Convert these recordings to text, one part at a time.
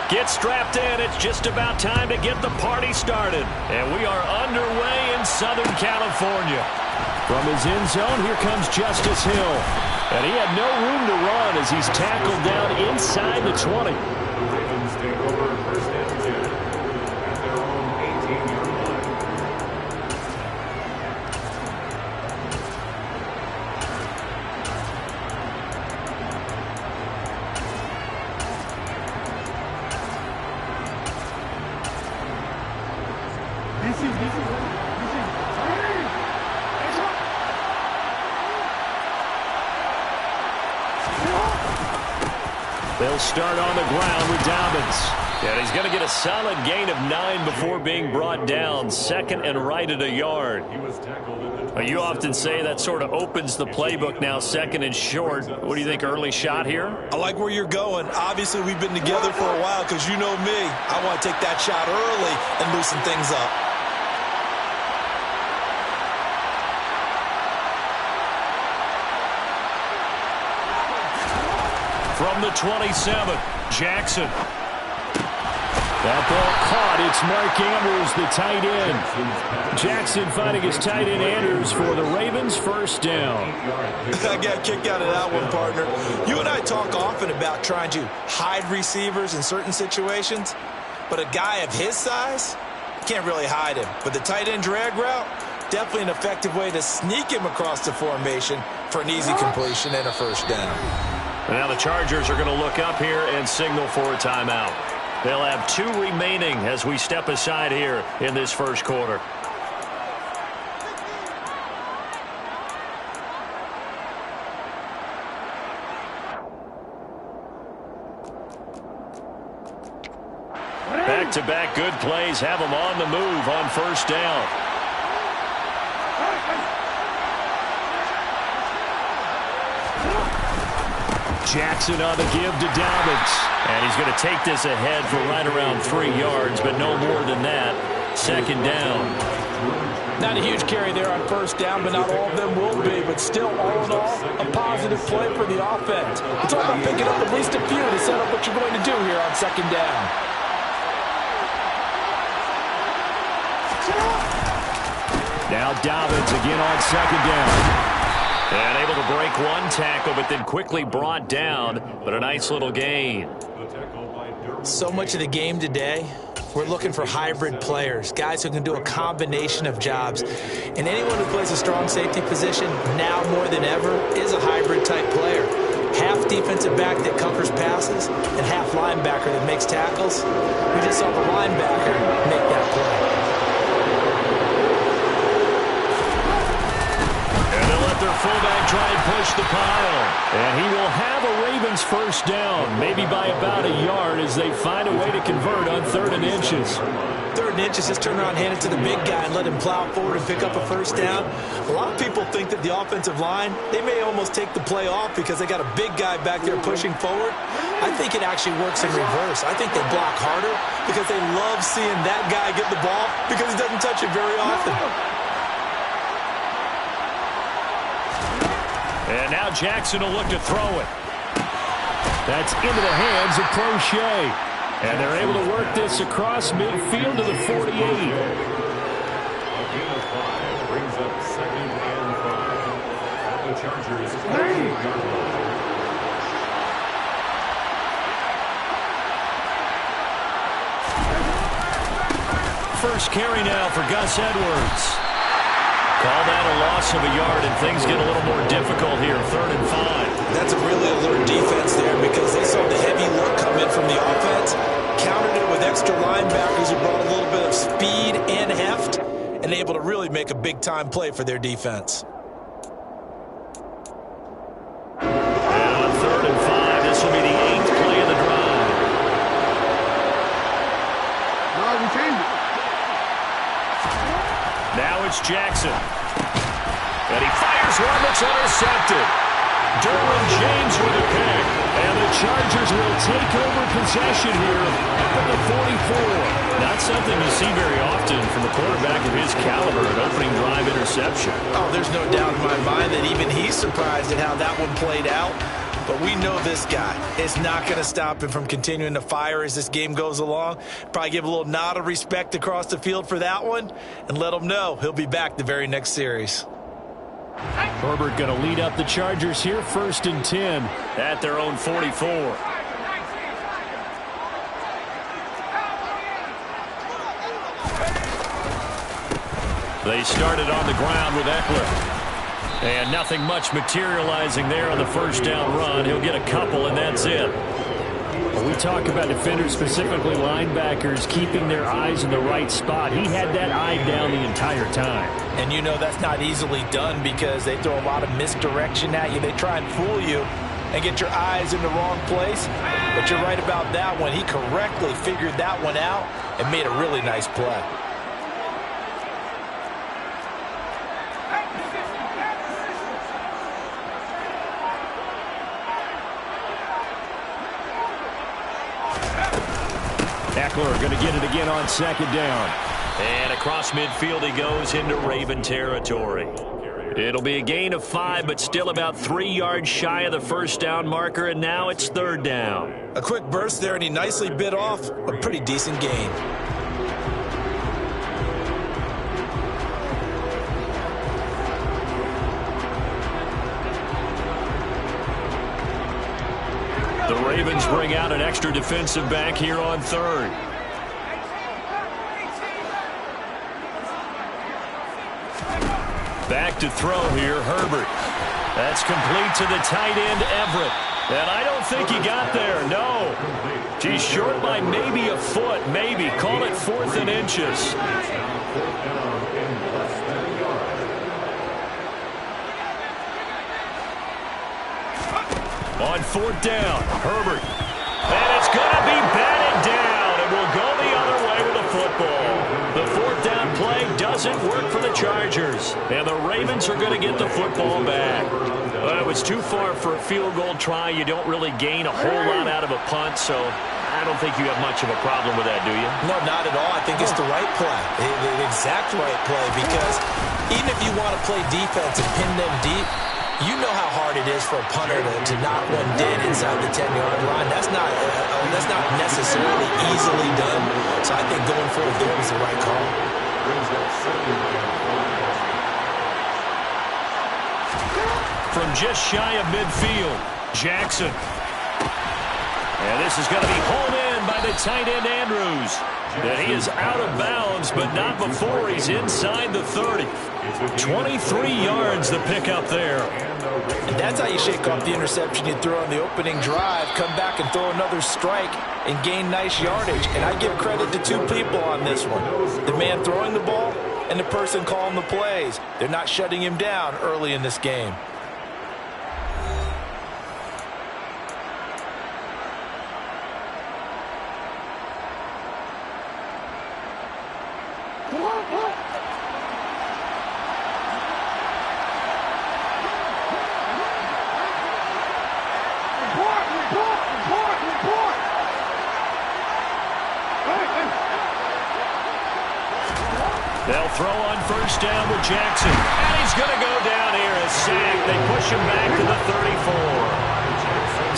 Get strapped in. It's just about time to get the party started. And we are underway in Southern California. From his end zone, here comes Justice Hill. And he had no room to run as he's tackled down inside the 20. Ravens take over first and 10 at their own 18-yard line. They'll start on the ground with Dobbins. And he's going to get a solid gain of 9 before being brought down. Second and right at a yard. You often say that sort of opens the playbook now, second and short. What do you think, early shot here? I like where you're going. Obviously, we've been together for a while because you know me. I want to take that shot early and loosen things up. From the 27, Jackson. That ball caught. It's Mark Andrews, the tight end. Jackson finding his tight end Andrews for the Ravens, first down. I got a kick out of that one, partner. You and I talk often about trying to hide receivers in certain situations, but a guy of his size, can't really hide him. But the tight end drag route, definitely an effective way to sneak him across the formation for an easy completion and a first down. Now the Chargers are going to look up here and signal for a timeout. They'll have 2 remaining as we step aside here in this first quarter. Back-to-back good plays have them on the move on first down. Jackson on the give to Dobbins. And he's going to take this ahead for right around 3 yards, but no more than that. Second down. Not a huge carry there on first down, but not all of them will be. But still, all in all, a positive play for the offense. It's all about picking up at least a few to set up what you're going to do here on second down. Now Dobbins again on second down. And able to break one tackle, but then quickly brought down. But a nice little gain. So much of the game today, we're looking for hybrid players, guys who can do a combination of jobs. And anyone who plays a strong safety position, now more than ever, is a hybrid-type player. Half defensive back that covers passes, and half linebacker that makes tackles. We just saw the linebacker make that play. Their fullback try and push the pile. And he will have a Ravens first down, maybe by about a yard as they find a way to convert on 3rd and inches. 3rd and inches, just turn around, hand it to the big guy and let him plow forward and pick up a first down. A lot of people think that the offensive line, they may almost take the play off because they got a big guy back there pushing forward. I think it actually works in reverse. I think they block harder because they love seeing that guy get the ball because he doesn't touch it very often. And now Jackson will look to throw it. That's into the hands of Crochet. And they're able to work this across midfield to the 48. A gain of 5 brings up 2nd and 5 at the Chargers' 48-yard line. First carry now for Gus Edwards. Call that a loss of a yard, and things get a little more difficult here, 3rd and 5. That's a really alert defense there because they saw the heavy look come in from the offense, countered it with extra linebackers who brought a little bit of speed and heft, and able to really make a big-time play for their defense. And on 3rd and 5, this will be the 8th play of the drive. Now it's Jackson. And he fires one that's intercepted. Derwin James with a pick. And the Chargers will take over possession here up at the 44. Not something you see very often from a quarterback of his caliber, an opening drive interception. Oh, there's no doubt in my mind that even he's surprised at how that one played out. But we know this guy. It's not going to stop him from continuing to fire as this game goes along. Probably give a little nod of respect across the field for that one and let him know he'll be back the very next series. Herbert going to lead up the Chargers here, 1st and 10 at their own 44. They started on the ground with Eckler. And nothing much materializing there on the first down run. He'll get a couple, and that's it. When we talk about defenders, specifically linebackers, keeping their eyes in the right spot, he had that eye down the entire time. And you know that's not easily done because they throw a lot of misdirection at you. They try and fool you and get your eyes in the wrong place. But you're right about that one. He correctly figured that one out and made a really nice play. Eckler going to get it again on 2nd down. And across midfield he goes into Raven territory. It'll be a gain of 5, but still about 3 yards shy of the first down marker, and now it's 3rd down. A quick burst there, and he nicely bit off a pretty decent gain. The Ravens bring out an extra defensive back here on 3rd. Back to throw here, Herbert. That's complete to the tight end, Everett. And I don't think he got there, no. He's short by maybe a foot, maybe. Call it 4th and inches. On 4th down, Herbert. And it's going to be batted down. And we'll go the other way with the football. The 4th down play doesn't work for the Chargers. And the Ravens are going to get the football back. Well, it was too far for a field goal try. You don't really gain a whole lot out of a punt, so I don't think you have much of a problem with that, do you? No, not at all. I think it's the right play, the exact right play, because even if you want to play defense and pin them deep, you know how hard it is for a punter to knock one dead inside the 10-yard line. That's not necessarily easily done. So I think going for it there was the right call. From just shy of midfield, Jackson. And this is going to be hauled in by the tight end, Andrews. And he is out of bounds, but not before he's inside the 30. 23 yards the pickup there. And that's how you shake off the interception you threw on the opening drive, come back and throw another strike and gain nice yardage. And I give credit to 2 people on this one. The man throwing the ball and the person calling the plays. They're not shutting him down early in this game. They'll throw on 1st down with Jackson. And he's going to go down here, a sack. They push him back to the 34.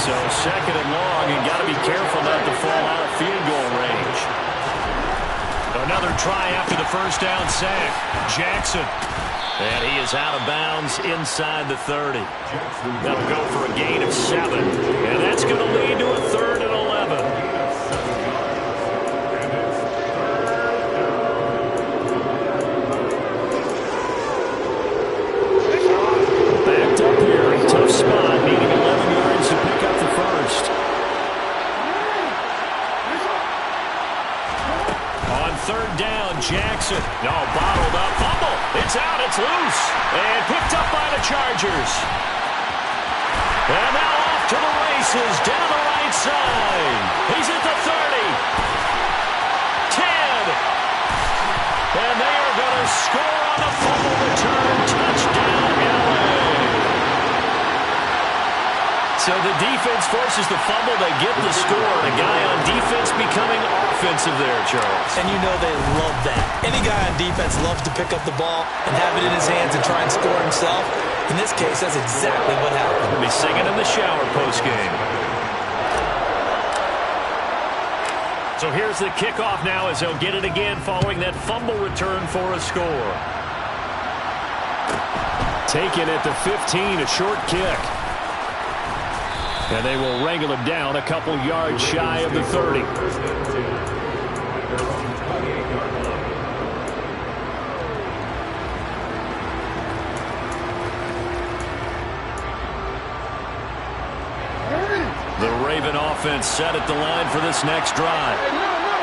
So 2nd and long, you got to be careful not to fall out of field goal range. Another try after the 1st down sack. Jackson. And he is out of bounds inside the 30. That'll go for a gain of 7. And that's going to lead to a 3rd and 11. Tough spot, needing 11 yards to pick up the first. On 3rd down, Jackson. No, bottled up. Fumble. It's out. It's loose. And picked up by the Chargers. And now off to the races down the right side. He's at the 30. 10. And they are going to score on the fumble return. Touchdown, LA. So the defense forces the fumble. They get the score. The guy on defense becoming offensive there, Charles. And you know they love that. Any guy on defense loves to pick up the ball and have it in his hands and try and score himself. In this case, that's exactly what happened. He'll be singing in the shower post-game. So here's the kickoff now as he'll get it again following that fumble return for a score. Taken at the 15, a short kick. And they will wrangle him down a couple yards shy of the 30. The Raven offense set at the line for this next drive.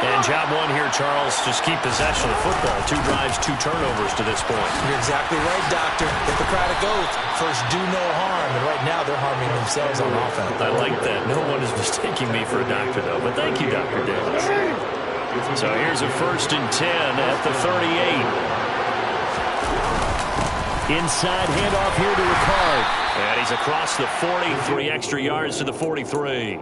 And job one here, Charles, just keep possession of the football. 2 drives, 2 turnovers to this point. You're exactly right, Doctor. Hippocratic oath. First, do no harm. And right now, they're harming themselves on offense. I like that. No one is mistaking me for a doctor, though. But thank you, Dr. Davis. So here's a 1st and 10 at the 38. Inside handoff here to Ricard. And he's across the 40, 3 extra yards to the 43.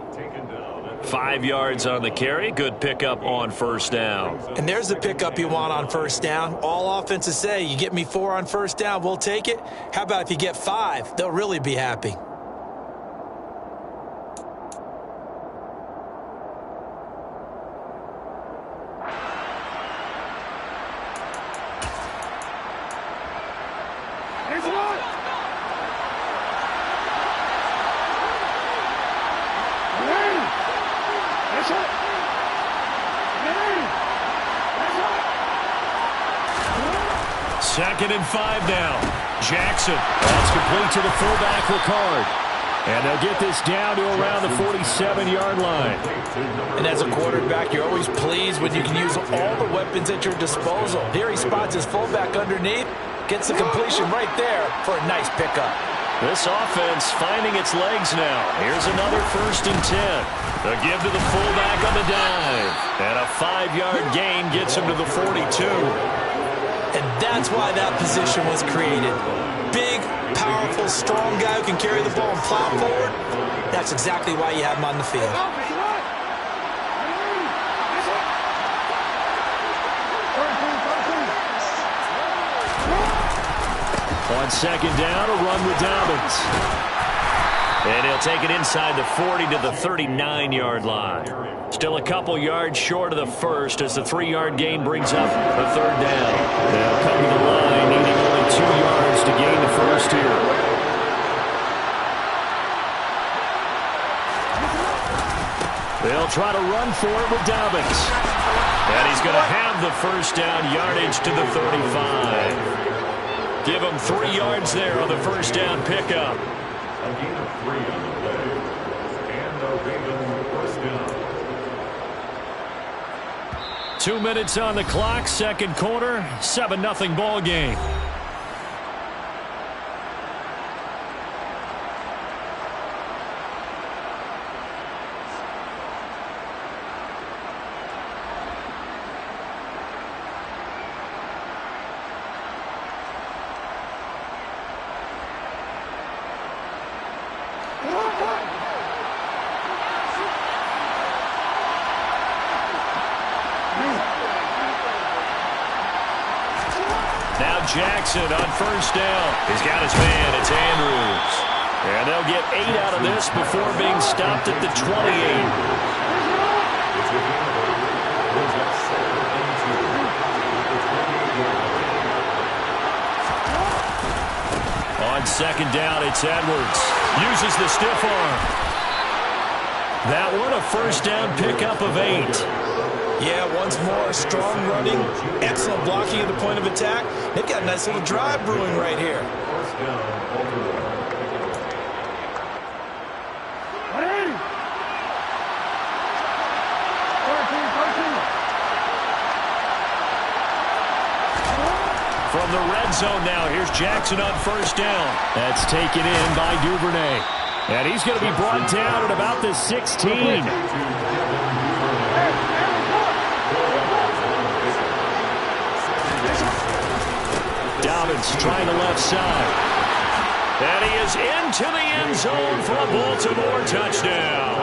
5 yards on the carry. Good pickup on 1st down. And there's the pickup you want on 1st down. All offenses say, you get me 4 on 1st down, we'll take it. How about if you get 5? They'll really be happy. Second and 5 now. Jackson. That's complete to the fullback, Ricard. And they'll get this down to around the 47-yard line. And as a quarterback, you're always pleased when you can use all the weapons at your disposal. Here he spots his fullback underneath, gets the completion right there for a nice pickup. This offense finding its legs now. Here's another 1st and 10. The give to the fullback on the dive. And a 5-yard gain gets him to the 42. And that's why that position was created. Big, powerful, strong guy who can carry the ball and plow forward. That's exactly why you have him on the field. On 2nd down, a run with Dobbins. And he'll take it inside the 40 to the 39-yard line. Still a couple yards short of the 1st as the 3-yard gain brings up the 3rd down. They'll come to the line, needing only 2 yards to gain the 1st here. They'll try to run for it with Dobbins. And he's going to have the 1st down yardage to the 35. Give him 3 yards there on the 1st down pickup. A gain of 3 on the play. And a Raven 1st down. 2 minutes on the clock, 2nd quarter, 7-0 ball game. Jackson on 1st down. He's got his man. It's Andrews. And they'll get 8 out of this before being stopped at the 28. On 2nd down, it's Edwards. Uses the stiff arm. That one a 1st down pickup of 8. Yeah, once more, strong running, excellent blocking at the point of attack. They've got a nice little drive brewing right here. From the red zone now, here's Jackson on 1st down. That's taken in by Duvernay. And he's going to be brought down at about the 16. Dobbins trying the left side. And he is into the end zone for a Baltimore touchdown.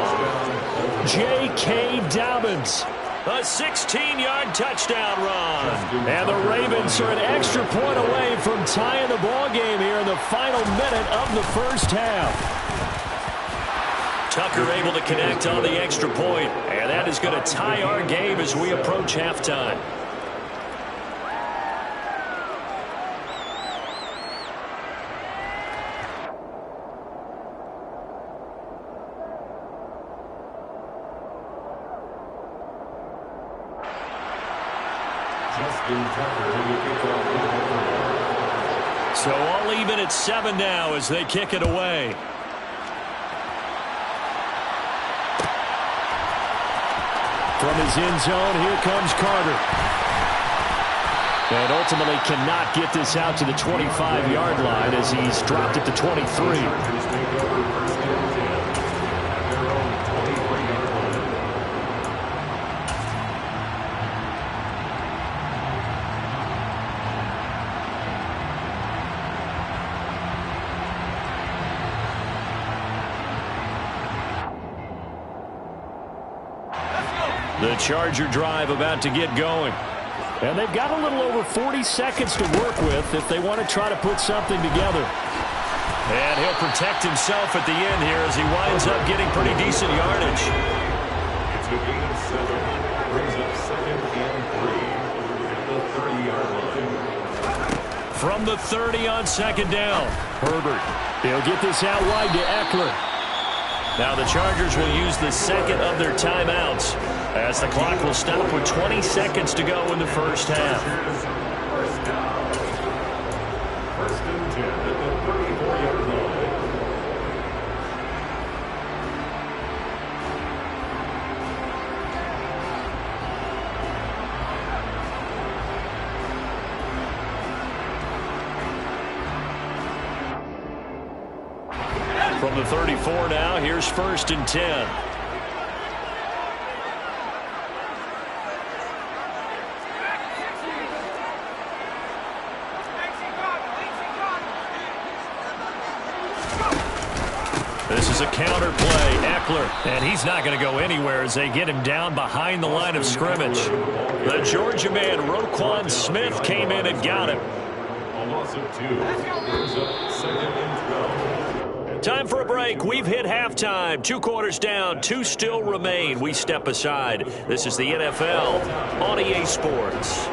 J.K. Dobbins A 16-yard touchdown run. And the Ravens are an extra point away from tying the ball game here in the final minute of the first half. Tucker able to connect on the extra point, and that is going to tie our game as we approach halftime. So all even at 7 now as they kick it away. From his end zone, here comes Carter. And ultimately cannot get this out to the 25-yard line as he's dropped it to 23. The Charger drive about to get going. And they've got a little over 40 seconds to work with if they want to try to put something together. And he'll protect himself at the end here as he winds up getting pretty decent yardage. It's a gain of 7. Brings up 2nd and 3 at the 30-yard line. From the 30 on 2nd down. Herbert. He'll get this out wide to Eckler. Now the Chargers will use the second of their timeouts as the clock will stop with 20 seconds to go in the first half. First down. 1st and 10 at the 34-yard line. From the 34 now, here's 1st and 10. This is a counter play. Eckler, and he's not going to go anywhere as they get him down behind the line of scrimmage. The Georgia man, Roquan Smith, came in and got him. A loss of 2. Brings up 2nd and 12. Time for a break. We've hit halftime. 2 quarters down, 2 still remain. We step aside. This is the NFL on EA Sports.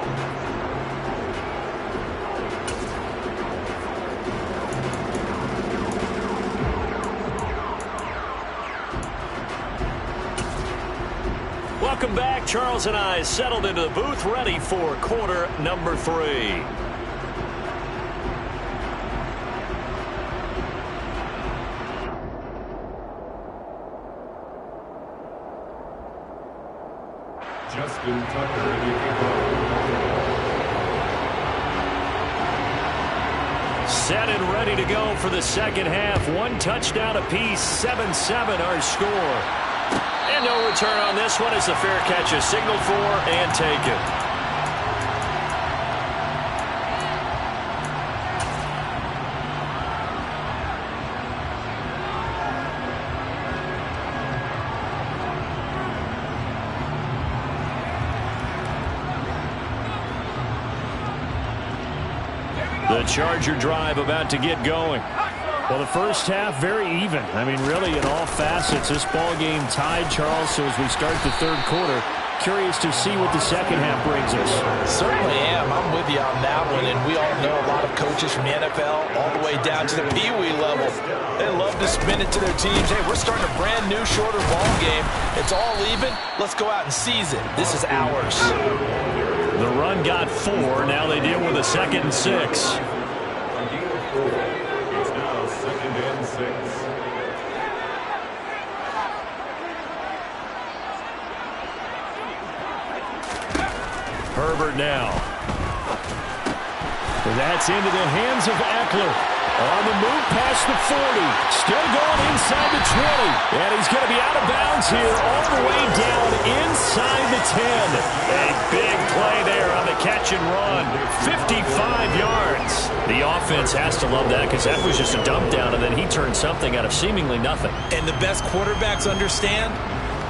Welcome back. Charles and I settled into the booth, ready for quarter number 3. Justin Tucker in the kickoff. Set and ready to go for the second half. 1 touchdown apiece, 7-7 our score. And no return on this one as the fair catch is signaled for and taken. The Charger drive about to get going. Well, the first half, very even. I mean, really, in all facets, this ball game tied, Charles. So as we start the third quarter, curious to see what the second half brings us. Certainly am. I'm with you on that one. And we all know a lot of coaches from the NFL all the way down to the Pee-wee level. They love to spin it to their teams. Hey, we're starting a brand new, shorter ball game. It's all even. Let's go out and seize it. This is ours. The run got 4. Now they deal with a 2nd and 6. A gain of 4. It's now 2nd and 6. Herbert now. That's into the hands of Eckler. On the move past the 40. Still going inside the 20. And he's going to be out of bounds here all the way down inside the 10. A big play there on the catch and run. 55 yards. The offense has to love that because that was just a dump down, and then he turned something out of seemingly nothing. And the best quarterbacks understand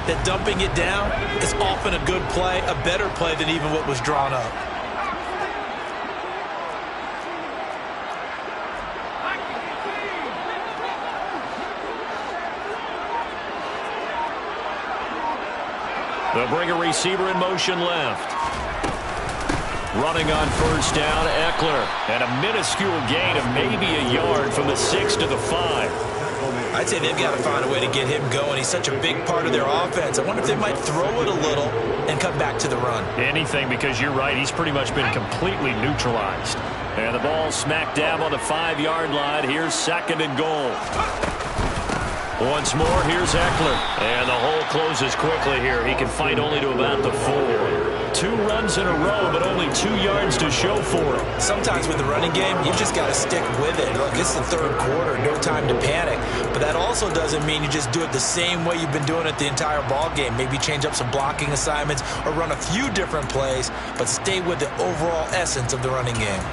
that dumping it down is often a good play, a better play than even what was drawn up. They'll bring a receiver in motion left. Running on first down, Eckler. And a minuscule gain of maybe a yard from the 6 to the 5. I'd say they've got to find a way to get him going. He's such a big part of their offense. I wonder if they might throw it a little and come back to the run. Anything, because you're right. He's pretty much been completely neutralized. And the ball smack dab on the 5-yard line. Here's 2nd and goal. Once more, here's Eckler. And the hole closes quickly here. He can fight only to about the 4. 2 runs in a row, but only 2 yards to show for it. Sometimes with the running game, you just got to stick with it. Look, it's the 3rd quarter, no time to panic. But that also doesn't mean you just do it the same way you've been doing it the entire ball game. Maybe change up some blocking assignments or run a few different plays, but stay with the overall essence of the running game.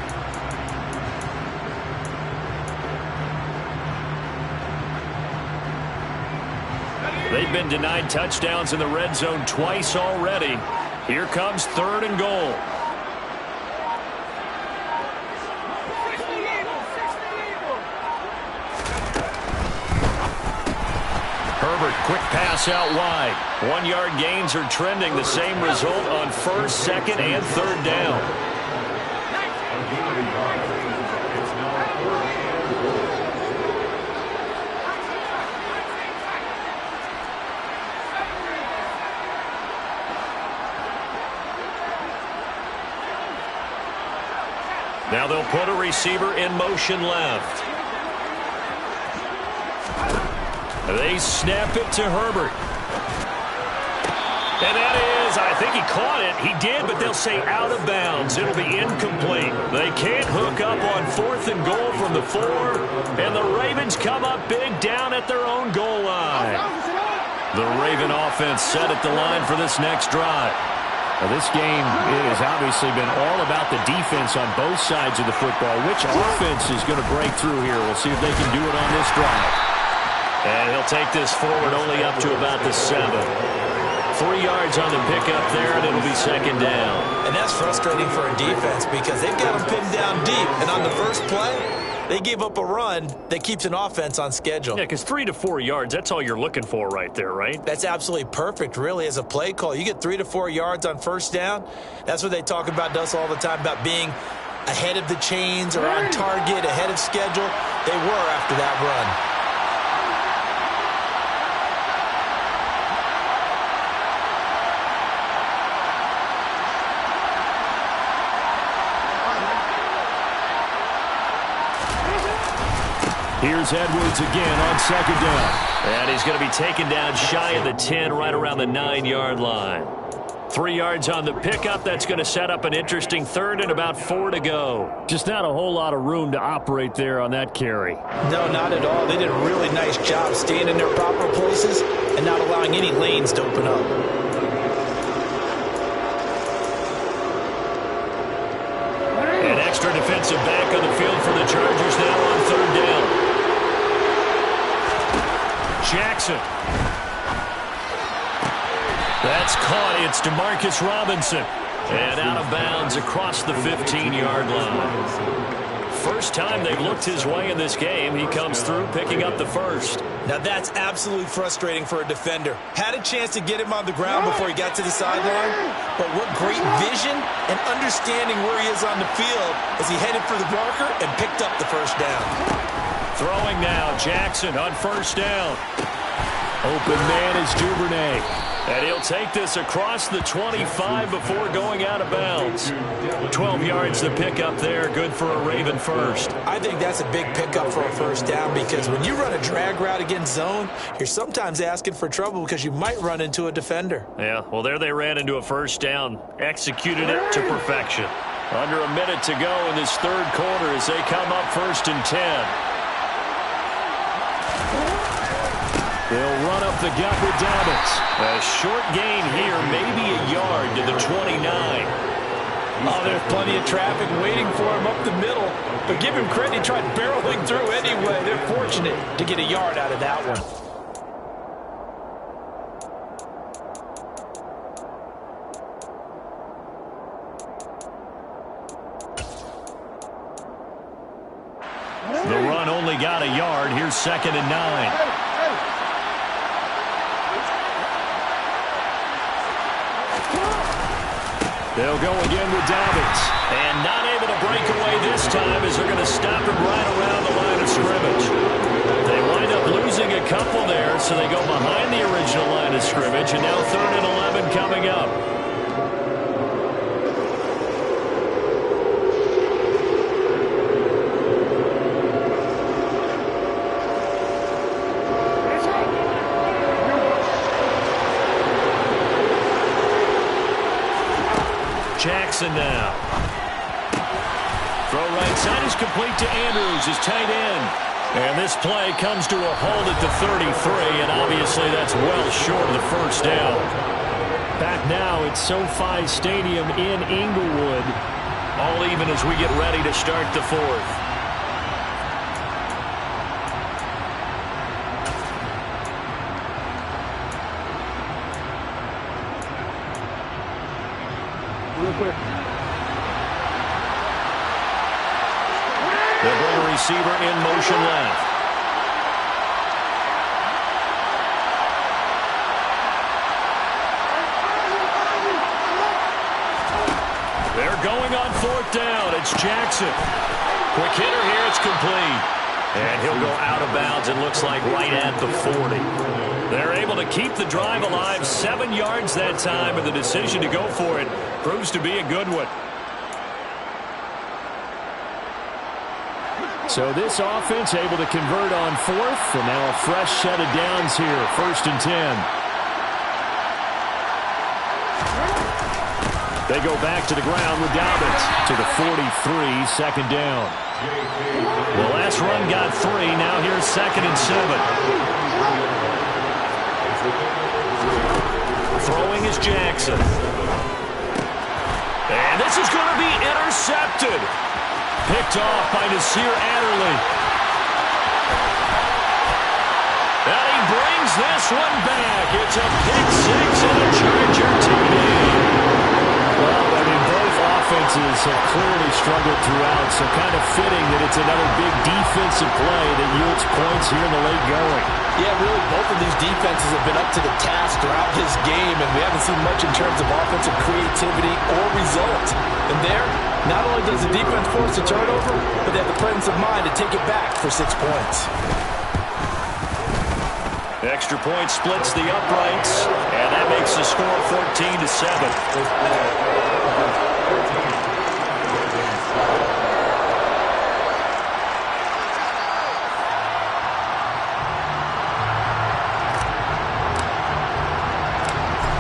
They've been denied touchdowns in the red zone twice already. Here comes 3rd and goal. Herbert, quick pass out wide. 1-yard gains are trending. The same result on 1st, 2nd, and 3rd down. Now they'll put a receiver in motion left. They snap it to Herbert. And that is, I think he caught it. He did, but they'll say out of bounds. It'll be incomplete. They can't hook up on 4th and goal from the 4. And the Ravens come up big down at their own goal line. The Raven offense set at the line for this next drive. Well, this game has obviously been all about the defense on both sides of the football. Which offense is going to break through here? We'll see if they can do it on this drive. And he'll take this forward only up to about the 7. 3 yards on the pickup there, and it'll be 2nd down. And that's frustrating for a defense because they've got them pinned down deep. And on the first play, they gave up a run that keeps an offense on schedule. Yeah, because 3 to 4 yards, that's all you're looking for right there, right? That's absolutely perfect, really, as a play call. You get 3 to 4 yards on first down. That's what they talk about us all the time, about being ahead of the chains or on target, ahead of schedule. They were after that run. Here's Edwards again on 2nd down. And he's going to be taken down shy of the 10, right around the 9-yard line. 3 yards on the pickup. That's going to set up an interesting 3rd and about 4 to go. Just not a whole lot of room to operate there on that carry. No, not at all. They did a really nice job staying in their proper places and not allowing any lanes to open up. An extra defensive back on the field for the Chargers now on 3rd down. Jackson. That's caught. It's DeMarcus Robinson. And out of bounds across the 15-yard line. First time they've looked his way in this game. He comes through picking up the first. Now that's absolutely frustrating for a defender. Had a chance to get him on the ground before he got to the sideline, but what great vision and understanding where he is on the field as he headed for the marker and picked up the first down. Throwing now, Jackson on first down. Open man is Duvernay. And he'll take this across the 25 before going out of bounds. 12 yards to pick up there. Good for a Raven first. I think that's a big pickup for a first down because when you run a drag route against zone, you're sometimes asking for trouble because you might run into a defender. Yeah, well, there they ran into a first down. Executed it to perfection. Under a minute to go in this 3rd quarter as they come up 1st and 10. They'll run up the gut with Dobbins. A short gain here, maybe a yard to the 29. Oh, there's plenty of traffic waiting for him up the middle. But give him credit, he tried barreling through anyway. They're fortunate to get a yard out of that one. only got a yard. Here's 2nd and 9. They'll go again with Dobbins. And not able to break away this time as they're going to stop him right around the line of scrimmage. They wind up losing a couple there, so they go behind the original line of scrimmage, and now 3rd and 11 coming up. Jackson now. Throw right side is complete to Andrews, his tight end. And this play comes to a halt at the 33, and obviously that's well short of the first down. Back now at SoFi Stadium in Inglewood. All even as we get ready to start the 4th. Real quick. They'll bring a receiver in motion left. They're going on 4th down. It's Jackson. Quick hitter here. It's complete. And he'll go out of bounds, it looks like, right at the 40. They're able to keep the drive alive, 7 yards that time, and the decision to go for it proves to be a good one. So this offense able to convert on 4th, and now a fresh set of downs here, 1st and 10. They go back to the ground with Dobbins to the 43, 2nd down. The last run got 3, now here's 2nd and 7. Throwing is Jackson. And this is going to be intercepted. Picked off by Nasir Adderley. And he brings this one back. It's a pick 6 and a Charger TD. Well, I mean, both offenses have clearly struggled throughout, so kind of fitting that it's another big defensive play that yields points here in the late going. Yeah, really, both of these defenses have been up to the task throughout this game, and we haven't seen much in terms of offensive creativity or results. And there, not only does the defense force a turnover, but they have the presence of mind to take it back for 6 points. Extra point splits the uprights, and that makes the score 14-7.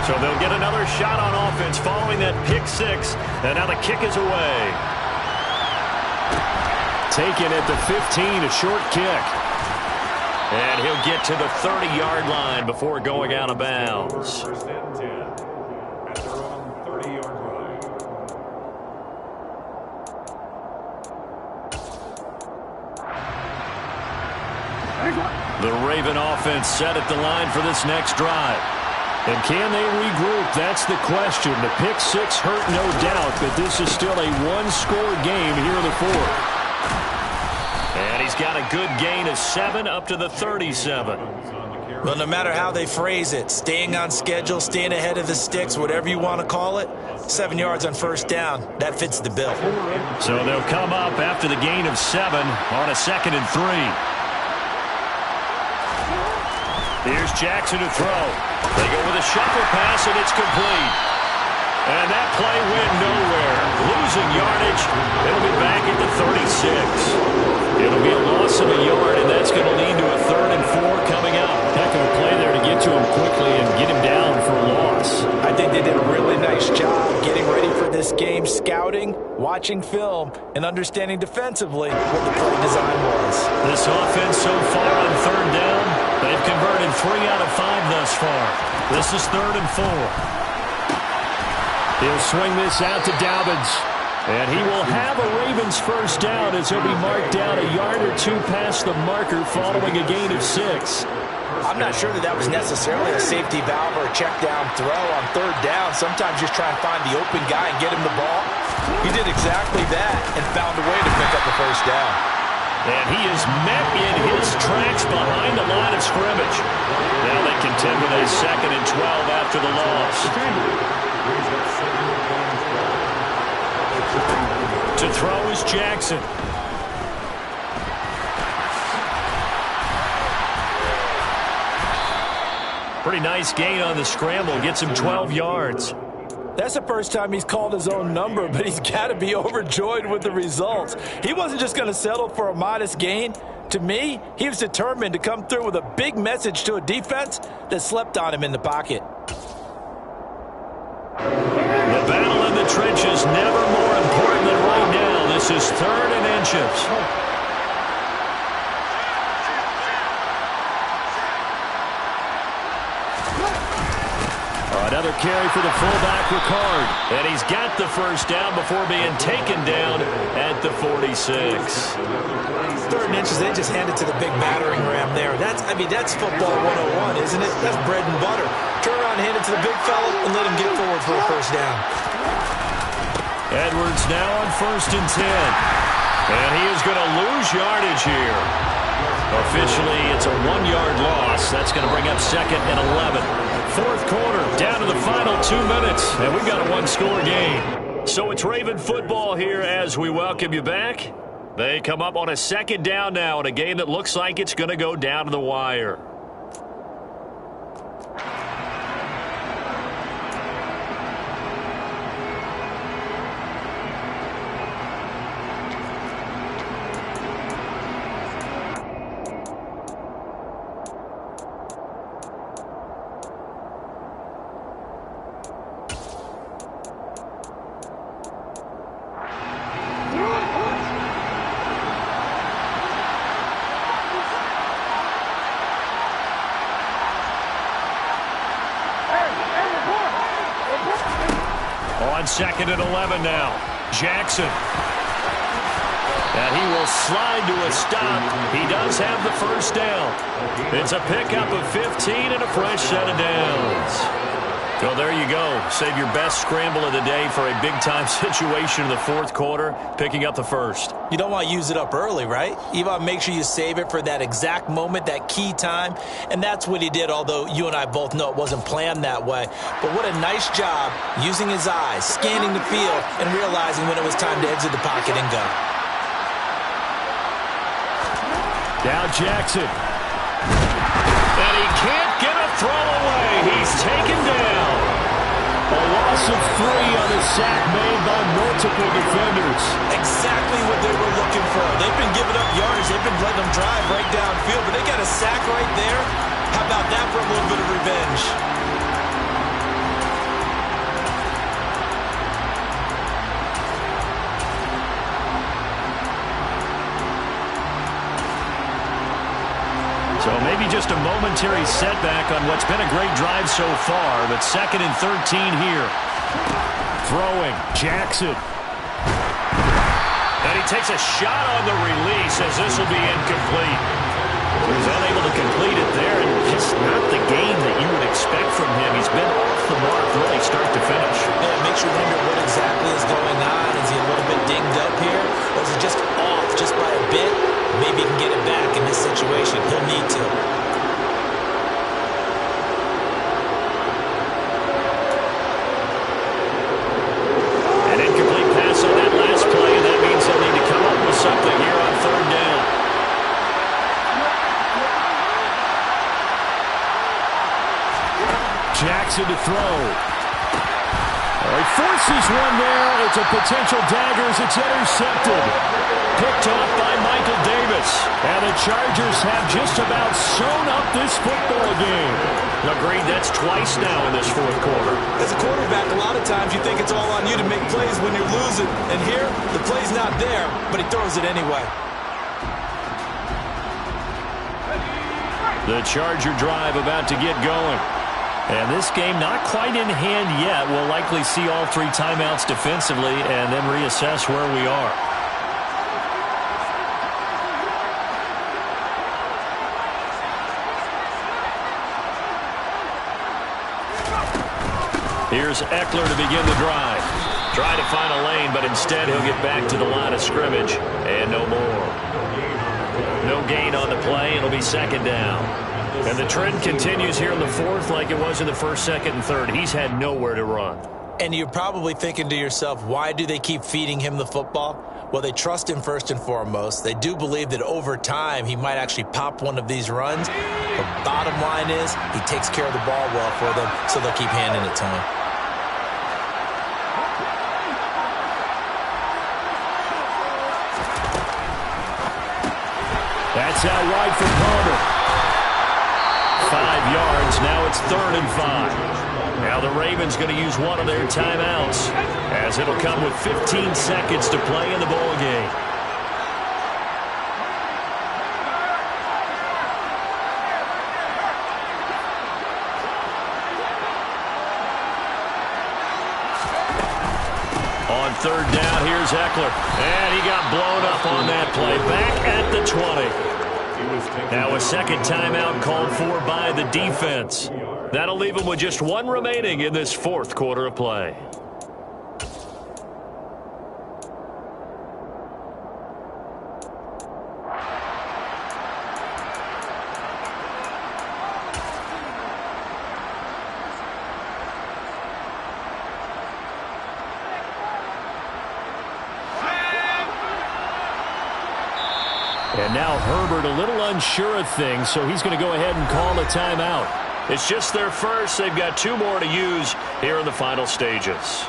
So they'll get another shot on offense following that pick 6, and now the kick is away. Taken at the 15, a short kick. And he'll get to the 30-yard line before going out of bounds. 1st and 10 at their own 30-yard line. The Raven offense set at the line for this next drive. And can they regroup? That's the question. The pick 6 hurt, no doubt, but this is still a one-score game here in the 4th. And he's got a good gain of 7 up to the 37. Well, no matter how they phrase it, staying on schedule, staying ahead of the sticks, whatever you want to call it, 7 yards on 1st down, that fits the bill. So they'll come up after the gain of 7 on a 2nd and 3. Here's Jackson to throw. They go with a shuffle pass, and it's complete. And that play went nowhere. Losing yardage. It'll be back at the 36. It'll be a loss of a yard, and that's going to lead to a 3rd and 4 coming up. Heck of a play there to get to him quickly and get him down for a loss. I think they did a really nice job getting ready for this game, scouting, watching film, and understanding defensively what the play design was. This offense so far on 3rd down, they've converted 3 out of 5 thus far. This is 3rd and 4. He'll swing this out to Dobbins. And he will have a Ravens 1st down as he'll be marked down a yard or 2 past the marker following a gain of 6. I'm not sure that was necessarily a safety valve or a check down throw on 3rd down. Sometimes just try and find the open guy and get him the ball. He did exactly that and found a way to pick up the 1st down. And he is met in his tracks behind the line of scrimmage. Now they contend with a 2nd and 12 after the loss. To throw is Jackson. Pretty nice gain on the scramble. Gets him 12 yards. That's the first time he's called his own number, but he's got to be overjoyed with the results. He wasn't just going to settle for a modest gain. To me, he was determined to come through with a big message to a defense that slept on him in the pocket. The battle in the trenches never more important than right now. This is 3rd and inches. Another carry for the fullback, Ricard. And he's got the first down before being taken down at the 46. 3rd and inches, they just handed to the big battering ram there. That's football 101, isn't it? That's bread and butter. Turn around, hand it to the big fella, and let him get forward for a first down. Edwards now on 1st and 10. And he is going to lose yardage here. Officially, it's a 1-yard loss. That's going to bring up 2nd and 11. 4th quarter, down to the final 2 minutes, and we've got a 1-score game. So it's Raven football here as we welcome you back. They come up on a 2nd down now in a game that looks like it's going to go down to the wire. On 2nd and 11 now. Jackson. And he will slide to a stop. He does have the first down. It's a pickup of 15 and a fresh set of downs. So there you go. Save your best scramble of the day for a big-time situation in the 4th quarter, picking up the first. You don't want to use it up early, right? You want to make sure you save it for that exact moment, that key time. And that's what he did, although you and I both know it wasn't planned that way. But what a nice job using his eyes, scanning the field, and realizing when it was time to exit the pocket and go. Now Jackson. And he can't get a throw away. He's taken down. A loss of 3 on a sack made by multiple defenders. Exactly what they were looking for. They've been giving up yardage. They've been letting them drive right downfield, but they got a sack right there. How about that for a little bit of revenge? So maybe just a momentary setback on what's been a great drive so far, but 2nd and 13 here. Throwing, Jackson. And he takes a shot on the release as this will be incomplete. He was unable to complete it there, and just not the game that you would expect from him. He's been off the mark really start to finish. Yeah, it makes you wonder what exactly is going on. Is he a little bit dinged up here, or is he just off just by a bit? Maybe he can get it back in this situation. He'll need to. An incomplete pass on that last play, and that means he'll need to come up with something here on 3rd down. Jackson to throw. He forces one there. It's a potential dagger as it's intercepted. Picked off by Michael Davis. And the Chargers have just about sewn up this football game. Agreed, that's twice now in this 4th quarter. As a quarterback, a lot of times you think it's all on you to make plays when you're losing. And here, the play's not there, but he throws it anyway. The Charger drive about to get going. And this game not quite in hand yet. We'll likely see all 3 timeouts defensively and then reassess where we are. Here's Eckler to begin the drive. Try to find a lane, but instead he'll get back to the line of scrimmage and no more. No gain on the play. It'll be second down. And the trend continues here in the fourth like it was in the first, second, and third. He's had nowhere to run. And you're probably thinking to yourself, why do they keep feeding him the football? Well, they trust him first and foremost. They do believe that over time he might actually pop one of these runs. The bottom line is he takes care of the ball well for them, so they'll keep handing it to him. That's out wide for Palmer. 5 yards. Now it's 3rd and 5. Now the Ravens going to use one of their timeouts, as it'll come with 15 seconds to play in the ball game. On 3rd down, here's Eckler. And he got blown up on that play. Back at the 20. Now a second timeout called for by the defense. That'll leave him with just one remaining in this fourth quarter of play. And now Herbert a little unsure of things, so he's going to go ahead and call a timeout. It's just their first. They've got 2 more to use here in the final stages.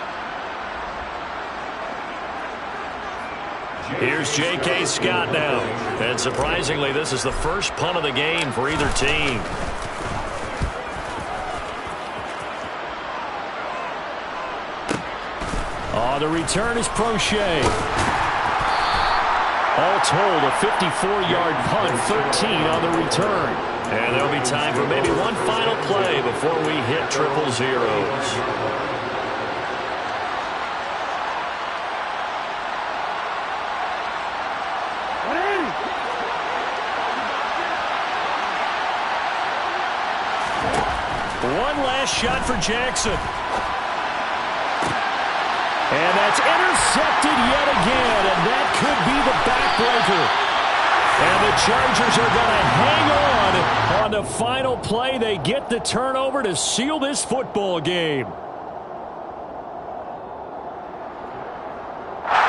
Here's J.K. Scott now. And surprisingly, this is the first punt of the game for either team. Oh, the return is Prochet. All told, a 54-yard punt, 13 on the return. And there'll be time for maybe one final play before we hit triple zeros. One last shot for Jackson. And that's intercepted yet again, and that could be the backbreaker. And the Chargers are going to hang on the final play. They get the turnover to seal this football game.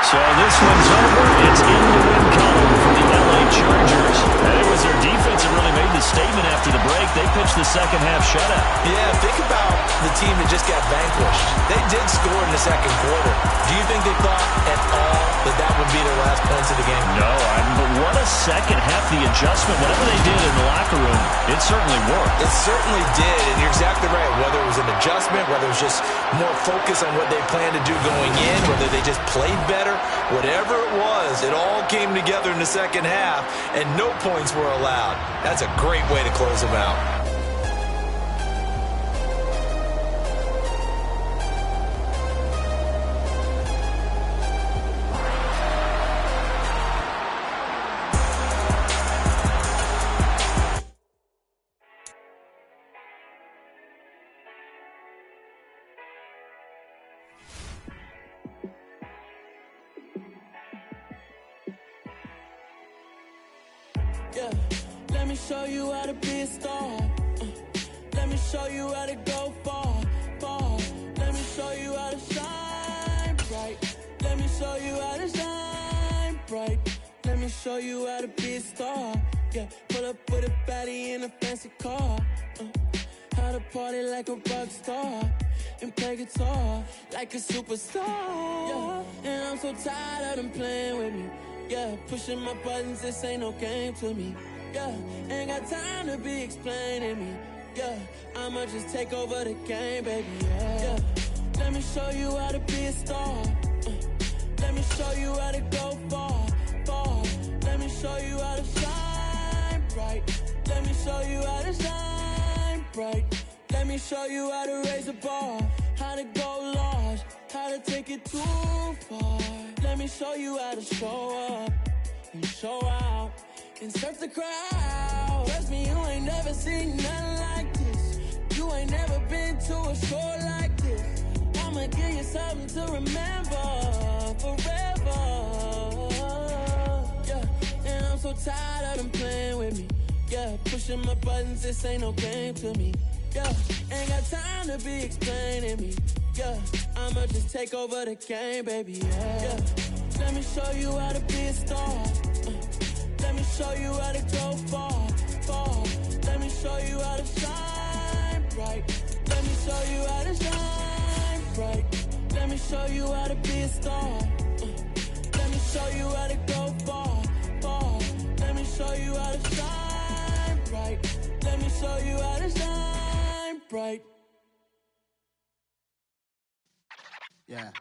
So this one's over. It's in the win column for the LA Chargers. And it was their defense that really made the statement after the break. They pitched the second half shutout. Yeah, think about the team that just got vanquished. They did score in the second quarter. Do you think they thought at all that that would be their last points of the game? No, but what a second half. The adjustment, whatever they did in the locker room, it certainly worked. It certainly did, and you're exactly right. Whether it was an adjustment, whether it was just more focus on what they planned to do going in, whether they just played better, whatever it was, it all came together in the second half, and no points were allowed. That's a great way to close them out. Yeah, let me show you how to be a star. Let me show you how to go far, far. Let me show you how to shine bright. Let me show you how to shine bright. Let me show you how to be a star. Yeah, pull up with a baddie in a fancy car. How to party like a rock star and play guitar like a superstar. Yeah, and I'm so tired of them playing with me. Yeah, pushing my buttons, this ain't no game to me. Yeah, ain't got time to be explaining me. Yeah, I'ma just take over the game, baby. Yeah, let me show you how to be a star. Let me show you how to go far, far. Let me show you how to shine bright. Let me show you how to shine bright. Let me show you how to raise a bar, how to go large, how to take it too far. Let me show you how to show up and show out and surf the crowd. Trust me, you ain't never seen nothing like this. You ain't never been to a show like this. I'ma give you something to remember forever. Yeah, and I'm so tired of them playing with me. Yeah, pushing my buttons, this ain't no game to me. Yeah, ain't got time to be explaining me. Yeah, I'ma just take over the game, baby. Yeah. Let me show you how to be a star. Let me show you how to go far, far. Let me show you how to shine bright. Let me show you how to shine bright. Let me show you how to be a star. Let me show you how to go far, far. Let me show you how to shine bright. Let me show you how to shine bright. Yeah.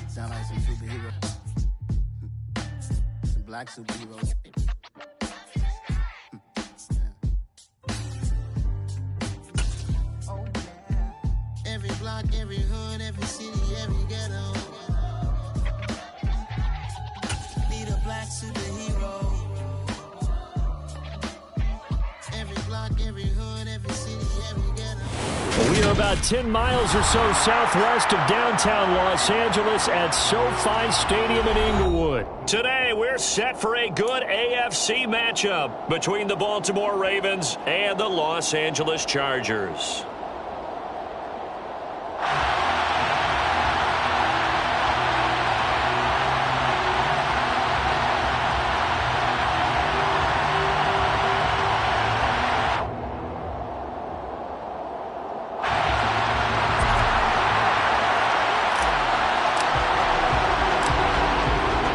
Sound like some superheroes. Some black superheroes. Oh, yeah. Every block, every hood, every city, every ghetto. Need a black superhero. Every block, every hood, every city, every ghetto. We are about 10 miles or so southwest of downtown Los Angeles at SoFi Stadium in Inglewood. Today, we're set for a good AFC matchup between the Baltimore Ravens and the Los Angeles Chargers.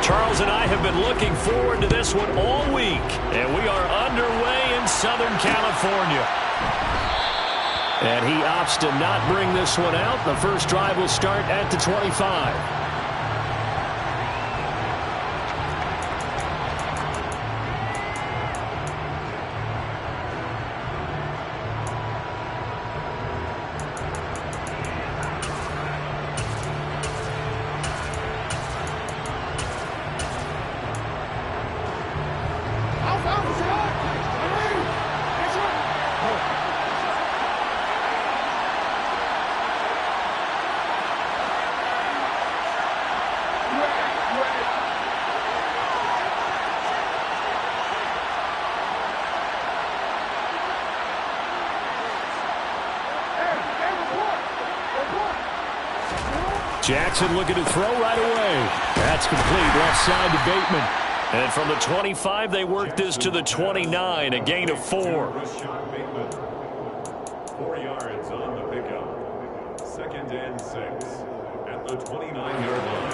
Charles and I have been looking forward to this one all week, and we are underway in Southern California. And he opts to not bring this one out. The first drive will start at the 25. Jackson looking to throw right away. That's complete, left side to Bateman. And from the 25, they work this to the 29, a gain of 4. 4 yards on the pickup. 2nd and 6 at the 29-yard line.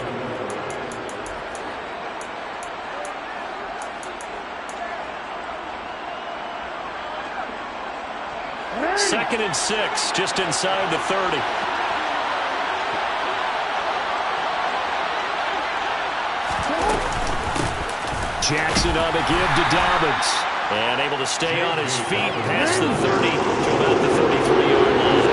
2nd and 6, just inside the 30. Jackson on the give to Dobbins. And able to stay on his feet past the 30 to about the 33-yard line.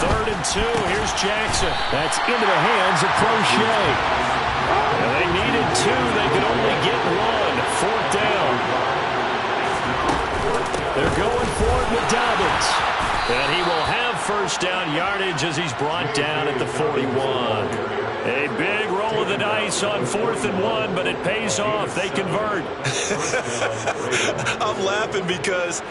Third and 2. Here's Jackson. That's into the hands of Crochet. And they needed 2. They could only get 1. 4th down. They're going for it with Dobbins. And he will have first down yardage as he's brought down at the 41. A big roll of the dice on 4th and 1, but it pays off. They convert. I'm laughing because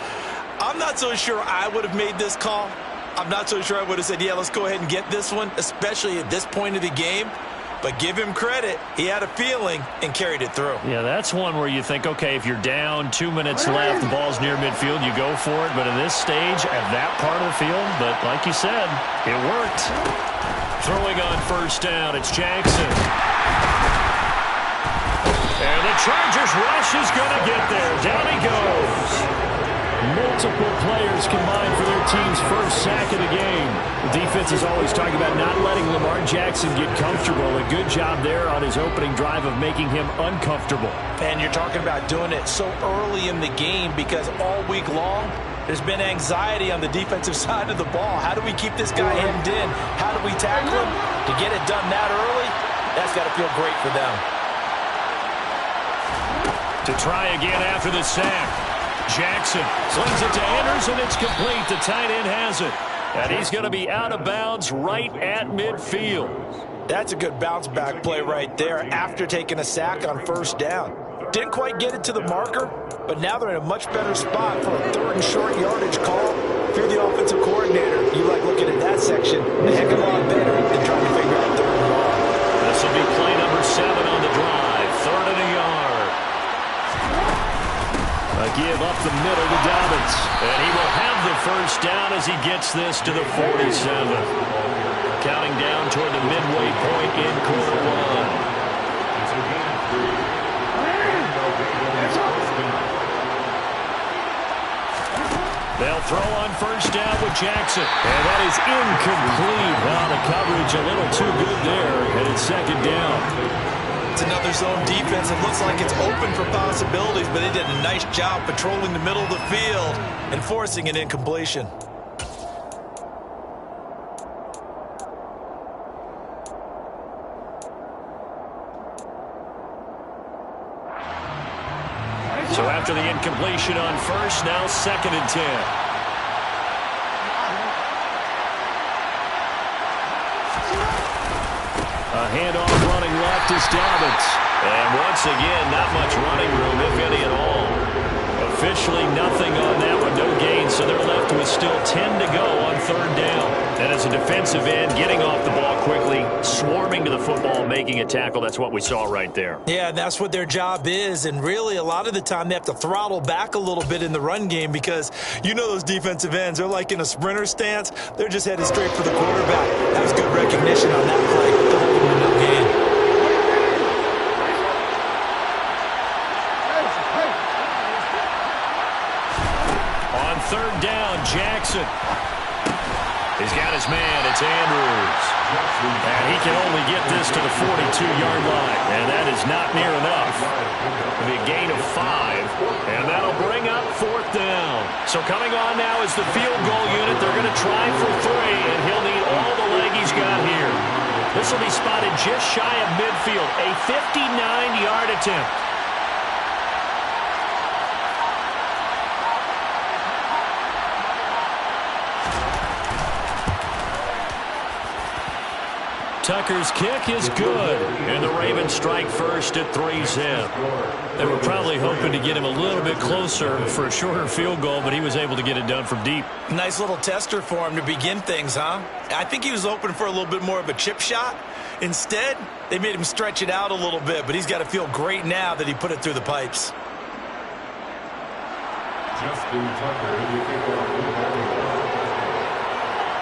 I'm not so sure I would have made this call. I'm not so sure I would have said, yeah, let's go ahead and get this one, especially at this point of the game. But give him credit. He had a feeling and carried it through. Yeah, that's one where you think, okay, if you're down, 2 minutes left, the ball's near midfield, you go for it. But at this stage, at that part of the field, but like you said, it worked. Throwing on first down, it's Jackson. And the Chargers rush is going to get there. Down he goes. Multiple players combined for their team's first sack of the game. The defense is always talking about not letting Lamar Jackson get comfortable. A good job there on his opening drive of making him uncomfortable. And you're talking about doing it so early in the game because all week long, there's been anxiety on the defensive side of the ball. How do we keep this guy hemmed in? How do we tackle him? To get it done that early, that's got to feel great for them. To try again after the sack. Jackson slings it to Anderson. It's complete. The tight end has it. And he's going to be out of bounds right at midfield. That's a good bounce back play right there after taking a sack on first down. Didn't quite get it to the marker, but now they're in a much better spot for a third and short yardage call. If you're the offensive coordinator, you like looking at that section a heck of a lot better than trying to figure out third and long. This will be play number 7 on the drive. 3rd and a yard. A give up the middle to Dobbins. And he will have the first down as he gets this to the 47. Counting down toward the midway point in quarter 1. They'll throw on first down with Jackson. And that is incomplete. Wow, the coverage a little too good there. And it's 2nd down. It's another zone defense. It looks like it's open for possibilities, but they did a nice job patrolling the middle of the field and forcing an incompletion. So after the incompletion on first, now 2nd and 10. A handoff running left is Dobbins. And once again, not much running room, if any at all. Officially nothing on that one, no gain, so they're left with still 10 to go on 3rd down. And as a defensive end, getting off the ball quickly, swarming to the football, making a tackle, that's what we saw right there. Yeah, that's what their job is, and really a lot of the time they have to throttle back a little bit in the run game because you know those defensive ends, they're like in a sprinter stance, they're just headed straight for the quarterback. That was good recognition on that play to hold them to no gain. On 3rd down, Jackson. He's got his man. It's Andrews. And he can only get this to the 42-yard line. And that is not near enough. It'll be a gain of 5. And that'll bring up 4th down. So coming on now is the field goal unit. They're going to try for 3. And he'll need all the leg he's got here. This will be spotted just shy of midfield. A 59-yard attempt. Tucker's kick is good, and the Ravens strike first at 3-zip. They were probably hoping to get him a little bit closer for a shorter field goal, but he was able to get it done from deep. Nice little tester for him to begin things, huh? I think he was open for a little bit more of a chip shot. Instead, they made him stretch it out a little bit, but he's got to feel great now that he put it through the pipes.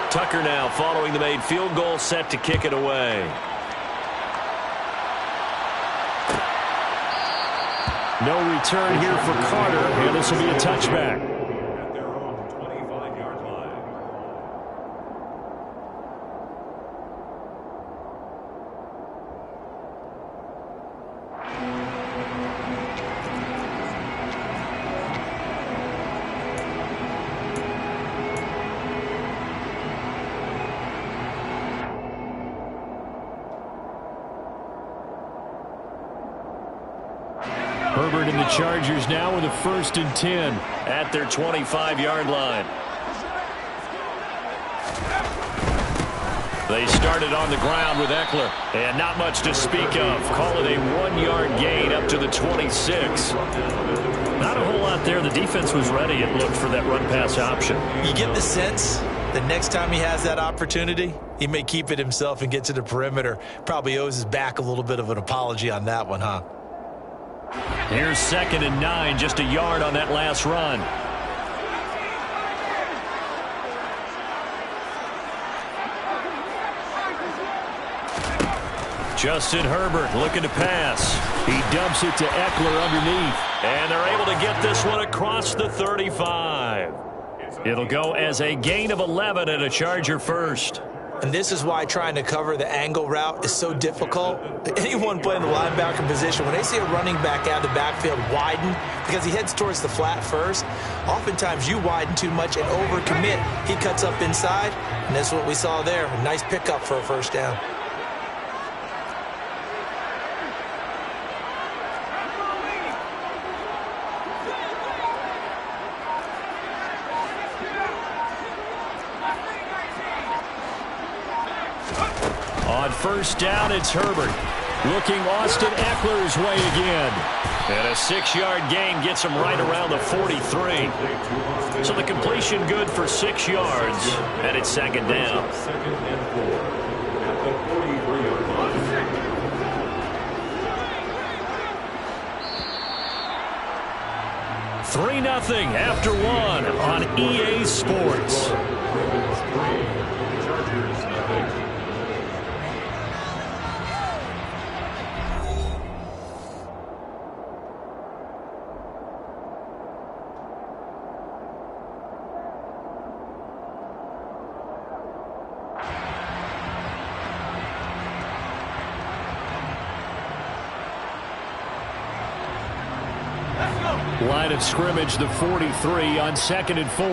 Tucker now following the made field goal, set to kick it away. No return here for Carter, and this will be a touchback. At their own 25-yard line. Herbert and the Chargers now with a 1st and 10 at their 25-yard line. They started on the ground with Eckler, and not much to speak of. Call it a 1-yard gain up to the 26. Not a whole lot there. The defense was ready, it looked, for that run-pass option. You get the sense that next time he has that opportunity, he may keep it himself and get to the perimeter. Probably owes his back a little bit of an apology on that one, huh? Here's 2nd and 9, just a yard on that last run. Justin Herbert looking to pass. He dumps it to Eckler underneath. And they're able to get this one across the 35. It'll go as a gain of 11 and a Charger first. And this is why trying to cover the angle route is so difficult. Anyone playing the linebacker position, when they see a running back out of the backfield widen because he heads towards the flat first, oftentimes you widen too much and overcommit. He cuts up inside, and that's what we saw there. A nice pickup for a first down. On first down, it's Herbert. Looking Austin Eckler's way again. And a 6-yard gain gets him right around the 43. So the completion good for 6 yards. And it's second down. Second and 4 at the 43-yard line. 3-0 after 1 on EA Sports. Ravens 3, Chargers 0. Line of scrimmage, the 43 on 2nd and 4.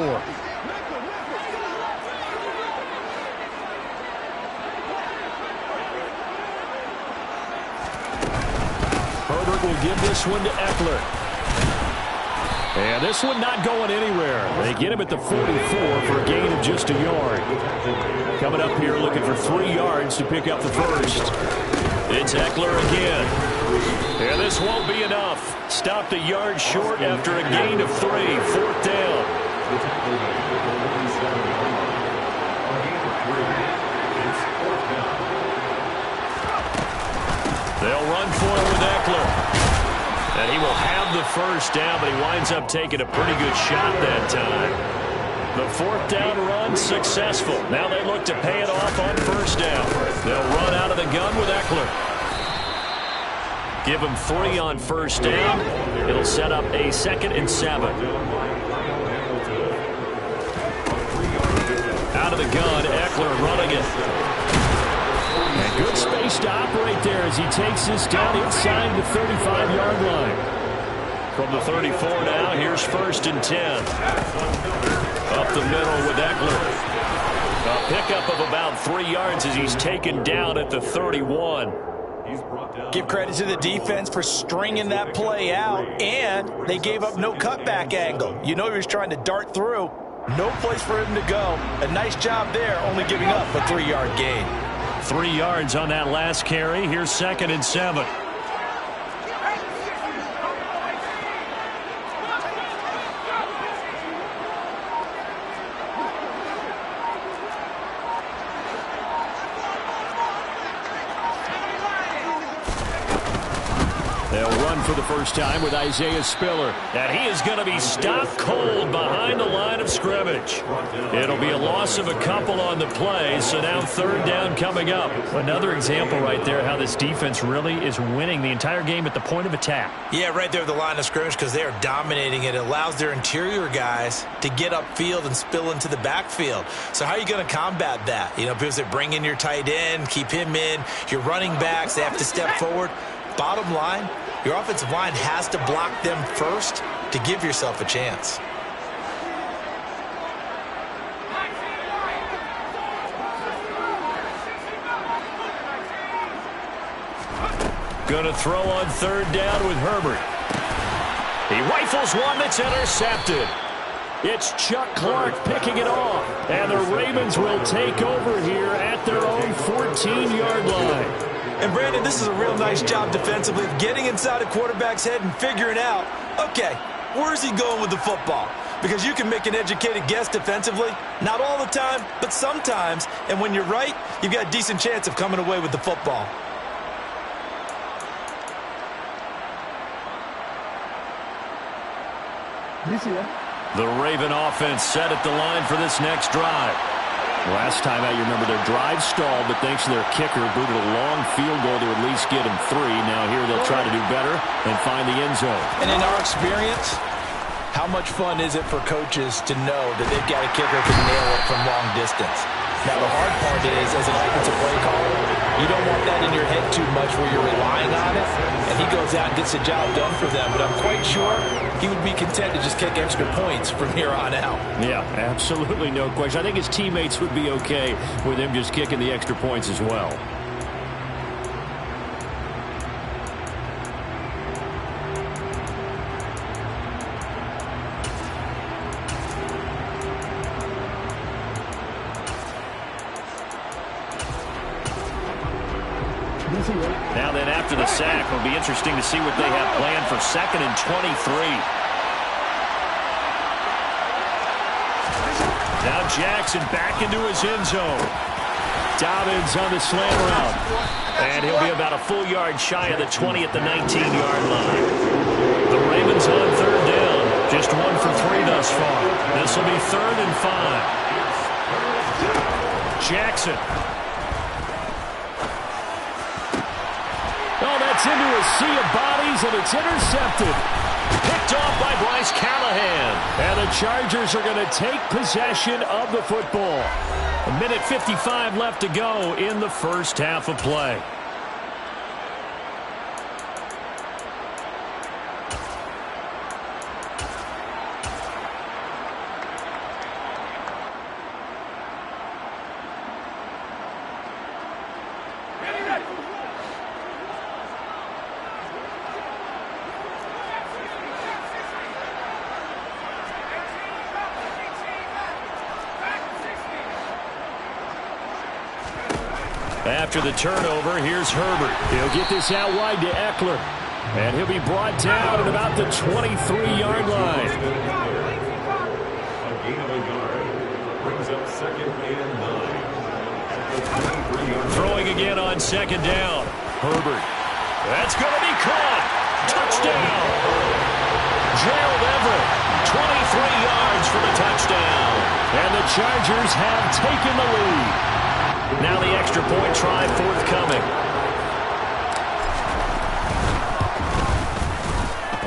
Herbert will give this one to Eckler. And this one not going anywhere. They get him at the 44 for a gain of just a yard. Coming up here looking for 3 yards to pick up the first. It's Eckler again. And this won't be enough. Stopped a yard short after a gain of 3. 4th down. They'll run for it with Eckler. And he will have the first down, but he winds up taking a pretty good shot that time. The 4th down run successful. Now they look to pay it off on first down. They'll run out of the gun with Eckler. Give him 3 on first down. It'll set up a 2nd and 7. Out of the gun, Eckler running it. And good space to operate there as he takes this down inside the 35-yard line. From the 34 now, here's 1st and 10. Up the middle with Eckler. A pickup of about 3 yards as he's taken down at the 31. Give credit to the defense for stringing that play out, and they gave up no cutback angle. You know he was trying to dart through. No place for him to go. A nice job there, only giving up a 3-yard gain. 3 yards on that last carry. Here's 2nd and 7. They'll run for the first time with Isaiah Spiller. And he is going to be stopped cold behind the line of scrimmage. It'll be a loss of a couple on the play, so now 3rd down coming up. Another example right there how this defense really is winning the entire game at the point of attack. Yeah, right there at the line of scrimmage because they are dominating it. It allows their interior guys to get upfield and spill into the backfield. So how are you going to combat that? You know, because they bring in your tight end, keep him in. Your running backs, they have to step forward. Bottom line, your offensive line has to block them first to give yourself a chance. Going to throw on 3rd down with Herbert. He rifles one that's intercepted. It's Chuck Clark picking it off. And the Ravens will take over here at their own 14-yard line. And, Brandon, this is a real nice job defensively, getting inside a quarterback's head and figuring out, okay, where's he going with the football? Because you can make an educated guess defensively, not all the time, but sometimes. And when you're right, you've got a decent chance of coming away with the football. The Raven offense set at the line for this next drive. Last time out, you remember their drive stalled, but thanks to their kicker, booted a long field goal to at least get him 3. Now here they'll try to do better and find the end zone. And in our experience, how much fun is it for coaches to know that they've got a kicker who can nail it from long distance? Now, the hard part is, as an offensive play caller, you don't want that in your head too much where you're relying on it, and he goes out and gets the job done for them. But I'm quite sure he would be content to just kick extra points from here on out. Yeah, absolutely no question. I think his teammates would be okay with him just kicking the extra points as well. Now then, after the sack, it'll be interesting to see what they have planned for 2nd and 23. Now Jackson back into his end zone. Dobbins on the slant route. And he'll be about a full yard shy of the 20 at the 19-yard line. The Ravens on 3rd down. Just 1 for 3 thus far. This will be 3rd and 5. Jackson. Oh, that's into a sea of bodies, and it's intercepted. Picked off by Bryce Callahan. And the Chargers are going to take possession of the football. 1:55 left to go in the first half of play. After the turnover, here's Herbert. He'll get this out wide to Eckler. And he'll be brought down at about the 23-yard line. A gain of a yard brings up 2nd and 9. Throwing again on 2nd down. Herbert. That's going to be caught. Touchdown. Gerald Everett, 23 yards for the touchdown. And the Chargers have taken the lead. Now the extra point try forthcoming.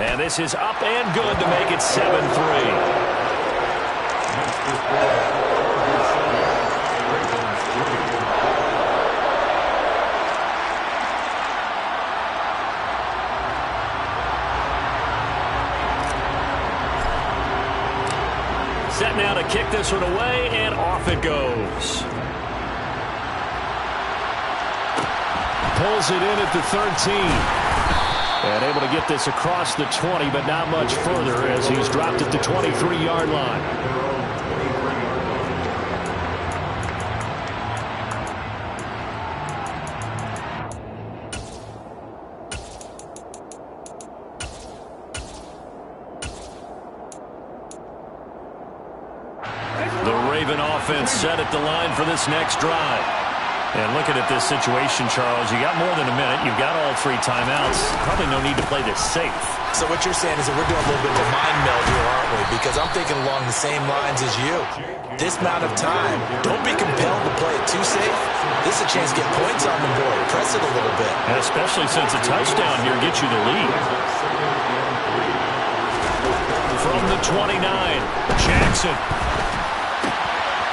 And this is up and good to make it 7-3. Set now to kick this one away, and off it goes. Pulls it in at the 13. And able to get this across the 20, but not much further as he's dropped at the 23-yard line. The Raven offense set at the line for this next drive. And looking at this situation, Charles, you got more than a minute. You've got all 3 timeouts. Probably no need to play this safe. So what you're saying is that we're doing a little bit of a mind meld here, aren't we? Because I'm thinking along the same lines as you. This amount of time, don't be compelled to play it too safe. This is a chance to get points on the board. Press it a little bit. And especially since a touchdown here gets you the lead. From the 29, Jackson.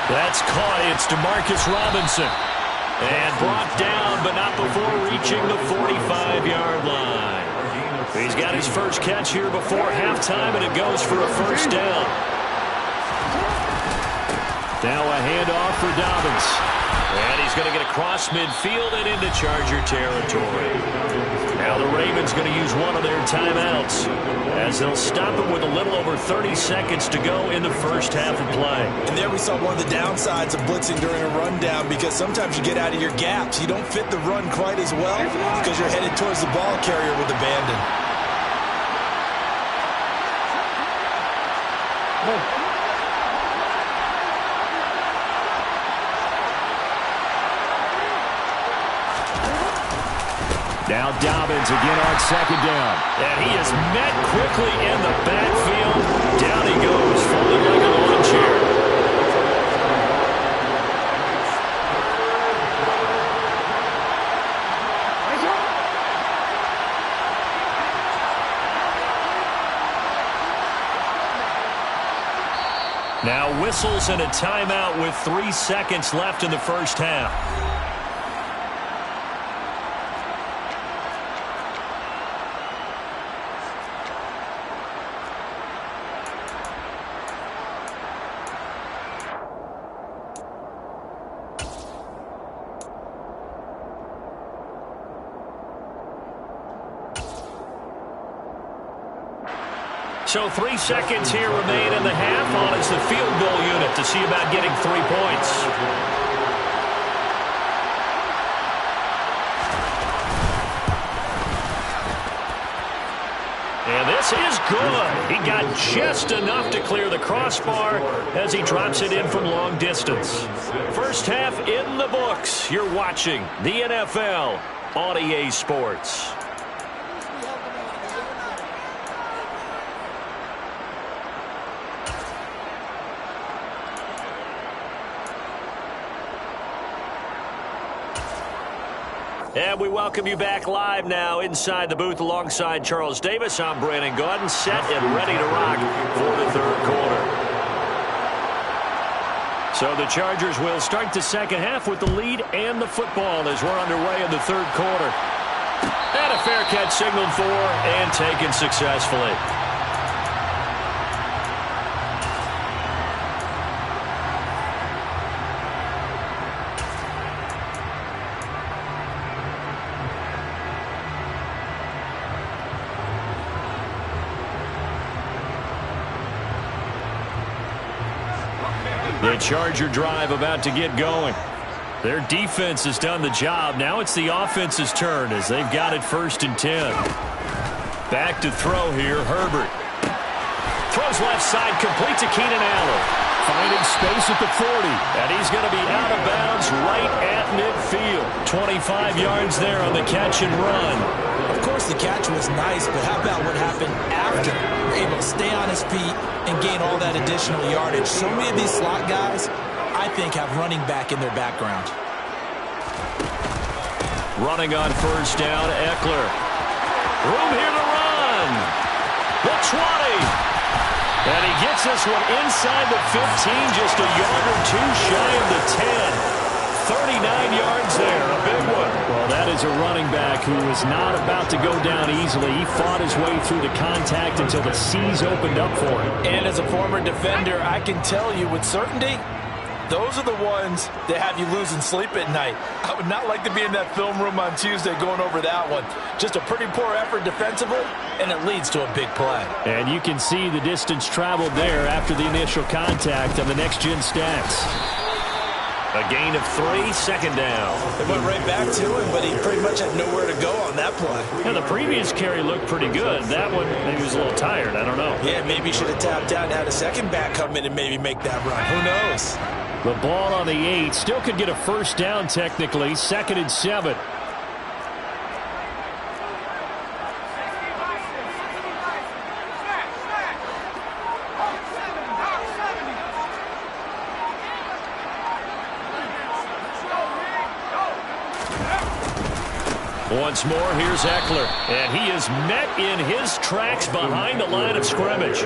That's caught. It's DeMarcus Robinson. And brought down, but not before reaching the 45-yard line. He's got his first catch here before halftime, and it goes for a first down. Now a handoff for Dobbins. And he's going to get across midfield and into Charger territory. Now the Ravens going to use one of their timeouts as they'll stop it with a little over 30 seconds to go in the first half of play. And there we saw one of the downsides of blitzing during a rundown, because sometimes you get out of your gaps. You don't fit the run quite as well because you're headed towards the ball carrier with abandon. Now Dobbins again on 2nd down. And he is met quickly in the backfield. Down he goes, folded like a lawn chair. Now whistles and a timeout with 3 seconds left in the first half. So 3 seconds here remain in the half. On is the field goal unit to see about getting 3 points. And this is good. He got just enough to clear the crossbar as he drops it in from long distance. First half in the books. You're watching the NFL on EA Sports. And we welcome you back live now inside the booth alongside Charles Davis. I'm Brandon Gaudin, set and ready to rock for the third quarter. So the Chargers will start the second half with the lead and the football as we're underway in the third quarter. And a fair catch signaled for and taken successfully. The Charger drive about to get going. Their defense has done the job. Now it's the offense's turn as they've got it 1st and 10. Back to throw here, Herbert. Throws left side, complete to Keenan Allen. Finding space at the 40. And he's going to be out of bounds right at midfield. 25 yards there on the catch and run. Of course, the catch was nice, but how about what happened after? Able to stay on his feet and gain all that additional yardage. So many of these slot guys, I think, have running back in their background. Running on first down, Eckler. Room here to run. The 20. And he gets this one inside the 15, just a yard or two shy of the 10. 39 yards there, a big one. Well, that is a running back who is not about to go down easily. He fought his way through the contact until the seas opened up for him. And as a former defender, I can tell you with certainty, those are the ones that have you losing sleep at night. I would not like to be in that film room on Tuesday going over that one. Just a pretty poor effort defensively, and it leads to a big play. And you can see the distance traveled there after the initial contact on the next-gen stats. A gain of 3, second down. It went right back to him, but he pretty much had nowhere to go on that play. Yeah, the previous carry looked pretty good. That one, maybe he was a little tired. I don't know. Yeah, maybe he should have tapped out and had a second back come in and maybe make that run. Who knows? The ball on the 8. Still could get a first down technically. 2nd and 7. Once more, here's Eckler. And he is met in his tracks behind the line of scrimmage.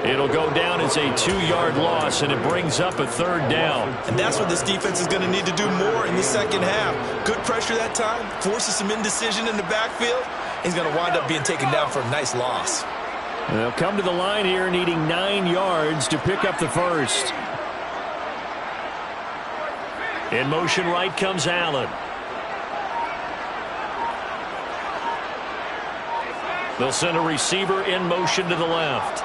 It'll go down as a 2-yard loss, and it brings up a 3rd down. And that's what this defense is going to need to do more in the second half. Good pressure that time, forces some indecision in the backfield. He's going to wind up being taken down for a nice loss. They'll come to the line here needing 9 yards to pick up the first. In motion right comes Allen. They'll send a receiver in motion to the left.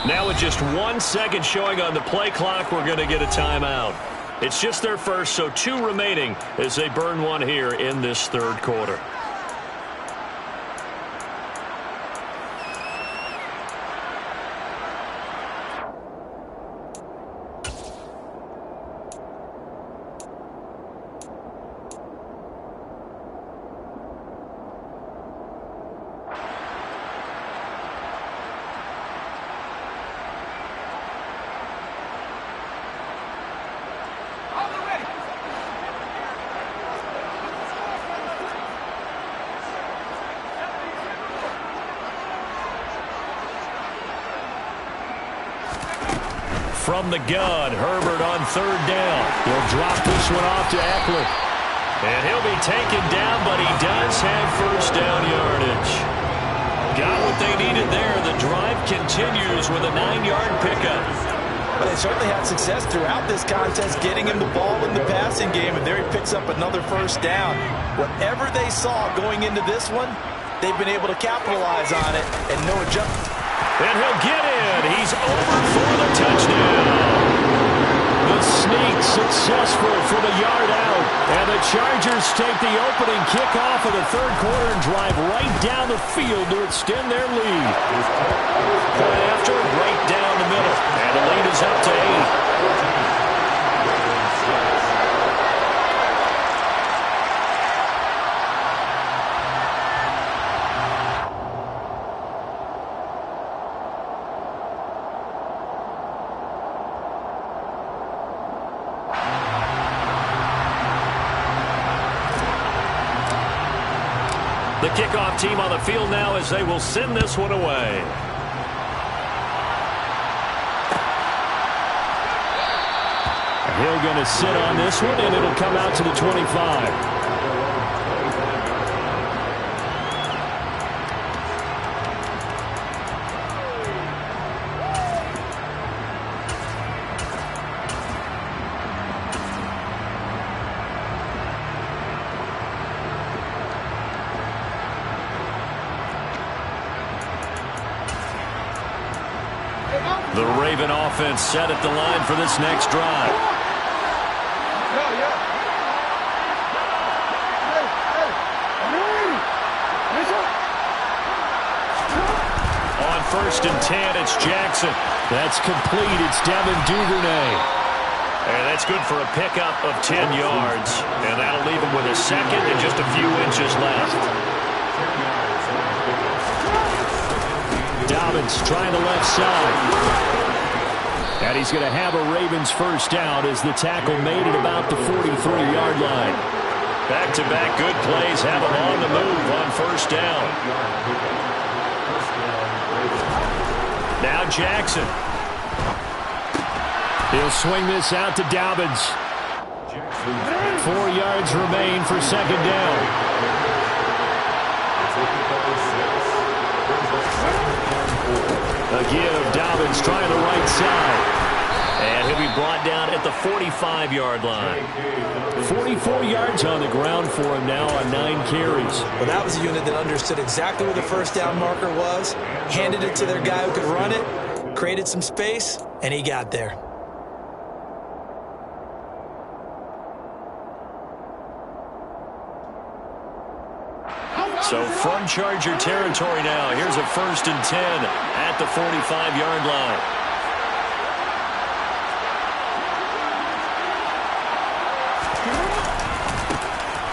Now with just 1 second showing on the play clock, we're going to get a timeout. It's just their first, so 2 remaining as they burn one here in this third quarter. from the gun. Herbert on third down. He'll drop this one off to Eckler. And he'll be taken down, but he does have first down yardage. Got what they needed there. The drive continues with a 9-yard pickup. But they certainly had success throughout this contest getting him the ball in the passing game, and there he picks up another first down. Whatever they saw going into this one, they've been able to capitalize on it, and no adjustment. And he'll get in. He's over for the touchdown. The sneak successful for the yard out. And the Chargers take the opening kickoff of the third quarter and drive right down the field to extend their lead. Point after, right down the middle. And the lead is up to 8. The kickoff team on the field now as they will send this one away. Hill going to sit on this one, and it'll come out to the 25. The Raven offense set at the line for this next drive. On 1st and 10, it's Jackson. That's complete. It's Devin Duvernay. And that's good for a pickup of 10 yards. And that'll leave him with a second and just a few inches left. Dobbins trying the left side. And he's going to have a Ravens first down as the tackle made it about the 43-yard line. Back-to-back good plays have him on the move on first down. Now Jackson. He'll swing this out to Dobbins. 4 yards remain for second down. A give, Dobbins trying the right side. And he'll be brought down at the 45-yard line. 44 yards on the ground for him now on 9 carries. Well, that was a unit that understood exactly where the first down marker was, handed it to their guy who could run it, created some space, and he got there. So from Charger territory now, here's a 1st and 10 at the 45-yard line.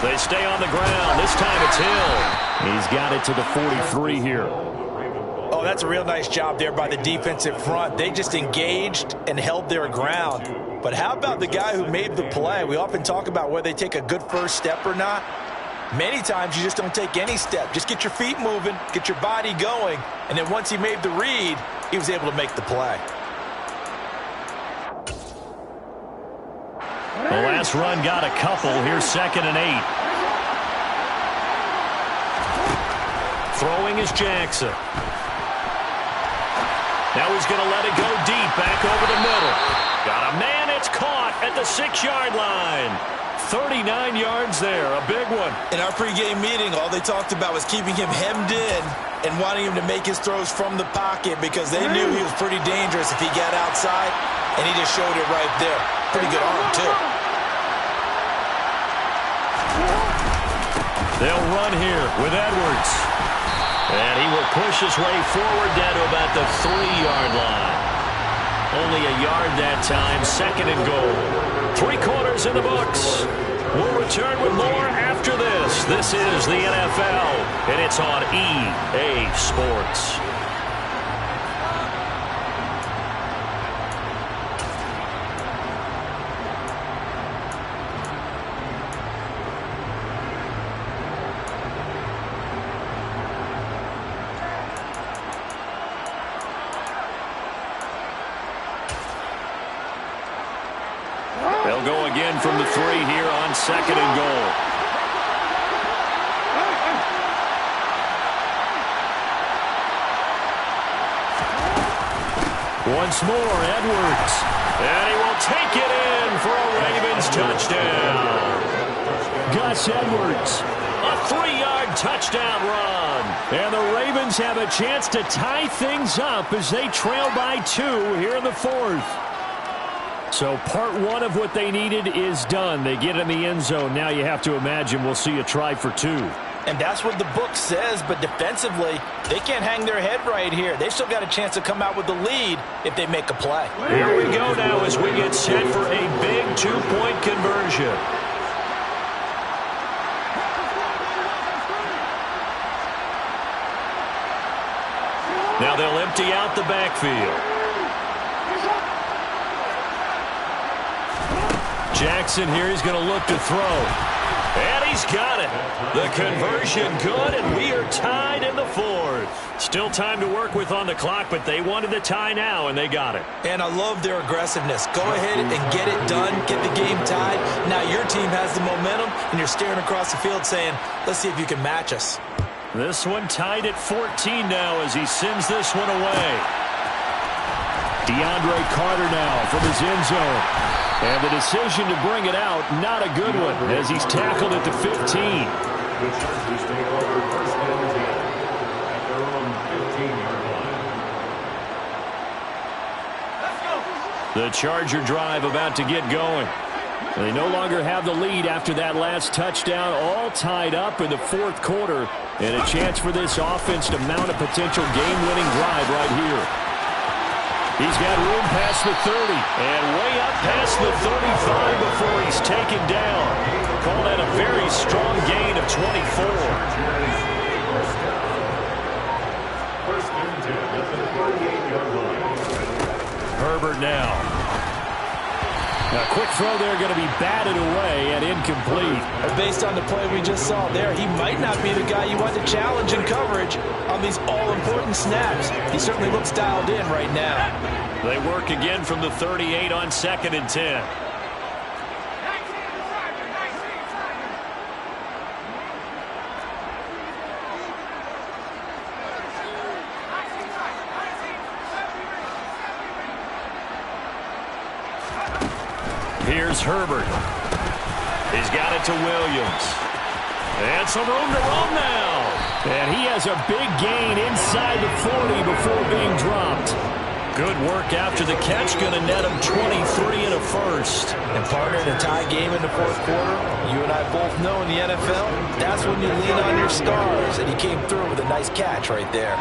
They stay on the ground. This time it's Hill. He's got it to the 43 here. Oh, that's a real nice job there by the defensive front. They just engaged and held their ground. But how about the guy who made the play? We often talk about whether they take a good first step or not. Many times you just don't take any step. Just get your feet moving, get your body going, and then once he made the read, he was able to make the play. The last run got a couple. Here's 2nd and 8. Throwing is Jackson. Now he's going to let it go deep, back over the middle. Got a man, it's caught at the 6-yard line. 39 yards there, a big one. In our pregame meeting, all they talked about was keeping him hemmed in and wanting him to make his throws from the pocket because they knew he was pretty dangerous if he got outside, and he just showed it right there. Pretty good arm, too. They'll run here with Edwards. And he will push his way forward down to about the 3-yard line. Only a yard that time, 2nd and goal. 3 quarters in the books. We'll return with more after this. This is the NFL, and it's on EA Sports. They'll go again from the 3 here on 2nd and goal. Once more, Edwards. And he will take it in for a Ravens touchdown. Gus Edwards, a 3-yard touchdown run. And the Ravens have a chance to tie things up as they trail by 2 here in the 4th. So part 1 of what they needed is done. They get in the end zone. Now you have to imagine we'll see a try for 2. And that's what the book says, but defensively, they can't hang their head right here. They've still got a chance to come out with the lead if they make a play. Here we go now as we get set for a big 2-point conversion. Now they'll empty out the backfield. Jackson here, he's going to look to throw. And he's got it. The conversion good, and we are tied in the 4th. Still time to work with on the clock, but they wanted the tie now, and they got it. And I love their aggressiveness. Go ahead and get it done, get the game tied. Now your team has the momentum, and you're staring across the field saying, let's see if you can match us. This one tied at 14 now as he sends this one away. DeAndre Carter now from his end zone. And the decision to bring it out, not a good one, as he's tackled at the 15. The Chargers take over 1st and 10 at their own 15-yard line. The Charger drive about to get going. They no longer have the lead after that last touchdown, all tied up in the 4th quarter, and a chance for this offense to mount a potential game-winning drive right here. He's got room past the 30 and way up past the 35 before he's taken down. Call that a very strong gain of 24. 1st and 10 at the 48-yard line. Herbert now. A quick throw there going to be batted away and incomplete. Based on the play we just saw there, he might not be the guy you want to challenge in coverage on these all-important snaps. He certainly looks dialed in right now. They work again from the 38 on 2nd and 10. Here's Herbert. He's got it to Williams. And some room to roam now. And he has a big gain inside the 40 before being dropped. Good work after the catch. Going to net him 23 and a first. And partner, in a tie game in the 4th quarter, you and I both know in the NFL, that's when you lean on your stars. And he came through with a nice catch right there.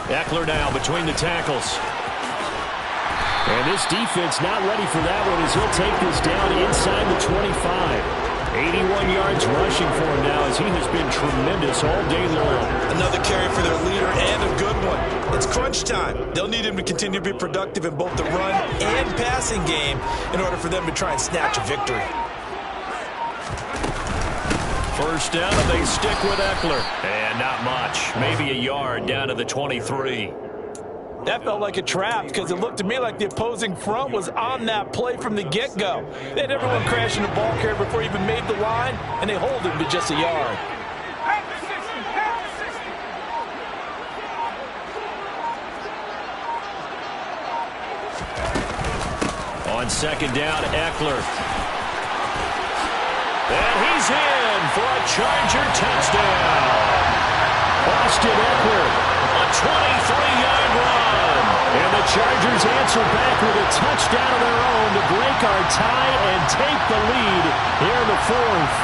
Eckler now between the tackles. And this defense not ready for that one as he'll take this down inside the 25. 81 yards rushing for him now as he has been tremendous all day long. Another carry for their leader and a good one. It's crunch time. They'll need him to continue to be productive in both the run and passing game in order for them to try and snatch a victory. First down, and they stick with Eckler. And not much. Maybe a yard down to the 23. That felt like a trap because it looked to me like the opposing front was on that play from the get-go. They had everyone crashing the ball carrier before he even made the line, and they hold him to just a yard. On 2nd down, Eckler. And he's in for a Charger touchdown. Austin Eckler, a 23-yard run. And the Chargers answer back with a touchdown of their own to break our tie and take the lead here in the 4th.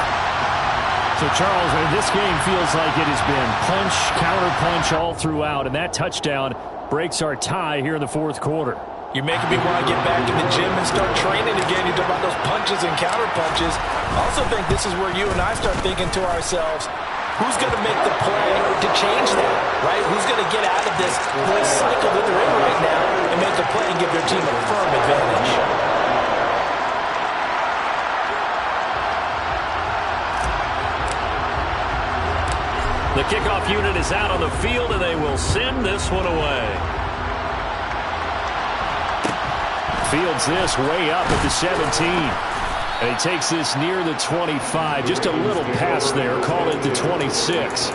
So, Charles, this game feels like it has been punch, counter-punch all throughout, and that touchdown breaks our tie here in the 4th quarter. You're making me want to get back in the gym and start training again. You talk about those punches and counter punches. I also think this is where you and I start thinking to ourselves, who's going to make the play to change that, right? Who's going to get out of this cycle that they're in right now and make a play and give their team a firm advantage? The kickoff unit is out on the field, and they will send this one away. Fields this way up at the 17. And he takes this near the 25. Just a little pass there. Call it the 26.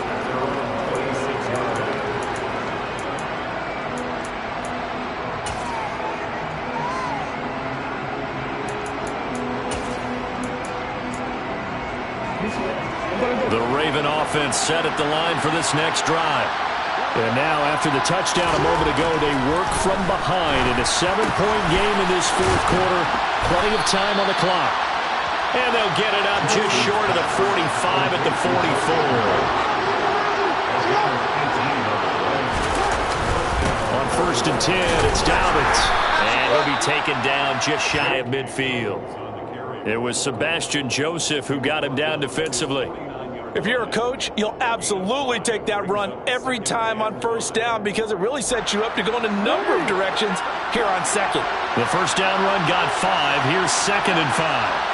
The Raven offense set at the line for this next drive. And now, after the touchdown a moment ago, they work from behind in a 7-point game in this fourth quarter. Plenty of time on the clock. And they'll get it up just short of the 45 at the 44. On 1st and 10, it's Dobbins. And he'll be taken down just shy of midfield. It was Sebastian Joseph who got him down defensively. If you're a coach, you'll absolutely take that run every time on 1st down because it really sets you up to go in a number of directions here on 2nd. The 1st down run got 5. Here's 2nd and 5.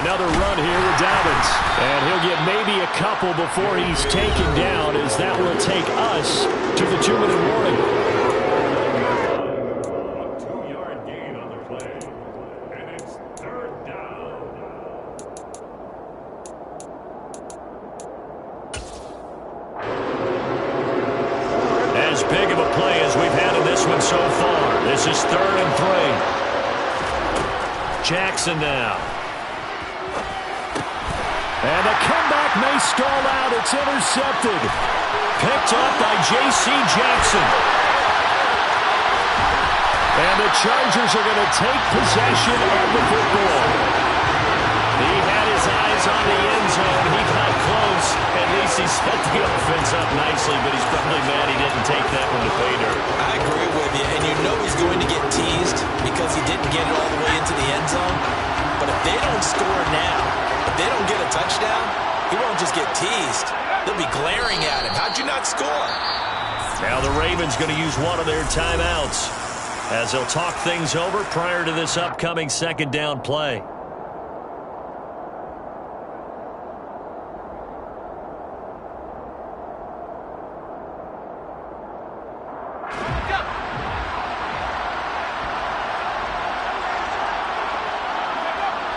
Another run here with Dobbins. And he'll get maybe a couple before he's taken down, as that will take us to the 2-minute warning. A 2-yard gain on the play. And it's 3rd down. As big of a play as we've had in this one so far. This is 3rd and 3. Jackson now. And the comeback may stall out. It's intercepted. Picked up by J.C. Jackson. And the Chargers are going to take possession of the football. He had his eyes on the end zone. He got close. At least he set the offense up nicely, but he's probably mad he didn't take that one to pay dirt. I agree with you, and you know he's going to get teased because he didn't get it all the way into the end zone. But if they don't score now, if they don't get a touchdown, he won't just get teased. They'll be glaring at him. How'd you not score? Now the Ravens going to use one of their timeouts as they'll talk things over prior to this upcoming 2nd down play.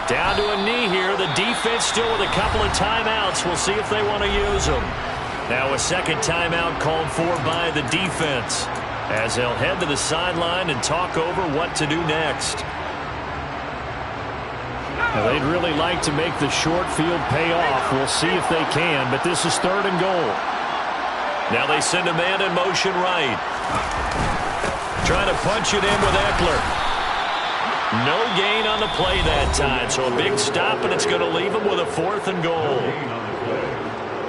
Down to a knee here. The defense still with a couple of timeouts. We'll see if they want to use them. Now a 2nd timeout called for by the defense as they'll head to the sideline and talk over what to do next. Now they'd really like to make the short field pay off. We'll see if they can, but this is 3rd and goal. Now they send a man in motion right. Trying to punch it in with Eckler. No gain on the play that time, so a big stop, and it's going to leave him with a 4th and goal.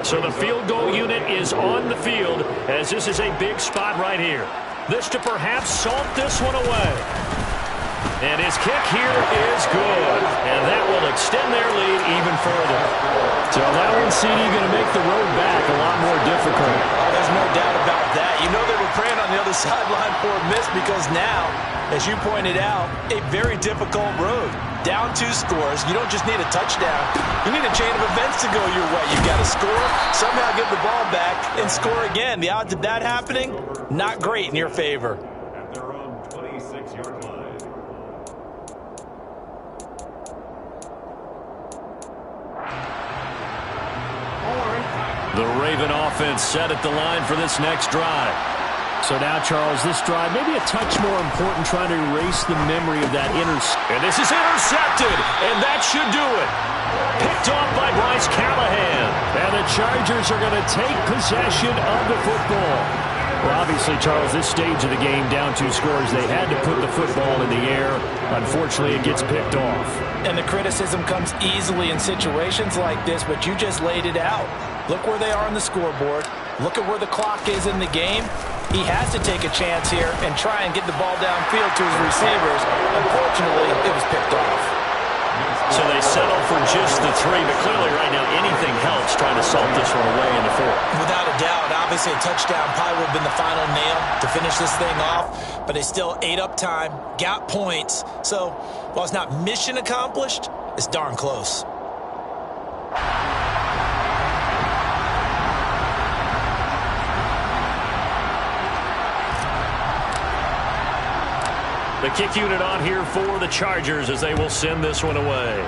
So the field goal unit is on the field as this is a big spot right here. This to perhaps salt this one away. And his kick here is good, and that will extend their lead even further. So that one, CD, going to make the road back a lot more difficult. Oh, there's no doubt about that. You know they were praying on the other sideline for a miss because now, as you pointed out, a very difficult road. Down 2 scores. You don't just need a touchdown. You need a chain of events to go your way. You've got to score, somehow get the ball back, and score again. The odds of that happening, not great in your favor. At their own 26-yard line. The Raven offense set at the line for this next drive. So now, Charles, this drive maybe a touch more important, trying to erase the memory of that And this is intercepted, and that should do it. Picked off by Bryce Callahan. And the Chargers are going to take possession of the football. Well, obviously, Charles, this stage of the game, down 2 scores, they had to put the football in the air. Unfortunately, it gets picked off. And the criticism comes easily in situations like this, but you just laid it out. Look where they are on the scoreboard. Look at where the clock is in the game. He has to take a chance here and try and get the ball downfield to his receivers. Unfortunately, it was picked off. So they settle for just the 3, but clearly right now anything helps trying to salt this one away in the 4th. Without a doubt, obviously a touchdown probably would have been the final nail to finish this thing off, but they still ate up time, got points. So while it's not mission accomplished, it's darn close. The kick unit on here for the Chargers as they will send this one away.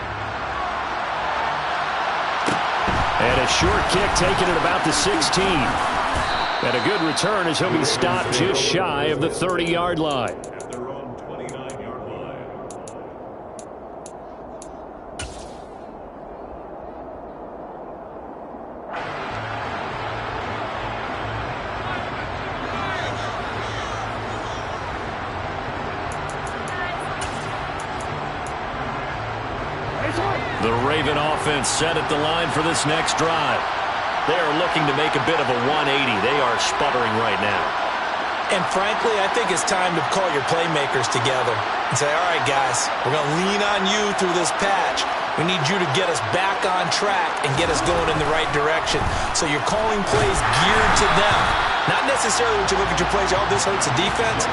And a short kick taken at about the 16. And a good return as he'll be stopped just shy of the 30-yard line. At their own 29-yard line. The Raven offense set at the line for this next drive. They are looking to make a bit of a 180. They are sputtering right now. And frankly, I think it's time to call your playmakers together and say, all right, guys, we're going to lean on you through this patch. We need you to get us back on track and get us going in the right direction. So you're calling plays geared to them. Not necessarily when you look at your plays, oh, this hurts the defense.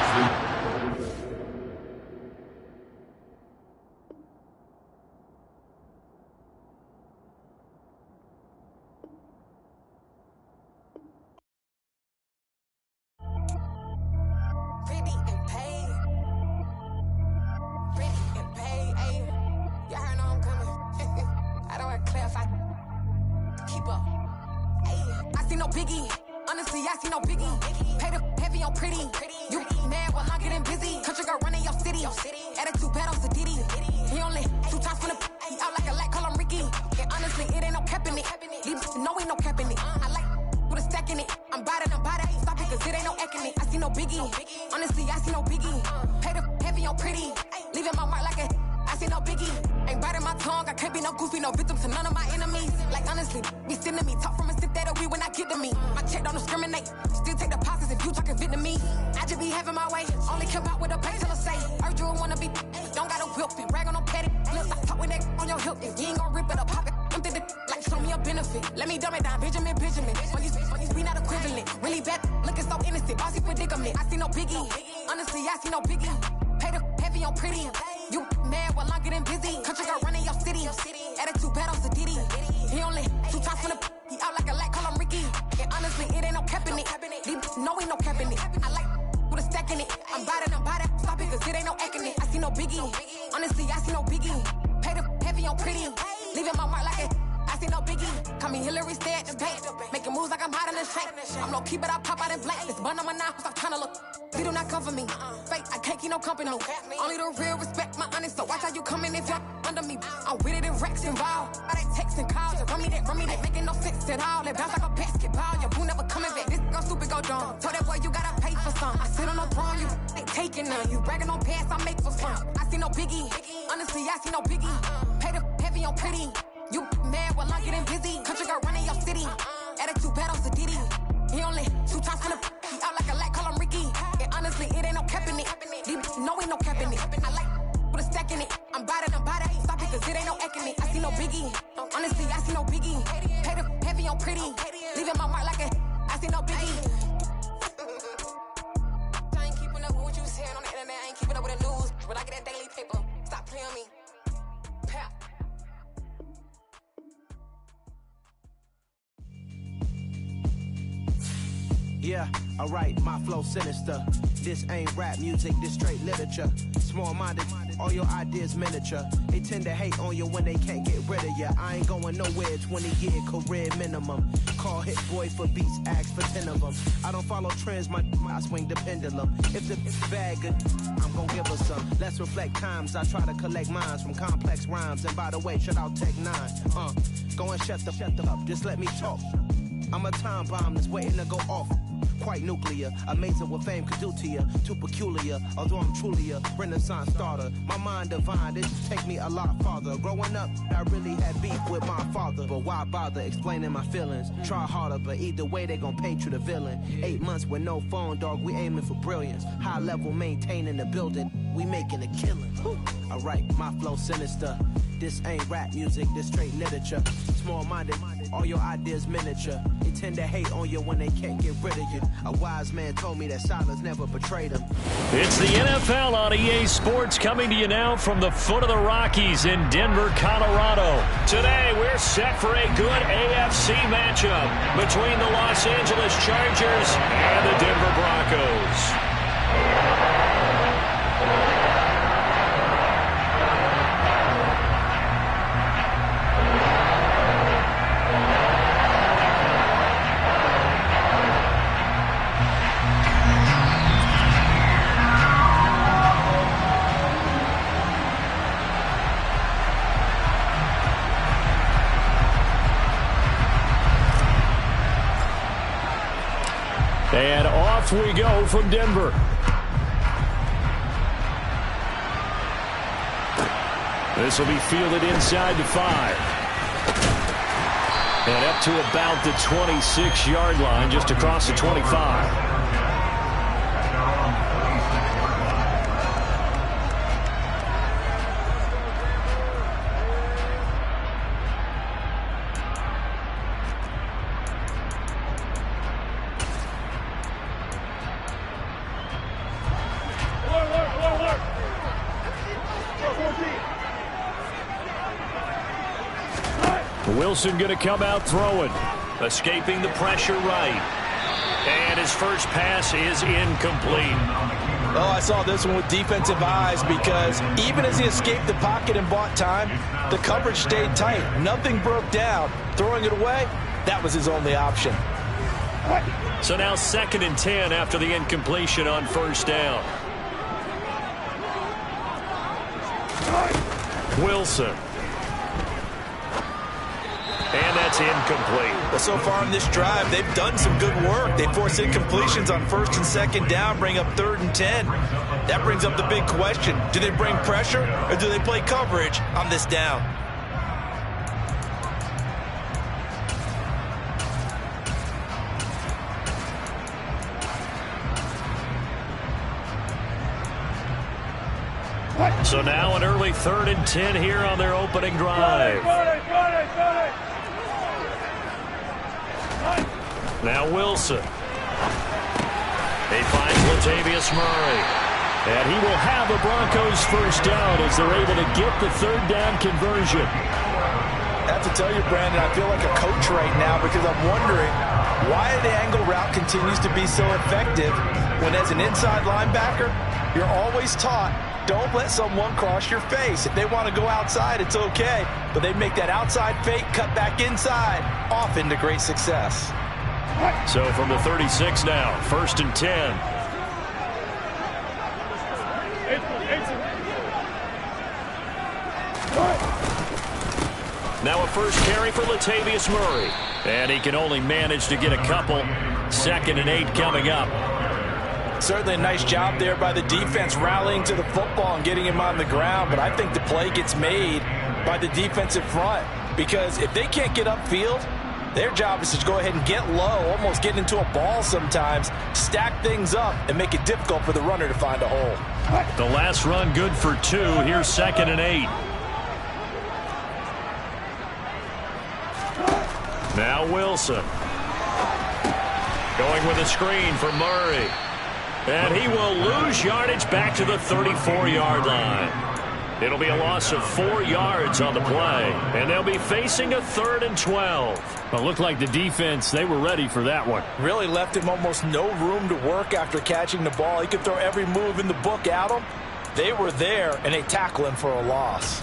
Yeah, alright, my flow sinister. This ain't rap music, this straight literature. Small-minded, all your ideas miniature. They tend to hate on you when they can't get rid of you. I ain't going nowhere, 20-year career minimum. Call Hit Boy for beats, ask for 10 of them. I don't follow trends, I swing the pendulum. If the bag good, I'm gonna give her some. Let's reflect times, I try to collect minds from complex rhymes. And by the way, shout out Tech 9. Go and shut the up, just let me talk. I'm a time bomb that's waiting to go off. Quite nuclear, amazing what fame could do to you. Too peculiar, although I'm truly a renaissance starter. My mind divine, it just take me a lot farther. Growing up, I really had beef with my father. But why bother explaining my feelings? Try harder, but either way they gon' paint you the villain. 8 months with no phone, dog, we aiming for brilliance. High level maintaining the building, we making a killing. Alright, my flow sinister. This ain't rap music, this straight literature. Small-minded, all your ideas miniature. They tend to hate on you when they can't get rid of you. A wise man told me that silence never betrayed him. It's the NFL on EA Sports coming to you now from the foot of the Rockies in Denver, Colorado. Today, we're set for a good AFC matchup between the Los Angeles Chargers and the Denver Broncos. Off we go from Denver. This will be fielded inside the 5. And up to about the 26-yard line, just across the 25. Wilson going to come out throwing. Escaping the pressure right. And his first pass is incomplete. Oh, I saw this one with defensive eyes because even as he escaped the pocket and bought time, the coverage stayed tight. Nothing broke down. Throwing it away, that was his only option. So now 2nd and 10 after the incompletion on first down. Wilson. And that's incomplete. Well, so far in this drive, they've done some good work. They force incompletions on 1st and 2nd down, bring up 3rd and 10. That brings up the big question. Do they bring pressure or do they play coverage on this down? So now an early 3rd and 10 here on their opening drive. Now Wilson. He finds Latavius Murray. And he will have the Broncos first down as they're able to get the 3rd down conversion. I have to tell you, Brandon, I feel like a coach right now because I'm wondering why the angle route continues to be so effective when as an inside linebacker, you're always taught, don't let someone cross your face. If they want to go outside, it's okay. But they make that outside fake, cut back inside, often to great success. So from the 36 now, 1st and 10. Now a first carry for Latavius Murray. And he can only manage to get a couple. 2nd and 8 coming up. Certainly a nice job there by the defense rallying to the football and getting him on the ground. But I think the play gets made by the defensive front. Because if they can't get upfield, their job is to go ahead and get low, almost get into a ball sometimes, stack things up, and make it difficult for the runner to find a hole. The last run good for 2. Here's 2nd and 8. Now Wilson. Going with a screen for Murray. And he will lose yardage back to the 34-yard line. It'll be a loss of 4 yards on the play. And they'll be facing a 3rd and 12. Well, it looked like the defense, they were ready for that one. Really left him almost no room to work after catching the ball. He could throw every move in the book at him. They were there, and they tackle him for a loss.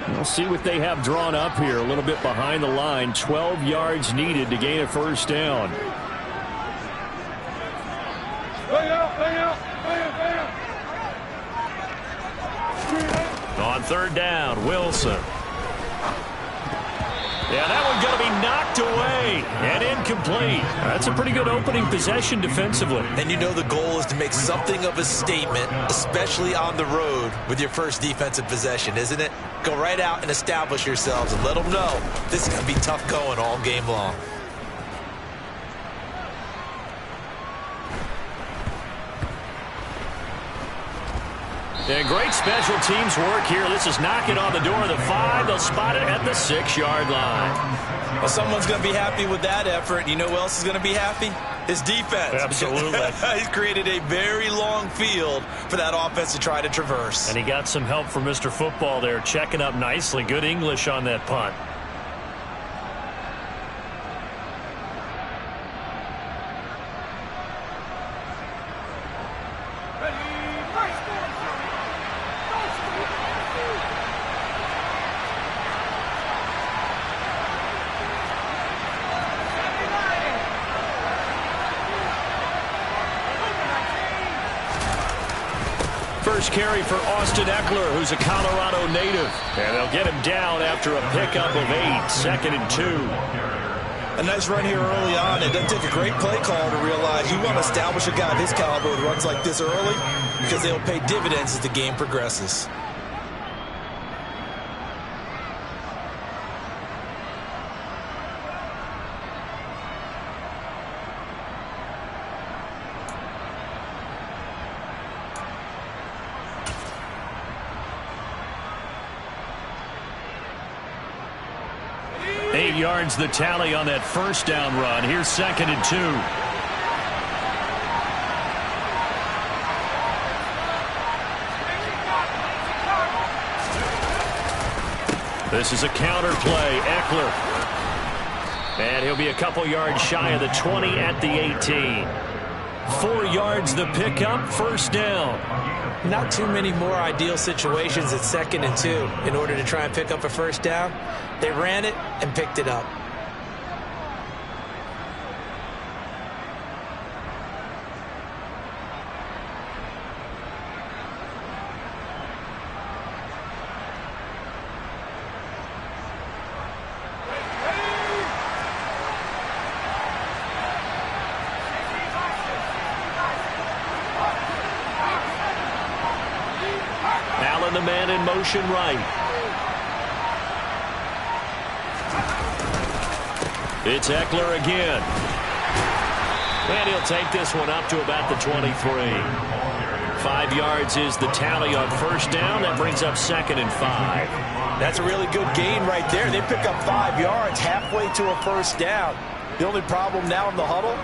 We'll see what they have drawn up here. A little bit behind the line. 12 yards needed to gain a first down. On 3rd down, Wilson. Yeah, that one going to be knocked away and incomplete. That's a pretty good opening possession defensively. And you know the goal is to make something of a statement, especially on the road with your first defensive possession, isn't it? Go right out and establish yourselves and let them know this is going to be tough going all game long. And great special teams work here. This is knocking on the door of the 5. They'll spot it at the 6-yard line. Well, someone's going to be happy with that effort. You know who else is going to be happy? His defense. Absolutely. He's created a very long field for that offense to try to traverse. And he got some help from Mr. Football there, checking up nicely. Good English on that punt. First carry for Austin Eckler, who's a Colorado native. And they'll get him down after a pickup of 8. 2nd and 2. A nice run here early on. It doesn't take a great play call to realize you want to establish a guy of his caliber who runs like this early because they'll pay dividends as the game progresses. Yards the tally on that first down run. Here's 2nd and 2. This is a counter play. Eckler. And he'll be a couple yards shy of the 20 at the 18. 4 yards the pickup. First down. Not too many more ideal situations at 2nd and 2 in order to try and pick up a first down. They ran it and picked it up. The man in motion right. It's Eckler again. And he'll take this one up to about the 23. 5 yards is the tally on first down. That brings up 2nd and 5. That's a really good gain right there. They pick up 5 yards halfway to a first down. The only problem now in the huddle,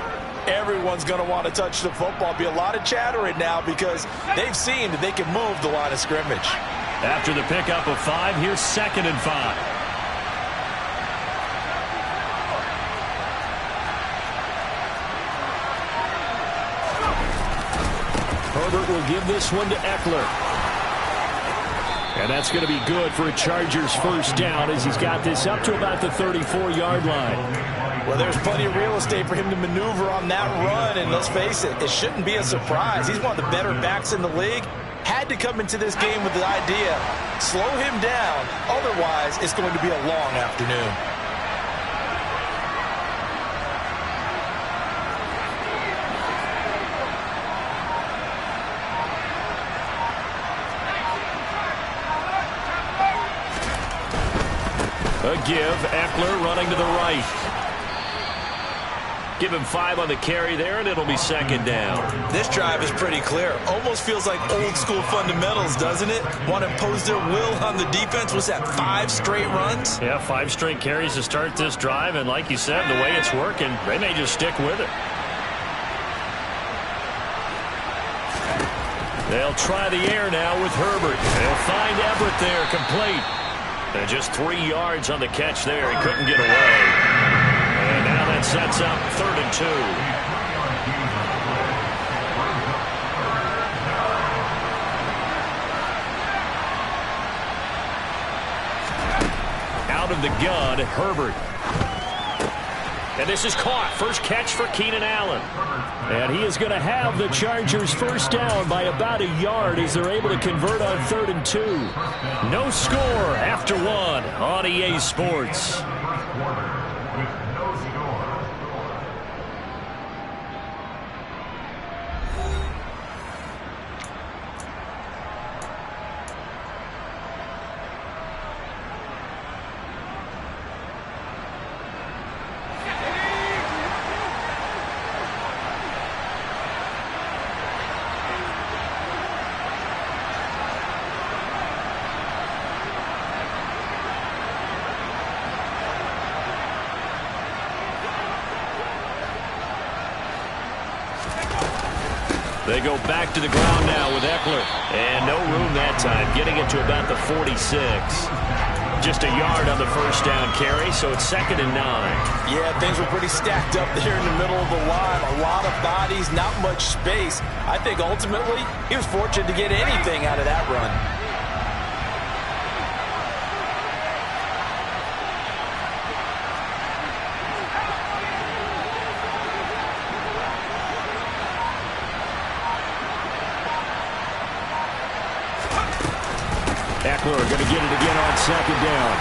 everyone's going to want to touch the football. Be a lot of chattering now because they've seen that they can move the line of scrimmage. After the pickup of 5, here's 2nd and 5. Herbert will give this one to Eckler. And that's going to be good for a Chargers first down as he's got this up to about the 34-yard line. Well, there's plenty of real estate for him to maneuver on that run, and let's face it, it shouldn't be a surprise. He's one of the better backs in the league. Had to come into this game with the idea, slow him down, otherwise it's going to be a long afternoon. A give, Eckler running to the right. Give him 5 on the carry there, and it'll be 2nd down. This drive is pretty clear. Almost feels like old-school fundamentals, doesn't it? Want to impose their will on the defense. Was that 5 straight runs? Yeah, 5 straight carries to start this drive, and like you said, the way it's working, they may just stick with it. They'll try the air now with Herbert. They'll find Everett there, complete. And just 3 yards on the catch there. He couldn't get away. And now that sets up 3rd and 2. Out of the gun, Herbert. And this is caught. First catch for Keenan Allen. And he is going to have the Chargers first down by about a yard as they're able to convert on 3rd and 2. No score after 1 on EA Sports. They go back to the ground now with Eckler. And no room that time, getting it to about the 46. Just a yard on the first down carry, so it's 2nd and 9. Yeah, things were pretty stacked up there in the middle of the line. A lot of bodies, not much space. I think ultimately he was fortunate to get anything out of that run. Eckler going to get it again on 2nd down.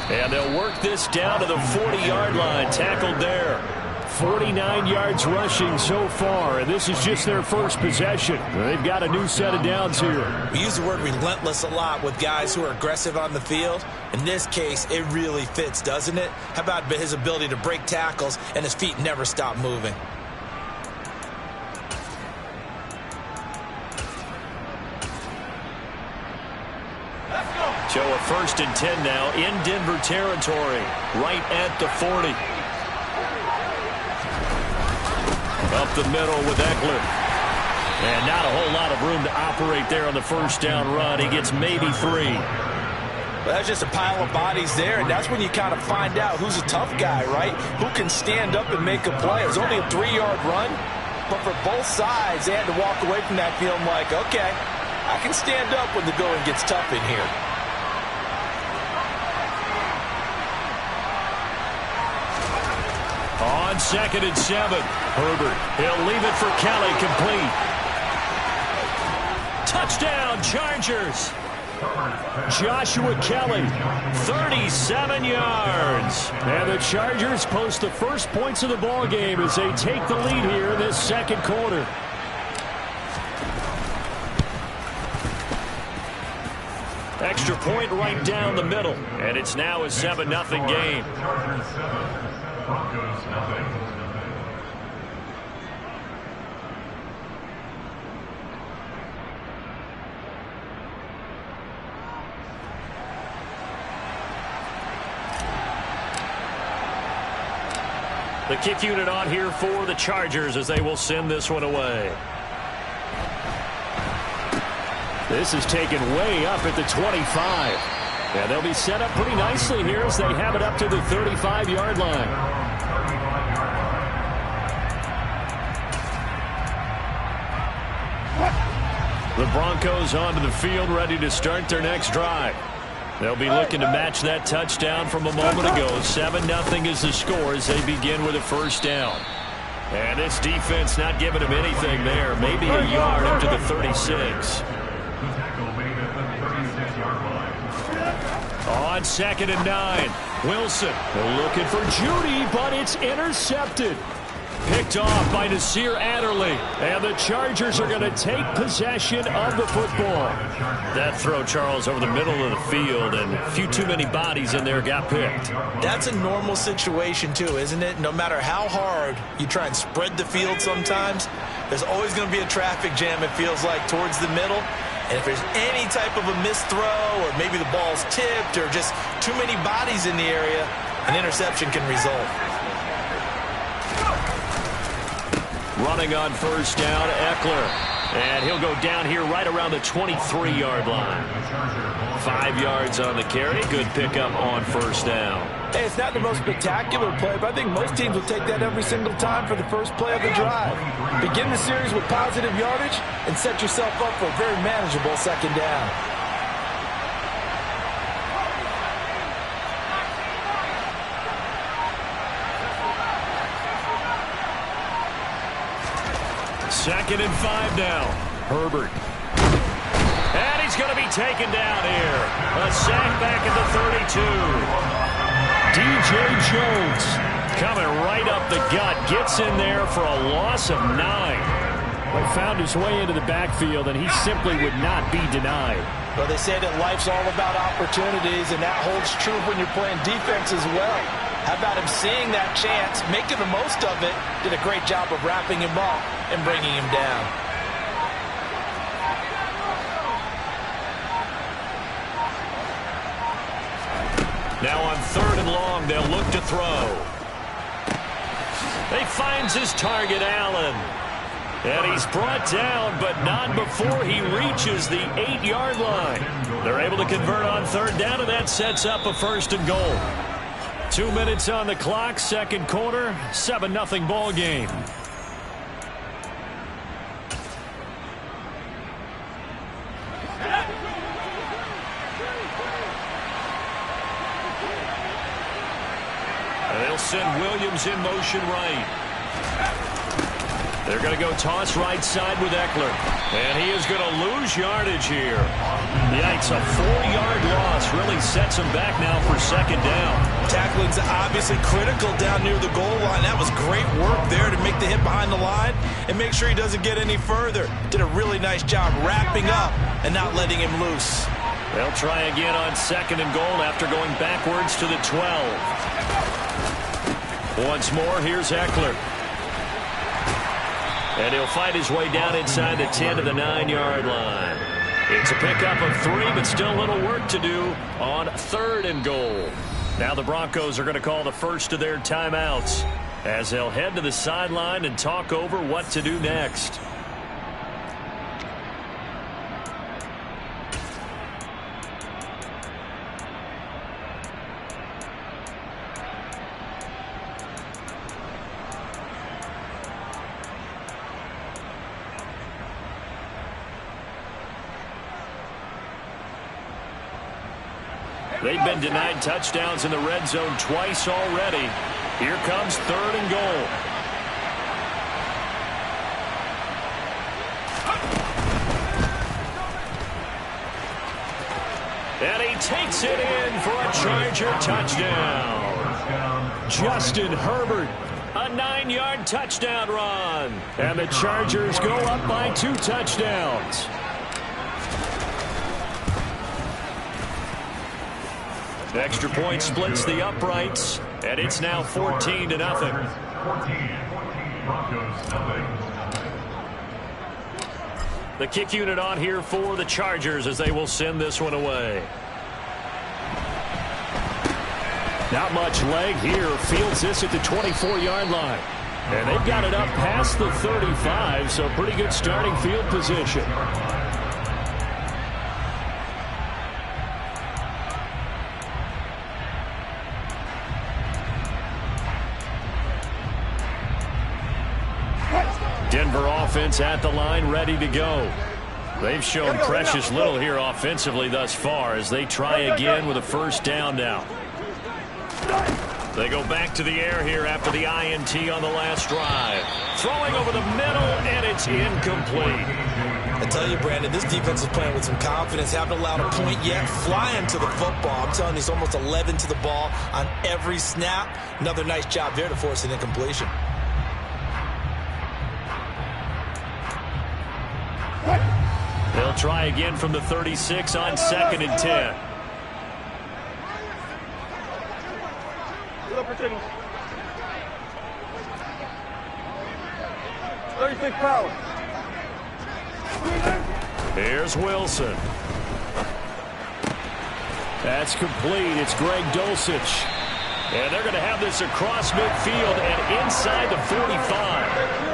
And they'll work this down to the 40-yard line. Tackled there. 49 yards rushing so far, and this is just their first possession. They've got a new set of downs here. We use the word relentless a lot with guys who are aggressive on the field. In this case, it really fits, doesn't it? How about his ability to break tackles and his feet never stop moving? So a 1st and 10 now in Denver territory, right at the 40. Up the middle with Eckler. And not a whole lot of room to operate there on the first down run. He gets maybe 3. Well, that's just a pile of bodies there, and that's when you kind of find out who's a tough guy, right? Who can stand up and make a play. It was only a 3-yard run, but for both sides, they had to walk away from that feeling like, okay, I can stand up when the going gets tough in here. On 2nd and 7, Herbert. He'll leave it for Kelly, complete. Touchdown, Chargers. Joshua Kelly, 37 yards. And the Chargers post the first points of the ball game as they take the lead here in this second quarter. Extra point right down the middle. And it's now a 7-0 game. Chargers 7, Broncos nothing. The kick unit on here for the Chargers as they will send this one away. This is taken way up at the 25. And they'll be set up pretty nicely here as they have it up to the 35-yard line. The Broncos onto the field ready to start their next drive. They'll be looking to match that touchdown from a moment ago. 7-0 is the score as they begin with a first down. And this defense not giving them anything there. Maybe a yard up to the 36. The tackle made at the 36-yard line. On 2nd and 9, Wilson looking for Judy, but it's intercepted. Picked off by Nasir Adderley. And the Chargers are going to take possession of the football. That throw, Charles, over the middle of the field, and a few too many bodies in there got picked. That's a normal situation, too, isn't it? No matter how hard you try and spread the field sometimes, there's always going to be a traffic jam, it feels like, towards the middle. And if there's any type of a missed throw, or maybe the ball's tipped, or just too many bodies in the area, an interception can result. Running on first down, Eckler. And he'll go down here right around the 23-yard line. 5 yards on the carry. Good pickup on first down. Hey, it's not the most spectacular play, but I think most teams will take that every single time for the first play of the drive. Begin the series with positive yardage and set yourself up for a very manageable second down. Second and 5 now. Herbert. And he's going to be taken down here. A sack back at the 32. DJ Jones coming right up the gut. Gets in there for a loss of 9. But found his way into the backfield, and he simply would not be denied. Well, they say that life's all about opportunities, and that holds true when you're playing defense as well. How about him seeing that chance, making the most of it, did a great job of wrapping him up and bringing him down. Now on 3rd and long, they'll look to throw. He finds his target, Allen. And he's brought down, but not before he reaches the 8-yard line. They're able to convert on 3rd down, and that sets up a 1st and goal. 2 minutes on the clock, second quarter, 7-0 ball game. And they'll send Williams in motion right. They're going to go toss right side with Eckler. And he is going to lose yardage here. Yikes, a 4-yard loss. Really sets him back now for second down. Tackling's obviously critical down near the goal line. That was great work there to make the hit behind the line and make sure he doesn't get any further. Did a really nice job wrapping up and not letting him loose. They'll try again on second and goal after going backwards to the 12. Once more, here's Eckler. And he'll fight his way down inside the 10 to the 9-yard line. It's a pickup of 3, but still a little work to do on third and goal. Now the Broncos are going to call the first of their timeouts as they'll head to the sideline and talk over what to do next. They've been denied touchdowns in the red zone twice already. Here comes third and goal. And he takes it in for a Charger touchdown. Justin Herbert, a 9-yard touchdown run. And the Chargers go up by 2 touchdowns. Extra point splits the uprights, and it's now 14-0. The kick unit on here for the Chargers as they will send this one away. Not much leg here. Fields this at the 24-yard line. And they've got it up past the 35, so pretty good starting field position. Denver offense at the line, ready to go. They've shown precious little here offensively thus far as they try again with a first down now. They go back to the air here after the INT on the last drive. Throwing over the middle, and it's incomplete. I tell you, Brandon, this defense is playing with some confidence. Haven't allowed a point yet. Flying to the football. I'm telling you, it's almost 11 to the ball on every snap. Another nice job there to force an incompletion. They'll try again from the 36 on 2nd and 10. Here's Wilson. That's complete. It's Greg Dulcich. And they're going to have this across midfield and inside the 45.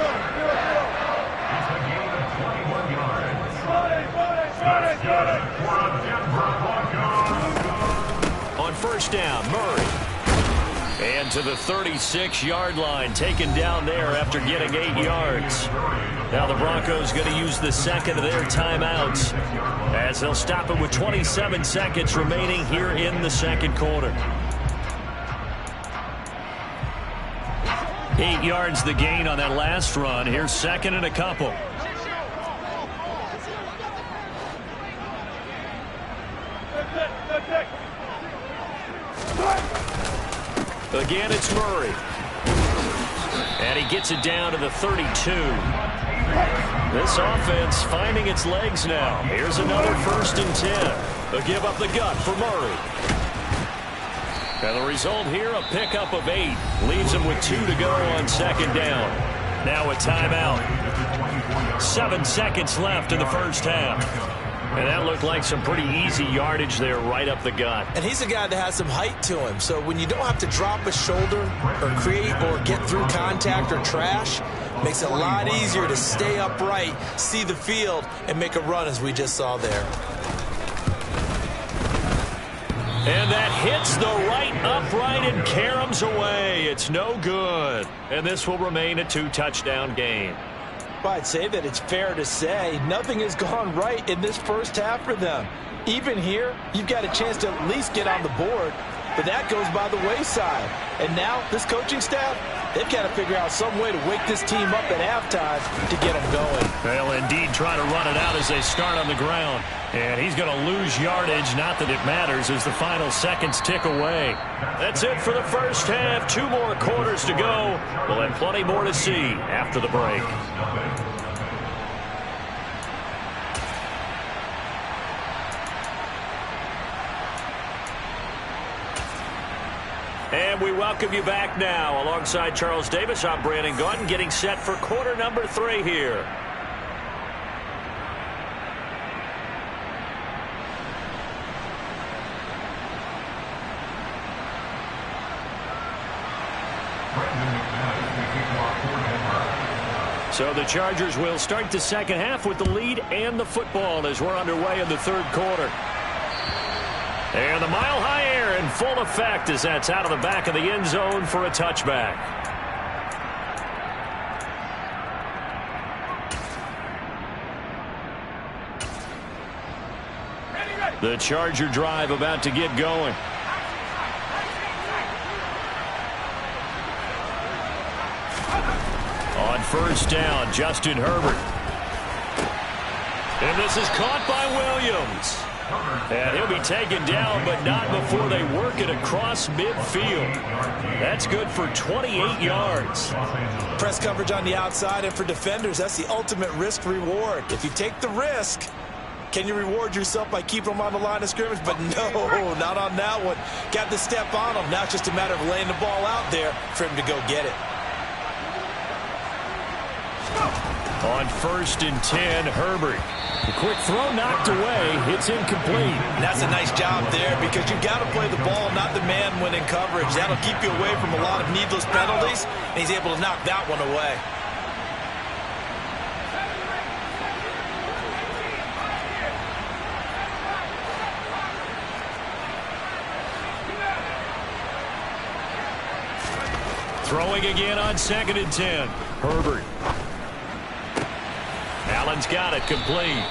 On first down, Murray. And to the 36-yard line, taken down there after getting 8 yards. Now the Broncos going to use the second of their timeouts as they'll stop it with 27 seconds remaining here in the second quarter. 8 yards the gain on that last run. Here's second and a couple. Again, it's Murray. And he gets it down to the 32. This offense finding its legs now. Here's another 1st and 10. A give up the gut for Murray. And the result here, a pickup of 8. Leaves him with 2 to go on second down. Now a timeout. 7 seconds left in the first half. And that looked like some pretty easy yardage there right up the gut. And he's a guy that has some height to him. So when you don't have to drop a shoulder or create or get through contact or trash, makes it a lot easier to stay upright, see the field, and make a run as we just saw there. And that hits the right upright and caroms away. It's no good. And this will remain a 2-touchdown game. I'd say that it's fair to say nothing has gone right in this first half for them. Even here, you've got a chance to at least get on the board, but that goes by the wayside. And now this coaching staff, they've got to figure out some way to wake this team up at halftime to get them going. They'll indeed try to run it out as they start on the ground. And he's going to lose yardage, not that it matters, as the final seconds tick away. That's it for the first half. 2 more quarters to go. We'll have plenty more to see after the break. And we welcome you back now. Alongside Charles Davis, I'm Brandon Gaudin, getting set for quarter number 3 here. So the Chargers will start the second half with the lead and the football as we're underway in the third quarter. And the mile-high air in full effect as that's out of the back of the end zone for a touchback. The Charger drive about to get going. On first down, Justin Herbert. And this is caught by Williams. And he'll be taken down, but not before they work it across midfield. That's good for 28 yards. Press coverage on the outside, and for defenders, that's the ultimate risk-reward. If you take the risk, can you reward yourself by keeping them on the line of scrimmage? But no, not on that one. Got to step on them. Now it's just a matter of laying the ball out there for him to go get it. On first and 10, Herbert. The quick throw knocked away. It's incomplete. And that's a nice job there because you've got to play the ball, not the man when in coverage. That'll keep you away from a lot of needless penalties, and he's able to knock that one away. Throwing again on second and 10. Herbert. Allen's got it complete.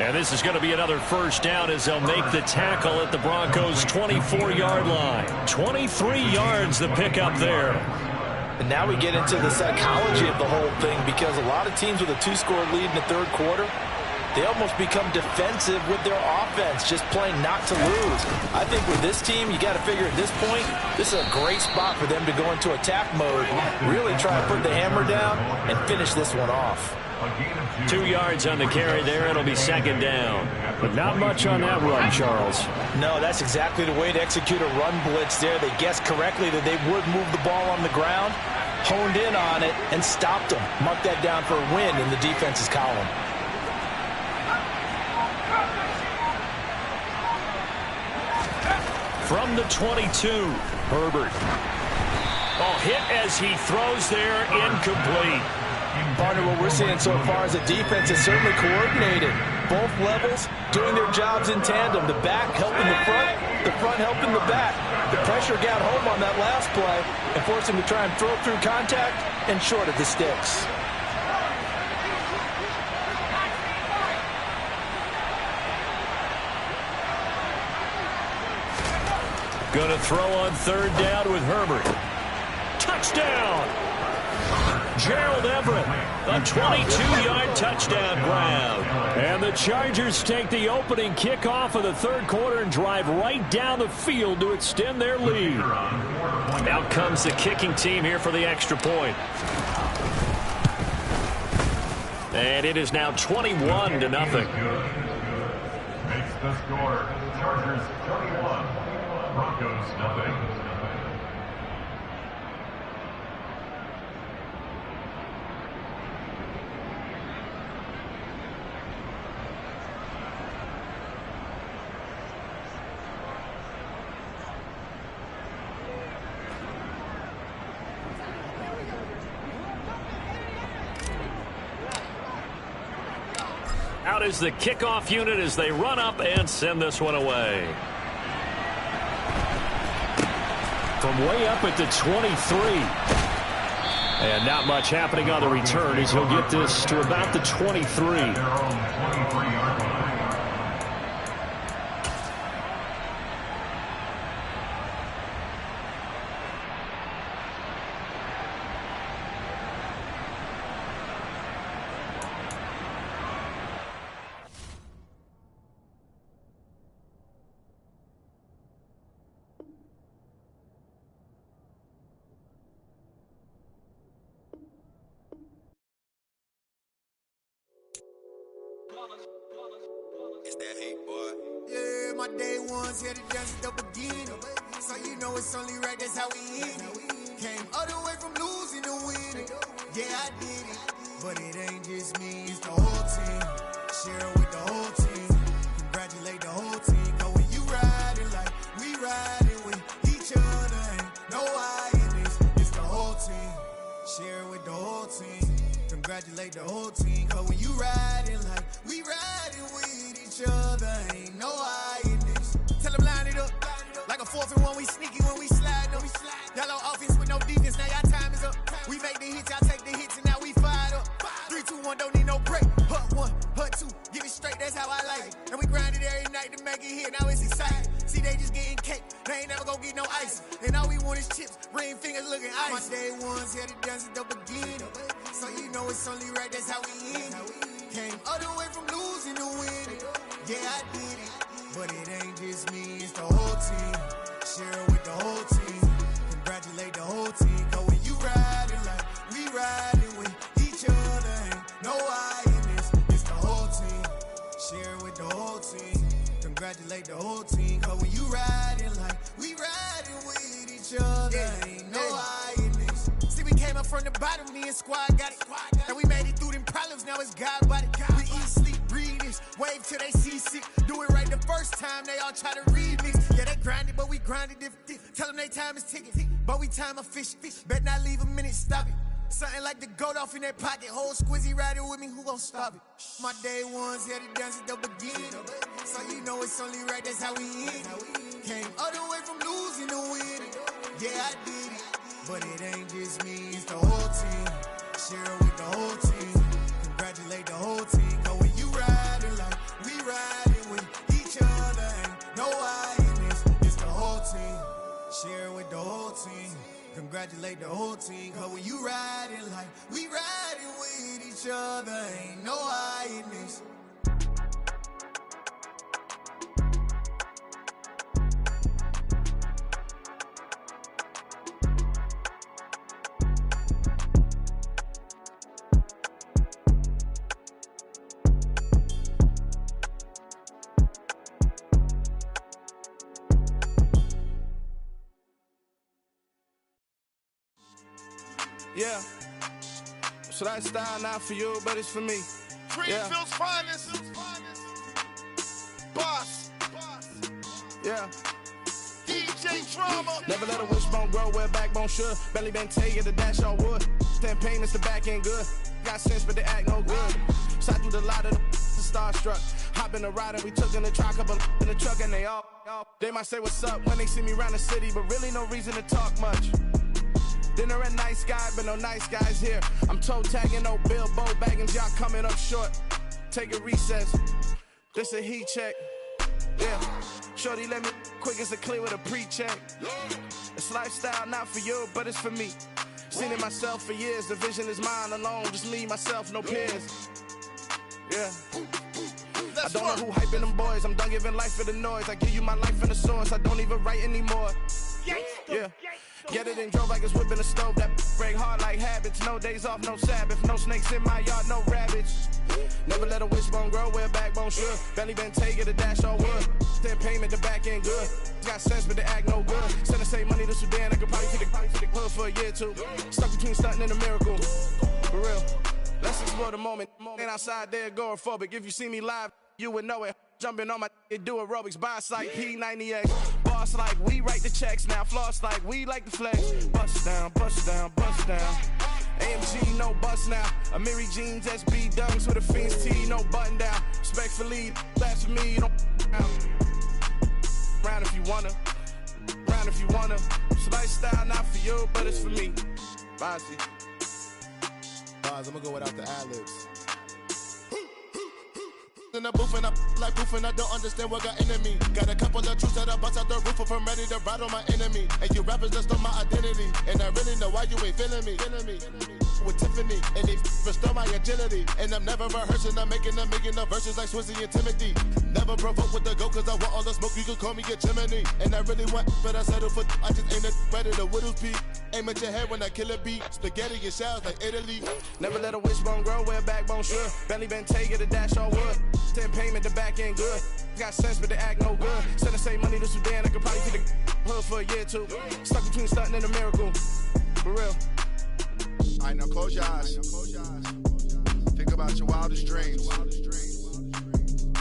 And this is going to be another first down as they'll make the tackle at the Broncos' 24-yard line. 23 yards the pickup there. And now we get into the psychology of the whole thing because a lot of teams with a 2-score lead in the third quarter, they almost become defensive with their offense, just playing not to lose. I think with this team, you got to figure at this point, this is a great spot for them to go into attack mode, really try to put the hammer down and finish this one off. 2 yards on the carry there. It'll be second down. But not much on that run, Charles. No, that's exactly the way to execute a run blitz there. They guessed correctly that they would move the ball on the ground, honed in on it, and stopped them. Mark that down for a win in the defense's column. From the 22, Herbert. Oh, hit as he throws there, incomplete. Partner, what we're seeing so far is the defense is certainly coordinated. Both levels doing their jobs in tandem. The back helping the front helping the back. The pressure got home on that last play and forced him to try and throw through contact and short of the sticks. Going to throw on third down with Herbert. Touchdown! Gerald Everett, a 22-yard touchdown grab. And the Chargers take the opening kickoff of the third quarter and drive right down the field to extend their lead. Out comes the kicking team here for the extra point. And it is now 21-0. Makes the score. Chargers 21, Broncos nothing. Out is the kickoff unit as they run up and send this one away. From way up at the 23. And not much happening on the return as he'll get this to about the 23. It's that hate, boy. Yeah, my day ones here to dance at the beginning. So you know it's only right, that's how we end it. Came all the way from losing to winning. Yeah, I did it. But it ain't just me, it's the whole team. Share it with the whole team. Congratulate the whole team. Cause when you riding like we riding with each other, ain't no I in this. It's the whole team. Share it with the whole team. Congratulate the whole team. Cause when you riding like we riding with each other, ain't no I in this. Tell them line it up. Like a 4th and 1, we sneaky when we slide them. Yellow offense with no defense, now y'all time is up. We make the hits, y'all take the hits, and now we fired up. 3, 2, 1, don't need no break. Hut 1, hut 2, give it straight, that's how I like it. And we grind it every night to make it hit, now it's exciting. See, they just getting cake, they ain't never gonna get no ice. And all we want is chips, ring fingers looking ice. My day ones here to dance at the beginning. So you know it's only right, that's how we end it. Came all the way from losing to winning. Yeah, I did it. But it ain't just me, it's the whole team. Share it with the whole team. Congratulate the whole team. Cause when you riding like we riding with each other, ain't no I in this. It's the whole team. Share it with the whole team. Congratulate the whole team. Cause when you riding like we riding with each other, ain't no I in this. See, we came up from the bottom, me and squad got it. And we made it through them problems, now it's God body. We eat, sleep, breathe this, wave till they seasick. Do it right the first time, they all try to remix. Yeah, they grinded, but we grinded different. Tell them they time is ticking, but we time a fish. Bet not leave a minute, stop it. Something like the goat off in their pocket. Whole squizzy riding with me, who gon' stop it? My day ones here to dance at the beginning. So you know it's only right, that's how we end it. Came all the way from losing to winning. Yeah, I did it. But it ain't just me, it's the whole team. Share it with the whole team. Congratulate the whole team. Cause when you riding like we riding with each other, ain't no I in this. It's the whole team. Share it with the whole team. Congratulate the whole team. Cause when you riding like we riding with each other, ain't no I in this. Yeah, so that style not for you, but it's for me. Greenfield's finest. Boss. Yeah. DJ Drama. Never let a wishbone grow where backbone should. Belly been taking the dash all wood. 10 payments, the back end good. Got sense, but they act no good. Shot through the lot of the starstruck. Hop in the ride and we took in the truck, couple in the truck, and they all. They might say what's up when they see me around the city, but really no reason to talk much. Dinner at nice guy, but no nice guys here. I'm toe tagging, no Bilbo Baggins, y'all coming up short. Take a recess. This a heat check. Yeah. Shorty let me quick as a clear with a pre-check. It's lifestyle not for you, but it's for me. Seen it myself for years. The vision is mine alone. Just me, myself, no peers. Yeah. I don't know who hyping them boys. I'm done giving life for the noise. I give you my life in the source. I don't even write anymore. Yeah. Get it and drove like it's whipping a stove. That break hard like habits. No days off, no Sabbath. No snakes in my yard, no rabbits. Never let a wishbone grow where backbone should. Belly been taking the dash all wood. 10 payment, the back end good. Got sense, but they act no good. Send the same money to Sudan. I could probably take the hood for a year or two. Stuck between stunting and a miracle. For real. Let's explore the moment. Ain't outside there agoraphobic. If you see me live, you would know it. Jumping on my do aerobics, boss like P90X. Boss like we write the checks now. Floss like we like the flex. Bust down, bust down, bust down. AMG, no bust now. Amiri jeans, SB dunks with a Fiends T, no button down. Respectfully, that's for me, you don't round if you wanna. Round if you wanna. It's lifestyle not for you, but it's for me. Bossy. Bars, I'm gonna go without the ad-libs. In the booth and I like proof and I don't understand what got into me. Got a couple of truths that I bust out the roof if I'm ready to ride on my enemy. And you rappers just on my identity. And I really know why you ain't feeling me. With Tiffany and they restore my agility. And I'm never rehearsing, I'm making a million of verses like Swizzy and Timothy. Never provoke with the go cause I want all the smoke, you can call me a chimney. And I really want, but I settle for I just ain't ready to whittles peak. Aim at your head when I kill a beat. Spaghetti and shells like Italy. Never let a wishbone grow where a backbone should. Belly been take it a dash all wood. 10 payment, the back end good. Got sense, but the act no good. Send the same money to Sudan. I could probably see the hood for a year or two. Stuck between stunting and a miracle. For real. All right, now close your eyes. Think about your wildest dreams.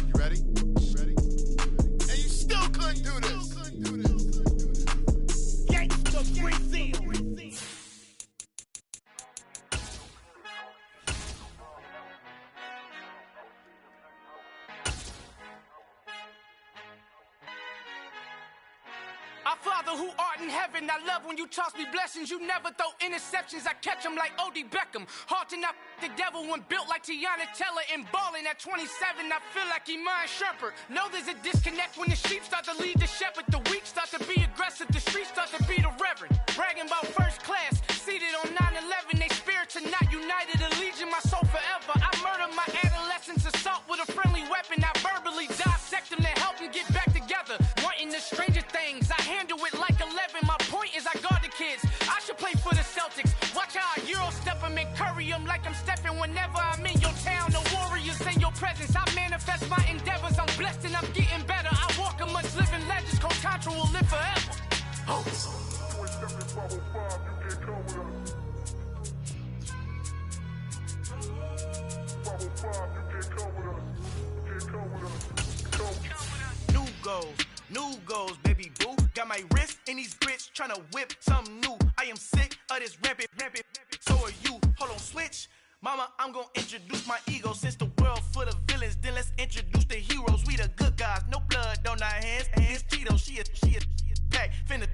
You ready? And you still couldn't do this. Gangsta Brazil. Our Father who art in heaven, I love when you toss me blessings. You never throw interceptions, I catch them like O.D. Beckham. Hard to not the devil when built like Tiana Teller. And balling at 27, I feel like Iman Shumpert. Know there's a disconnect when the sheep start to lead the shepherd. The weak start to be aggressive, the streets start to be the reverend. Bragging about first class, seated on 9/11. They spirits are not united, a legion, my soul forever. I murdered my adolescence, assault with a friendly weapon. I verbally dissect them to help them get back together. Wanting the stranger things, I handle it like 11. My point is I guard the kids. I should play for the Celtics. Watch how I Euro step them and curry them like I'm stepping whenever I'm in your town. The warriors in your presence. I manifest my endeavors. I'm blessed and I'm getting better. I walk amongst living legends. Coach Contra will live forever. Oh. New goals, baby boo. Got my wrist in these grits, tryna whip something new. I am sick of this rampant. So are you. Hold on, switch. Mama, I'm gonna introduce my ego. Since the world full of villains, then let's introduce the heroes. We the good guys, no blood on our hands. Hands Tito, she a back. Finna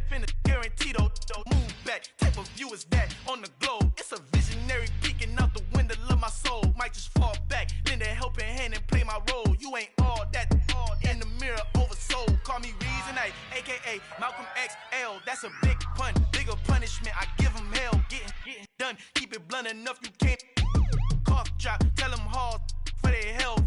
guarantee though. Move back. Type of view is that on the globe? It's a visionary peeking out the window of my soul. Might just fall back, lend a helping hand and play my role. You ain't all that in the mirror oversold. Call me Reason A, aka Malcolm XL. That's a big pun, bigger punishment. I give him hell, getting done. Keep it blunt enough, you can't cough drop. Tell them hard for their health.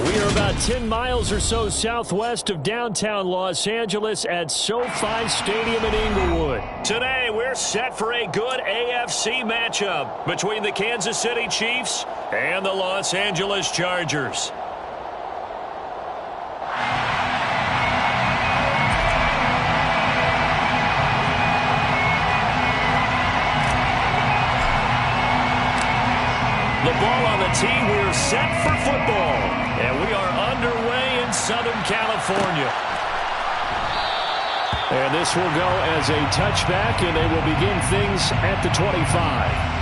We are about 10 miles or so southwest of downtown Los Angeles at SoFi Stadium in Inglewood. Today, we're set for a good AFC matchup between the Kansas City Chiefs and the Los Angeles Chargers. The ball on the tee, we're set for football. And we are underway in Southern California. And this will go as a touchback, and they will begin things at the 25.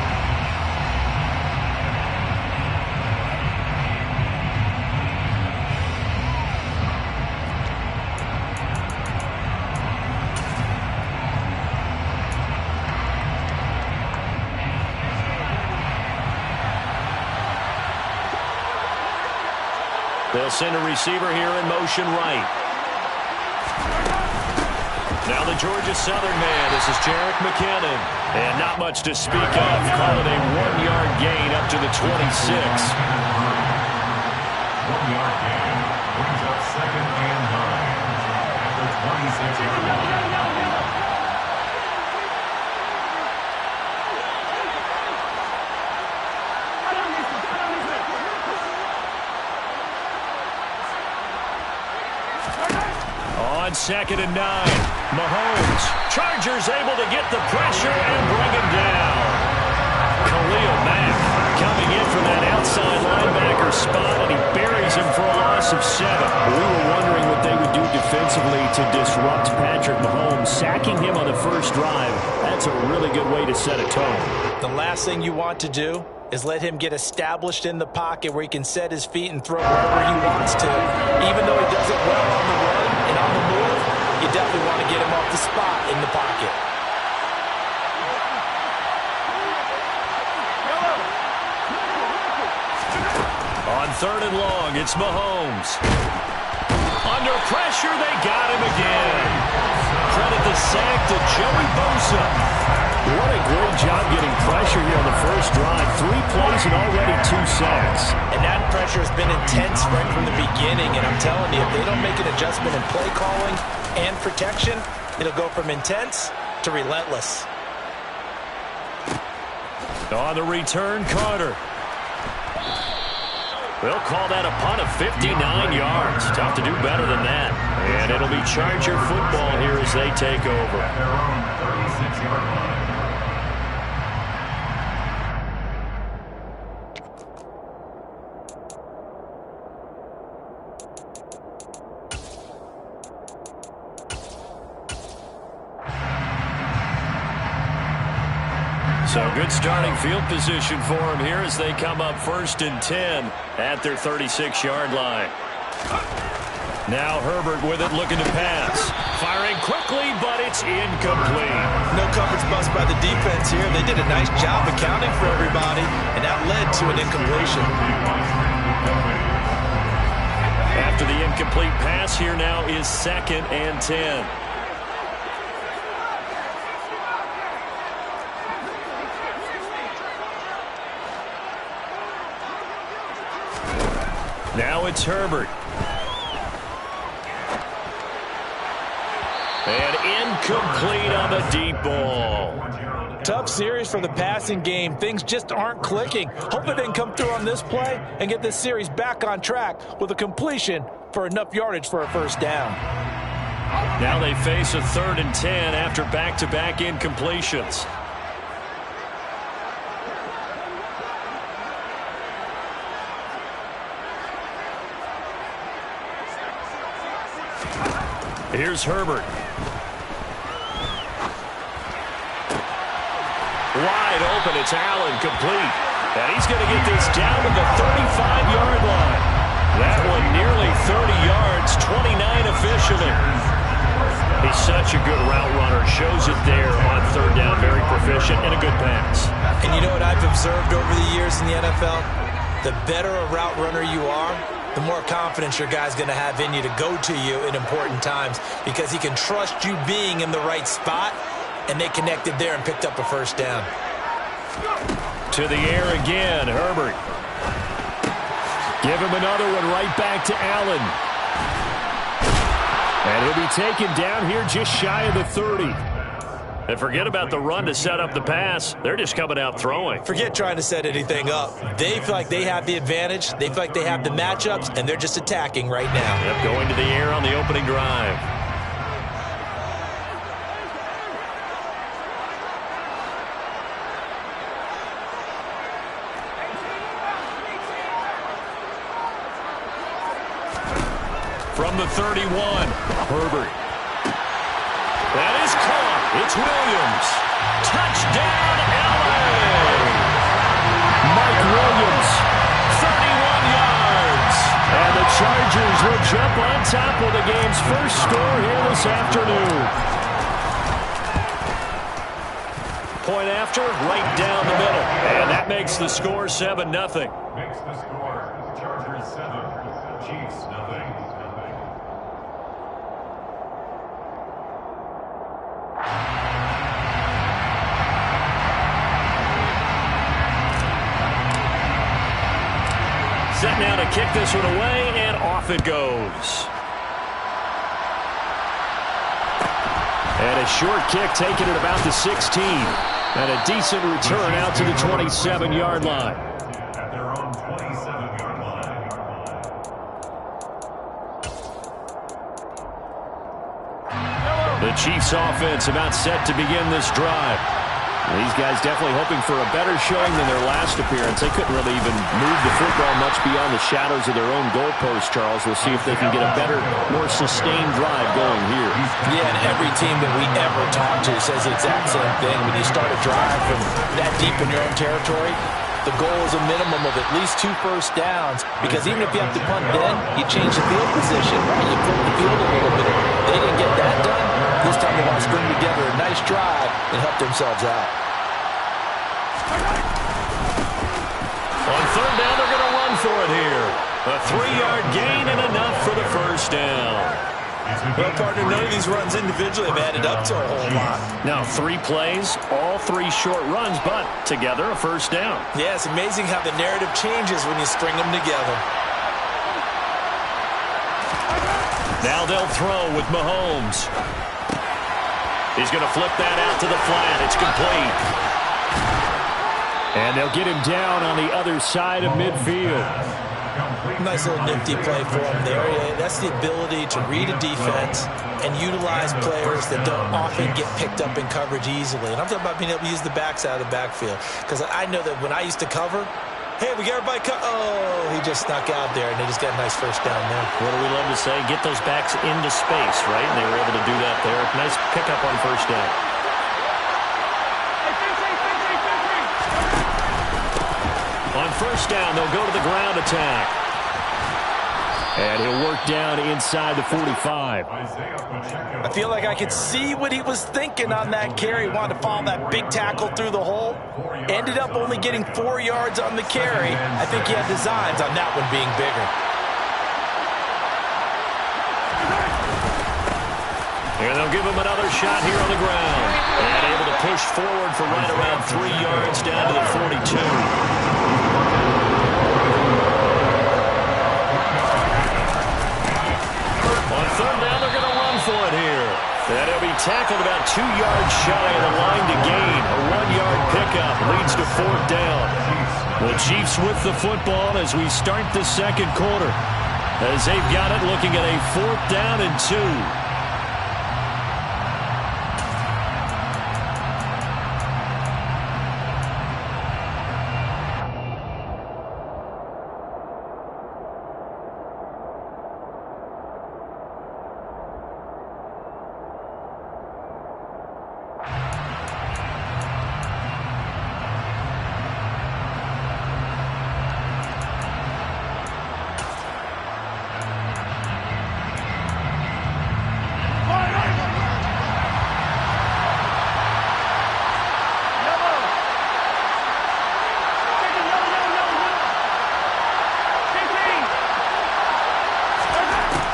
They'll send a receiver here in motion right. Now the Georgia Southern man. This is Jerick McKinnon. And not much to speak of. Call it a 1-yard gain up to the 26. 1-yard gain brings up 2nd and 9 at the 26-yard line. On 2nd and 9, Mahomes. Chargers able to get the pressure and bring him down. Khalil Mack coming in from that outside linebacker spot, and he buries him for a loss of 7. We were wondering what they would do defensively to disrupt Patrick Mahomes. Sacking him on the first drive, that's a really good way to set a tone. The last thing you want to do is let him get established in the pocket where he can set his feet and throw wherever he wants to. Even though he does it well on the run and on the move, you definitely want to get him off the spot in the pocket. On 3rd and long, it's Mahomes. Under pressure, they got him again. Credit the sack to Joey Bosa. What a great job getting pressure here on the first drive. 3 plays touchdowns and already 2 sacks. And that pressure has been intense right from the beginning. And I'm telling you, if they don't make an adjustment in play calling and protection, it'll go from intense to relentless. On the return, Carter. They'll call that a punt of 59 yards. Tough to do better than that. And it'll be Charger football here as they take over. At their own 36-yard line. So good starting field position for them here as they come up 1st and 10 at their 36-yard line. Now Herbert with it, looking to pass. Firing quickly, but it's incomplete. No coverage bust by the defense here. They did a nice job accounting for everybody, and that led to an incompletion. After the incomplete pass, here now is 2nd and 10. Now it's Herbert. And incomplete on the deep ball. Tough series for the passing game. Things just aren't clicking. Hope they can come through on this play and get this series back on track with a completion for enough yardage for a first down. Now they face a 3rd and 10 after back-to-back incompletions. Here's Herbert. Wide open, it's Allen, complete. And he's going to get this down to the 35-yard line. That one nearly 30 yards, 29 officially. He's such a good route runner. Shows it there on 3rd down. Very proficient and a good pass. And you know what I've observed over the years in the NFL? The better a route runner you are, the more confidence your guy's going to have in you to go to you in important times because he can trust you being in the right spot, and they connected there and picked up a first down. To the air again, Herbert. Give him another one right back to Allen. And he'll be taken down here just shy of the 30. And forget about the run to set up the pass. They're just coming out throwing. Forget trying to set anything up. They feel like they have the advantage. They feel like they have the matchups, and they're just attacking right now. Yep, going to the air on the opening drive. From the 31, Herbert. That is caught. It's Williams. Touchdown, LA! Mike Williams, 31 yards. And the Chargers will jump on top of the game's first score here this afternoon. Point after, right down the middle. And that makes the score 7-0. Makes the score Chargers 7, Chiefs 0. Set now to kick this one away, and off it goes. And a short kick taken at about the 16. And a decent return out to the 27-yard line. At their own 27-yard line. The Chiefs offense about set to begin this drive. These guys definitely hoping for a better showing than their last appearance. They couldn't really even move the football much beyond the shadows of their own goalpost, Charles. We'll see if they can get a better, more sustained drive going here. Yeah, and every team that we ever talk to says the exact same thing. When you start a drive from that deep in your own territory, the goal is a minimum of at least 2 first downs, because even if you have to punt then, you change the field position, right? You flip the field a little bit. They didn't get that done. This time they want to string together a nice drive and help themselves out. On 3rd down, they're going to run for it here. A 3-yard gain and enough for the first down. Well, partner, none of these runs individually have added up to a whole lot. Now 3 plays, all 3 short runs, but together a first down. Yeah, it's amazing how the narrative changes when you string them together. Now they'll throw with Mahomes. He's going to flip that out to the flat. It's complete. And they'll get him down on the other side of midfield. Nice little nifty play for him there. Yeah, that's the ability to read a defense and utilize players that don't often get picked up in coverage easily. And I'm talking about being able to use the backside of the backfield. Because I know that when I used to cover, hey, we got everybody oh, he just snuck out there, and they just got a nice first down there. What do we love to say? Get those backs into space, right? And they were able to do that there. Nice pickup on first down. On first down, they'll go to the ground attack. And he'll work down inside the 45. I feel like I could see what he was thinking on that carry. Wanted to follow that big tackle through the hole. Ended up only getting 4 yards on the carry. I think he had designs on that one being bigger. And they'll give him another shot here on the ground. And able to push forward for right around 3 yards down to the 42. On third down, they're going to run for it here. And he'll be tackled about 2 yards shy of the line to gain. A 1-yard pickup leads to fourth down. The Chiefs with the football as we start the second quarter. As they've got it looking at a 4th down and 2.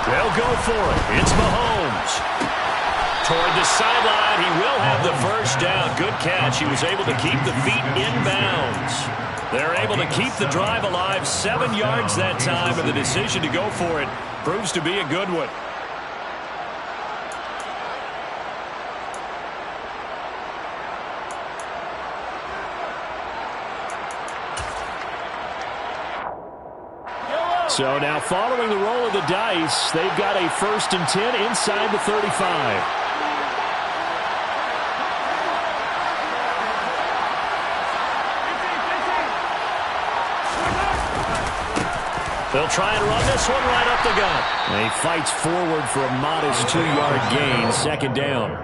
They'll go for it. It's Mahomes. Toward the sideline, he will have the first down. Good catch. He was able to keep the feet in bounds. They're able to keep the drive alive. 7 yards that time, and the decision to go for it proves to be a good one. So now following the roll of the dice, they've got a 1st and 10 inside the 35. They'll try and run this one right up the gut. And he fights forward for a modest 2-yard gain, 2nd down.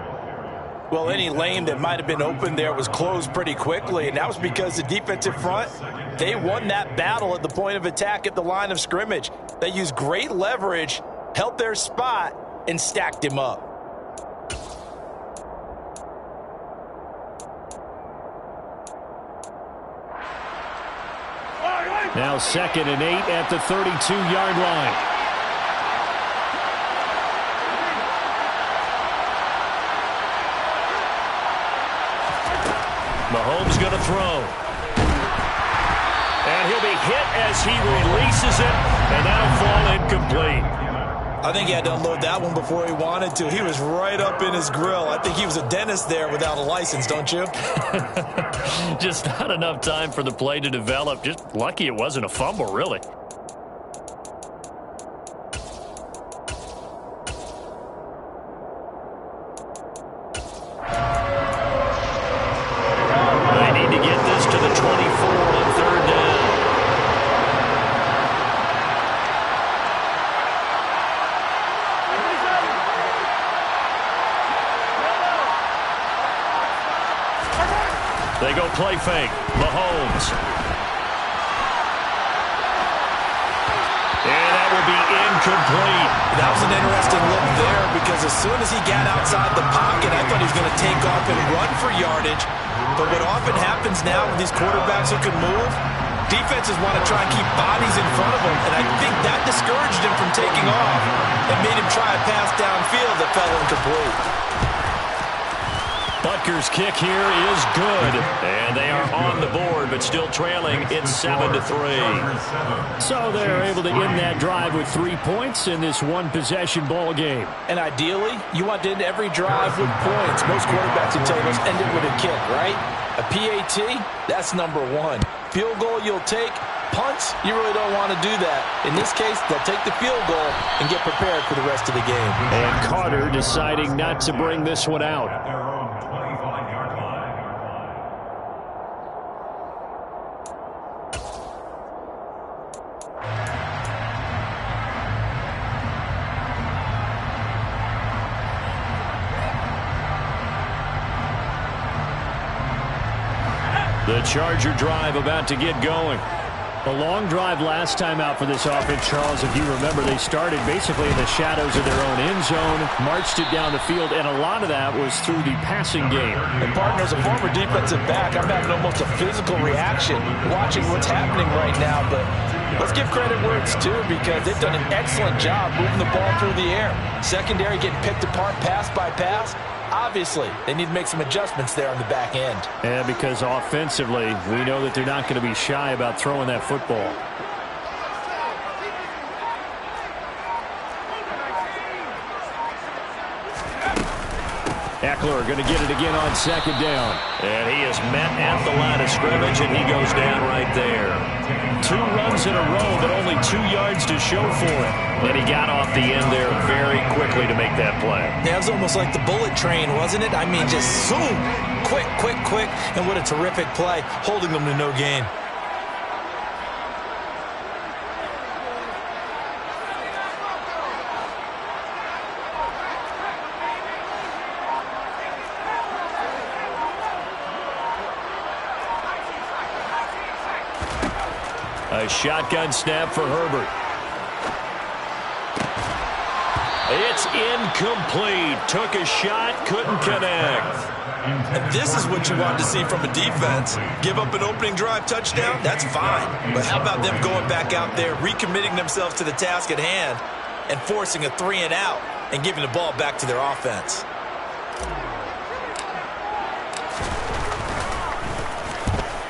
Well, any lane that might have been open there was closed pretty quickly, and that was because the defensive front, they won that battle at the point of attack at the line of scrimmage. They used great leverage, held their spot, and stacked him up. Now 2nd and 8 at the 32-yard line. Mahomes going to throw. And he'll be hit as he releases it, and that'll fall incomplete. I think he had to unload that one before he wanted to. He was right up in his grill. I think he was a dentist there without a license, don't you? Just not enough time for the play to develop. Just lucky it wasn't a fumble, really. They go play fake. Mahomes. And that will be incomplete. That was an interesting look there because as soon as he got outside the pocket, I thought he was going to take off and run for yardage. But what often happens now with these quarterbacks who can move, Defenses want to try and keep bodies in front of him, and I think that discouraged him from taking off and made him try a pass downfield that fell incomplete. Butker's kick here is good, and they are on the board, but still trailing. It's 7-3. So they're able to end that drive with 3 points in this one-possession ball game. And ideally, you want to end every drive with points. Most quarterbacks would tell you, let's end it with a kick, right? A PAT, that's number one. Field goal you'll take. Punts, you really don't want to do that. In this case, they'll take the field goal and get prepared for the rest of the game. And Carter deciding not to bring this one out. The Charger drive about to get going. A long drive last time out for this offense, Charles. If you remember, they started basically in the shadows of their own end zone, marched it down the field, and a lot of that was through the passing game. And partner, as a former defensive back, I'm having almost a physical reaction watching what's happening right now. But let's give credit where it's due, because they've done an excellent job moving the ball through the air. Secondary getting picked apart pass by pass. Obviously, they need to make some adjustments there on the back end. Yeah, because offensively, we know that they're not going to be shy about throwing that football. Eckler going to get it again on second down. And he is met at the line of scrimmage, and he goes down right there. 2 runs in a row, but only 2 yards to show for it. And he got off the end there very quickly to make that play. Yeah, it was almost like the bullet train, wasn't it? I mean, just zoom, quick, quick, quick, and what a terrific play, holding them to no gain. A shotgun snap for Herbert. It's incomplete. Took a shot, couldn't connect. And this is what you want to see from a defense. Give up an opening drive touchdown, that's fine. But how about them going back out there, recommitting themselves to the task at hand, and forcing a 3-and-out and giving the ball back to their offense?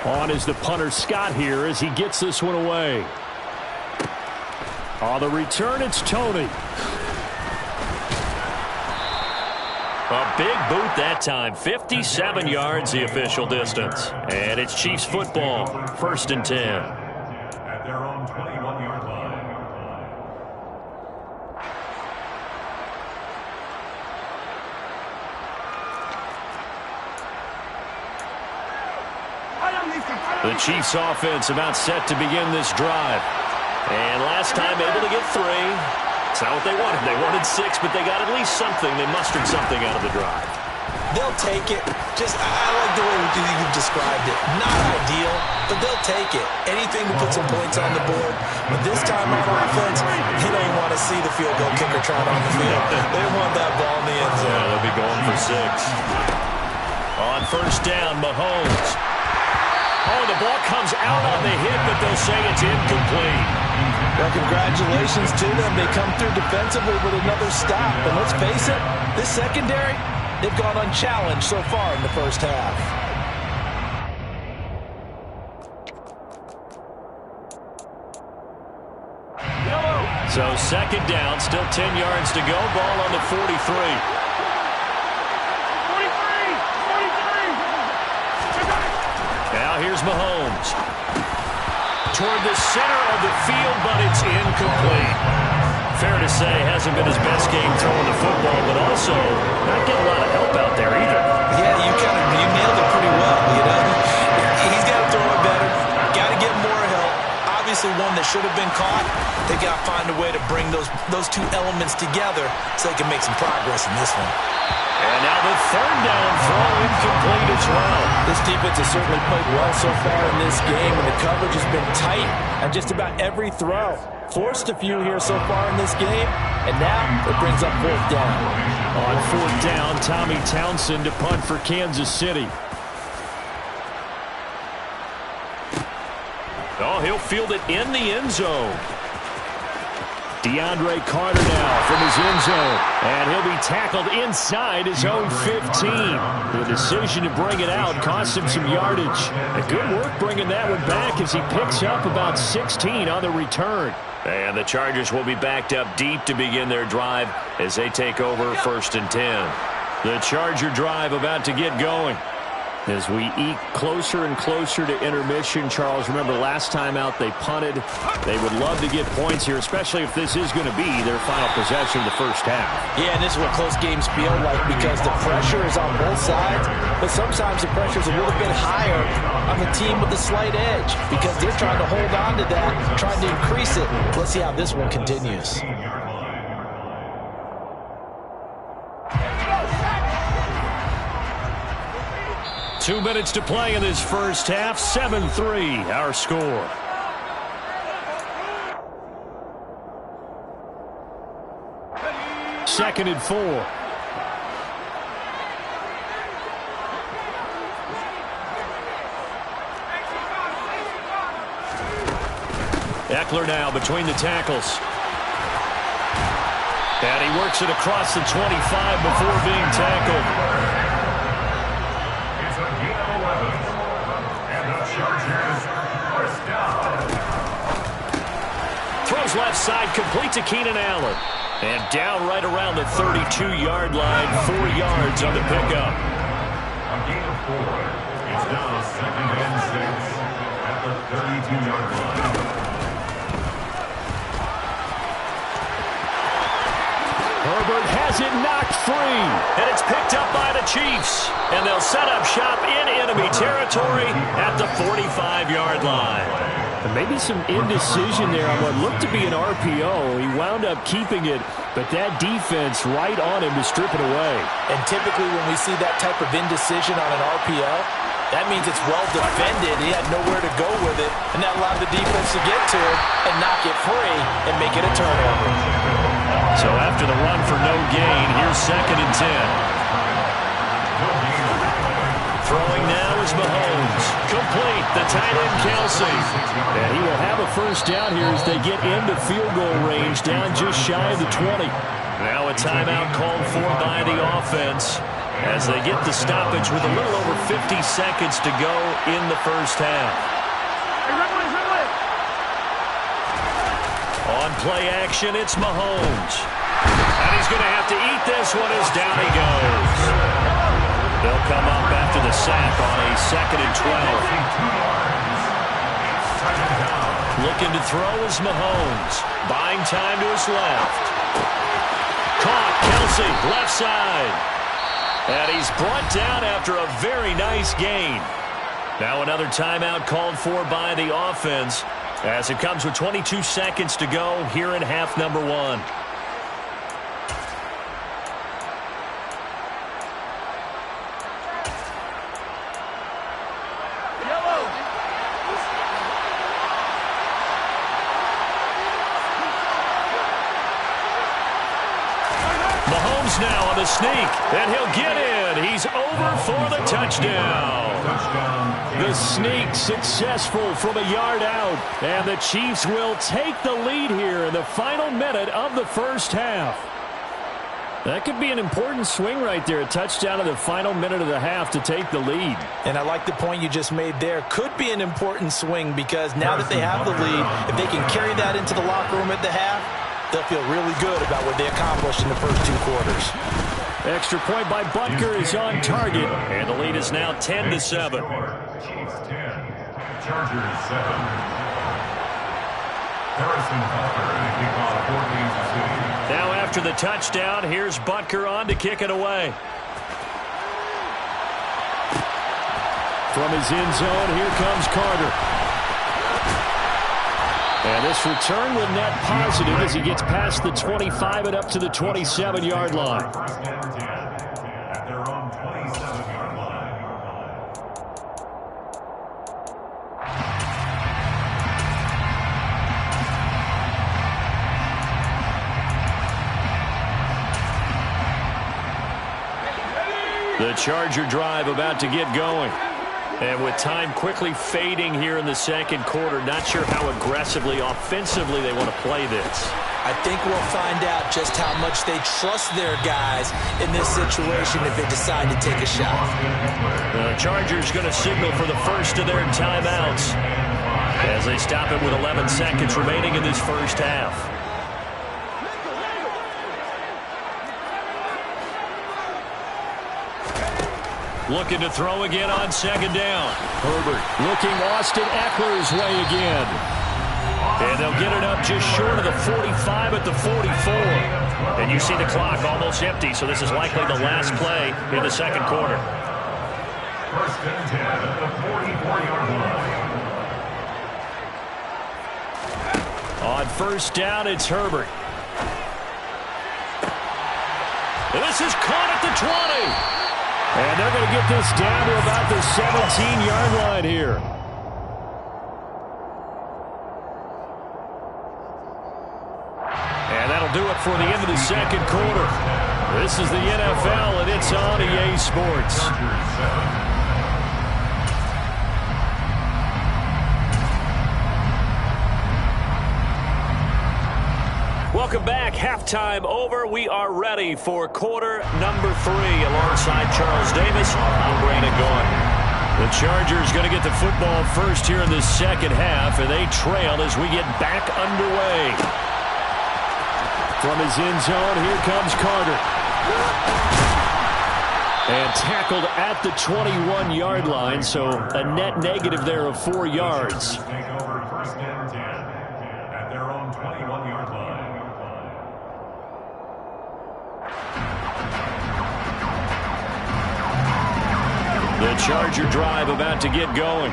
On is the punter Scott here as he gets this one away. On the return, it's Tony. A big boot that time. 57 yards the official distance. And it's Chiefs football. 1st and 10. At their own 21-yard line. The Chiefs offense about set to begin this drive. And last time able to get 3. It's not what they wanted. They wanted 6, but they got at least something. They mustered something out of the drive. They'll take it. I like the way you've described it. Not ideal, but they'll take it. Anything to put some points on the board. But this time on offense, they don't even want to see the field goal kicker trying on the field. They want that ball in the end zone. Yeah, they'll be going for 6. On 1st down, Mahomes. Oh, the ball comes out on the hit, but they'll say it's incomplete. Well, congratulations to them. They come through defensively with another stop. And let's face it, this secondary, they've gone unchallenged so far in the first half. So 2nd down, still 10 yards to go. Ball on the 43. Now here's Mahomes. Toward the center of the field, but it's incomplete. Fair to say, hasn't been his best game throwing the football, but also not getting a lot of help out there either. Yeah, you nailed it pretty well, you know. He's got to throw it better. Got to get more help. Obviously one that should have been caught. They got to find a way to bring those 2 elements together so they can make some progress in this one. And now the 3rd down throw incomplete as well. This defense has certainly played well so far in this game, and the coverage has been tight on just about every throw. Forced a few here so far in this game, and now it brings up 4th down. On 4th down, Tommy Townsend to punt for Kansas City. Oh, he'll field it in the end zone. DeAndre Carter now from his end zone. And he'll be tackled inside his own 15. The decision to bring it out cost him some yardage. And good work bringing that one back as he picks up about 16 on the return. And the Chargers will be backed up deep to begin their drive as they take over 1st and 10. The Charger drive about to get going. As we eke closer and closer to intermission, Charles, remember last time out they punted. They would love to get points here, especially if this is going to be their final possession of the first half. Yeah, and this is what close games feel like because the pressure is on both sides, but sometimes the pressure is a little bit higher on the team with the slight edge because they're trying to hold on to that, trying to increase it. Let's see how this one continues. 2 minutes to play in this first half. 7-3, our score. Second and 4. Eckler now between the tackles. And he works it across the 25 before being tackled. Throws left side, complete to Keenan Allen. And down right around the 32-yard line, 4 yards on the pickup. A gain of 4. It's now 2nd and 6 at the 32-yard line. Herbert has it knocked free. And it's picked up by the Chiefs. And they'll set up shop in enemy territory at the 45-yard line. And maybe some indecision there on what looked to be an RPO. He wound up keeping it, but that defense right on him to strip it away. And typically when we see that type of indecision on an RPO, that means it's well defended. He had nowhere to go with it, and that allowed the defense to get to it and knock it free and make it a turnover. So after the run for no gain, here's 2nd and 10. Throwing now is Mahomes. Complete. The tight end, Kelsey. And he will have a first down here as they get into field goal range, down just shy of the 20. Now a timeout called for by the offense as they get the stoppage with a little over 50 seconds to go in the first half. On play action, it's Mahomes. And he's going to have to eat this one as down he goes. They'll come up after the sack on a 2nd and 12. Looking to throw is Mahomes. Buying time to his left. Caught, Kelsey, left side. And he's brought down after a very nice gain. Now another timeout called for by the offense as it comes with 22 seconds to go here in half number 1. Now on the sneak, and he'll get in. He's over for the touchdown. The sneak successful from a yard out, and the Chiefs will take the lead here in the final minute of the first half. That could be an important swing right there, a touchdown in the final minute of the half to take the lead. And I like the point you just made there. Could be an important swing because now that they have the lead, if they can carry that into the locker room at the half, they'll feel really good about what they accomplished in the first 2 quarters. Extra point by Butker is on target, and the lead is now 10-7. Chiefs 10, Chargers 7. Harrison Butker and a kickoff for Kansas City. Now after the touchdown, here's Butker on to kick it away. From his end zone, here comes Carter. And this return will net positive as he gets past the 25 and up to the 27-yard line. At their own 27-yard line. The Charger drive about to get going. And with time quickly fading here in the second quarter, not sure how aggressively, offensively they want to play this. I think we'll find out just how much they trust their guys in this situation if they decide to take a shot. The Chargers going to signal for the first of their timeouts as they stop it with 11 seconds remaining in this first half. Looking to throw again on second down. Herbert looking Austin Eckler's way again. And they'll get it up just short of the 45 at the 44. And you see the clock almost empty, so this is likely the last play in the second quarter. First and 10 at the 44-yard line. On first down, it's Herbert. And this is caught at the 20. And they're going to get this down to about the 17-yard line here. And that'll do it for the end of the second quarter. This is the NFL, and it's on EA Sports. Welcome back. Halftime over. We are ready for quarter number 3. Alongside Charles Davis, I'm Brandon Gaudin. The Chargers going to get the football first here in the second half, and they trail as we get back underway. From his end zone, here comes Carter. And tackled at the 21-yard line, so a net negative there of 4 yards. Take over first and 10 at their own 21-yard line. The Charger drive about to get going.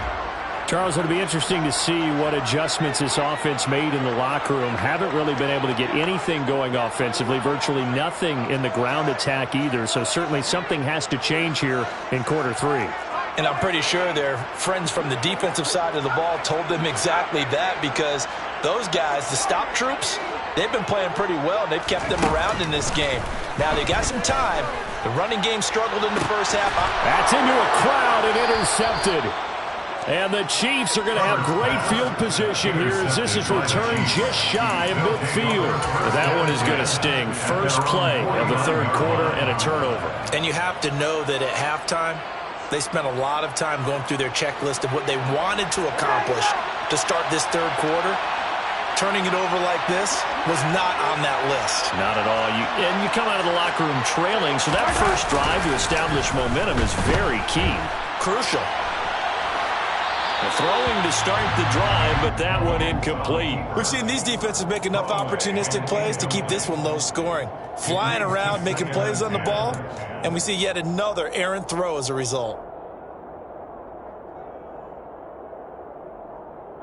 Charles, it'll be interesting to see what adjustments this offense made in the locker room. Haven't really been able to get anything going offensively, virtually nothing in the ground attack either. So certainly something has to change here in quarter 3. And I'm pretty sure their friends from the defensive side of the ball told them exactly that, because those guys, the stop troops, they've been playing pretty well, and they've kept them around in this game. Now they got some time. The running game struggled in the first half. That's into a crowd and intercepted. And the Chiefs are going to have great field position here as this is returned just shy of midfield. But that one is going to sting. First play of the third quarter and a turnover. And you have to know that at halftime, they spent a lot of time going through their checklist of what they wanted to accomplish to start this third quarter. Turning it over like this was not on that list. Not at all. And you come out of the locker room trailing, so that first drive to establish momentum is very key. Crucial. Throwing to start the drive, but that one incomplete. We've seen these defenses make enough opportunistic plays to keep this one low scoring. Flying around, making plays on the ball, and we see yet another errant throw as a result.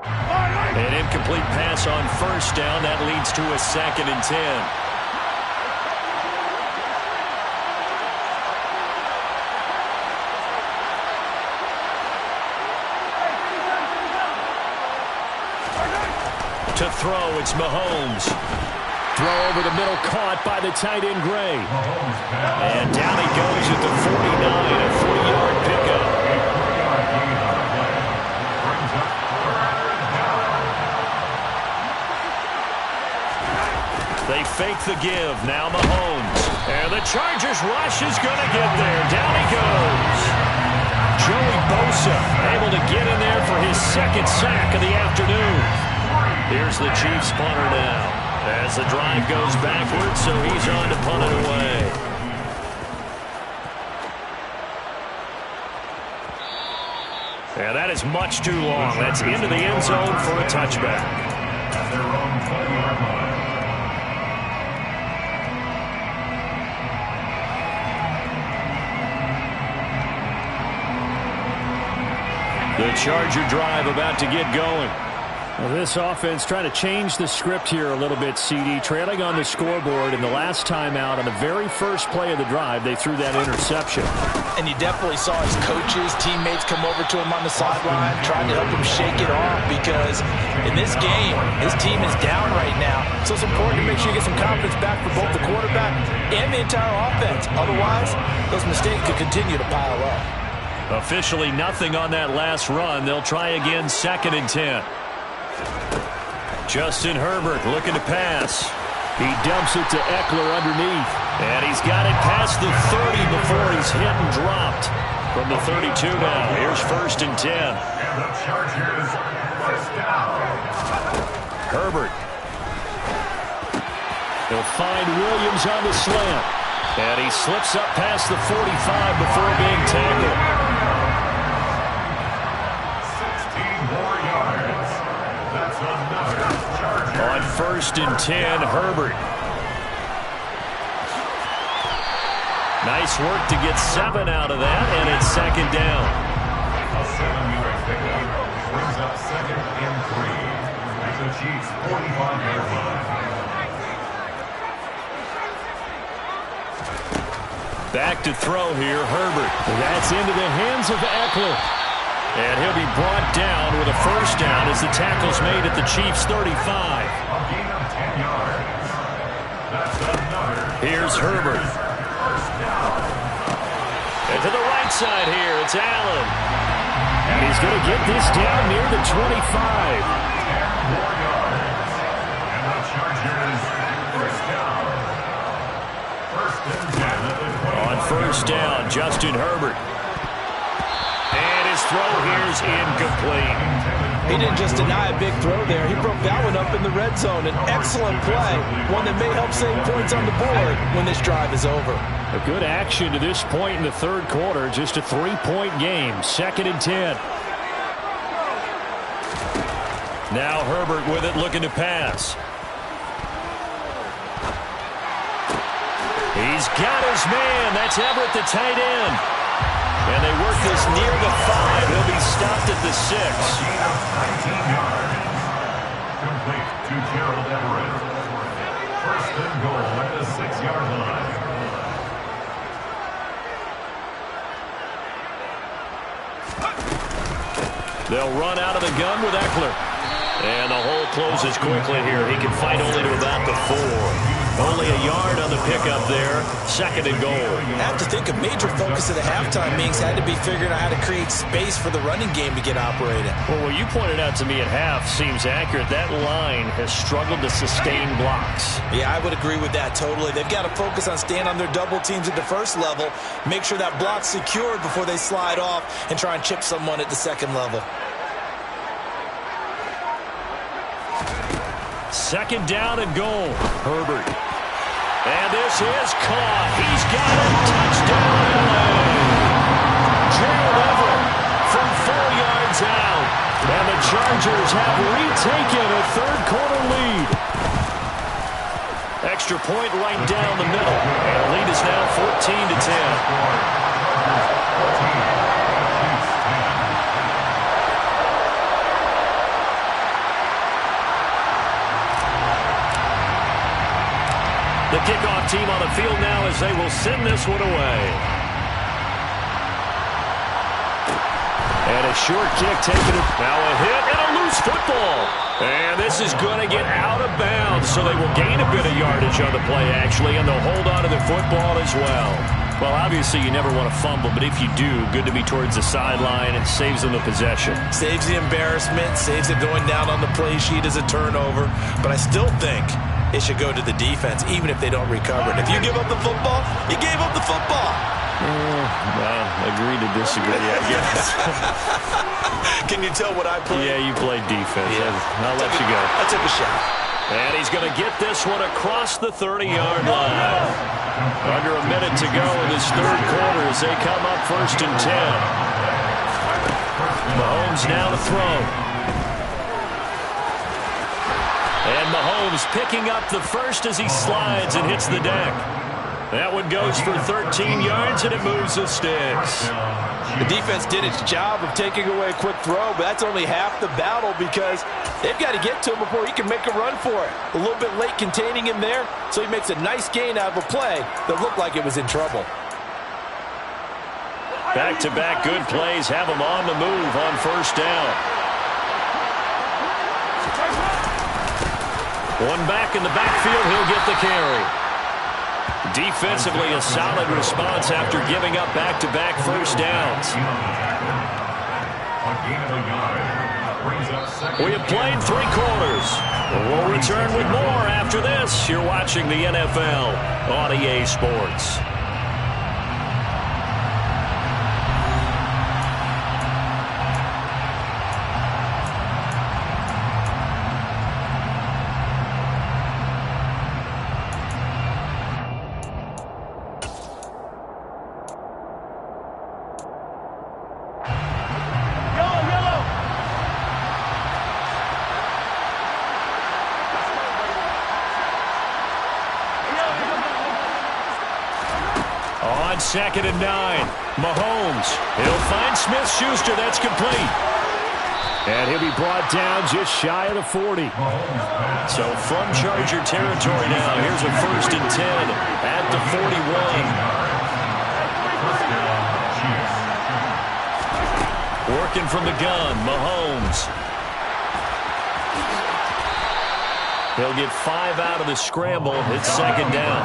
An incomplete pass on first down. That leads to a 2nd and 10. To throw, it's Mahomes. Throw over the middle, caught by the tight end Gray. And down he goes at the 49, a 3-yard pickup. They fake the give, now Mahomes. And the Chargers rush is going to get there. Down he goes. Joey Bosa able to get in there for his 2nd sack of the afternoon. Here's the Chiefs punter now as the drive goes backwards, so he's on to punt it away. And that is much too long. That's into the end zone for a touchback. At their own 20-yard line. The Charger drive about to get going. Well, this offense trying to change the script here a little bit, CD. Trailing on the scoreboard, and the last time out on the very first play of the drive, they threw that interception. And you definitely saw his coaches, teammates come over to him on the sideline, trying to help him shake it off, because in this game, his team is down right now. So it's important to make sure you get some confidence back for both the quarterback and the entire offense. Otherwise, those mistakes could continue to pile up. Officially nothing on that last run. They'll try again, 2nd and 10. Justin Herbert looking to pass. He dumps it to Eckler underneath. And he's got it past the 30 before he's hit and dropped. From the 32 now. Here's 1st and 10. And the Chargers first down. Herbert. He'll find Williams on the slant. And he slips up past the 45 before being tackled. 16 more yards. That's another Charger. On 1st and 10, Herbert. Nice work to get 7 out of that, and it's 2nd down. A 7-yard pickup brings up 2nd and 3 at the Chiefs' 45-yard line. Back to throw here, Herbert. That's into the hands of Eckler. And he'll be brought down with a 1st down as the tackle's made at the Chiefs' 35. A gain of 10 yards. That's another. Here's Herbert. First down. And to the right side here, it's Allen. And he's going to get this down near the 25. 10 more yards. And the Chargers first down. 1st and 10 at the 20. On 1st down, Justin Herbert. And his throw here's incomplete. He didn't just deny a big throw there. He broke that one up in the red zone. An excellent play, one that may help save points on the board when this drive is over. A good action to this point in the 3rd quarter. Just a 3-point game. 2nd and 10. Now Herbert with it, looking to pass. He's got his man. That's Everett, the tight end. And they work this near the 5. He'll be stopped at the 6. 19 yards. Complete to Gerald Everett. 1st and goal at the 6-yard line. They'll run out of the gun with Eckler. And the hole closes quickly here. He can fight only to about the 4. Only a yard on the pickup there. 2nd and goal. I have to think a major focus of the halftime meetings had to be figuring out how to create space for the running game to get operated. Well, what you pointed out to me at half seems accurate. That line has struggled to sustain blocks. Yeah, I would agree with that totally. They've got to focus on staying on their double teams at the 1st level, make sure that block's secured before they slide off and try and chip someone at the 2nd level. 2nd down and goal. Herbert. And this is caught. He's got it. Touchdown, LA. Gerald Everett from 4 yards out. And the Chargers have retaken a 3rd quarter lead. Extra point right down the middle. And the lead is now 14 to 10. The kickoff team on the field now as they will send this one away. And a short kick taken. Now a hit and a loose football. And this is going to get out of bounds, so they will gain a bit of yardage on the play, actually, and they'll hold on to the football as well. Well, obviously, you never want to fumble, but if you do, good to be towards the sideline. It saves them the possession. Saves the embarrassment, saves it going down on the play sheet as a turnover. But I still think it should go to the defense, even if they don't recover it. If you give up the football, you gave up the football. Well, agree to disagree, I guess. Can you tell what I played? Yeah, you played defense. Yeah. I'll let you go. I took a shot. And he's going to get this one across the 30-yard line. Under a minute to go in this 3rd quarter as they come up 1st and 10. Mahomes now to throw. And Mahomes picking up the 1st as he slides and hits the deck. That one goes for 13 yards, and it moves the sticks. The defense did its job of taking away a quick throw, but that's only half the battle because they've got to get to him before he can make a run for it. A little bit late containing him there, so he makes a nice gain out of a play that looked like it was in trouble. Back-to-back good plays have him on the move on 1st down. One back in the backfield, he'll get the carry. Defensively, a solid response after giving up back-to-back first downs. We have played 3 quarters. We'll return with more after this. You're watching the NFL on EA Sports. On 2nd and 9, Mahomes. He'll find Smith-Schuster. That's complete. And he'll be brought down just shy of the 40. So from Charger territory now, here's a 1st and 10 at the 41. Working from the gun, Mahomes. He'll get 5 out of the scramble. It's 2nd down.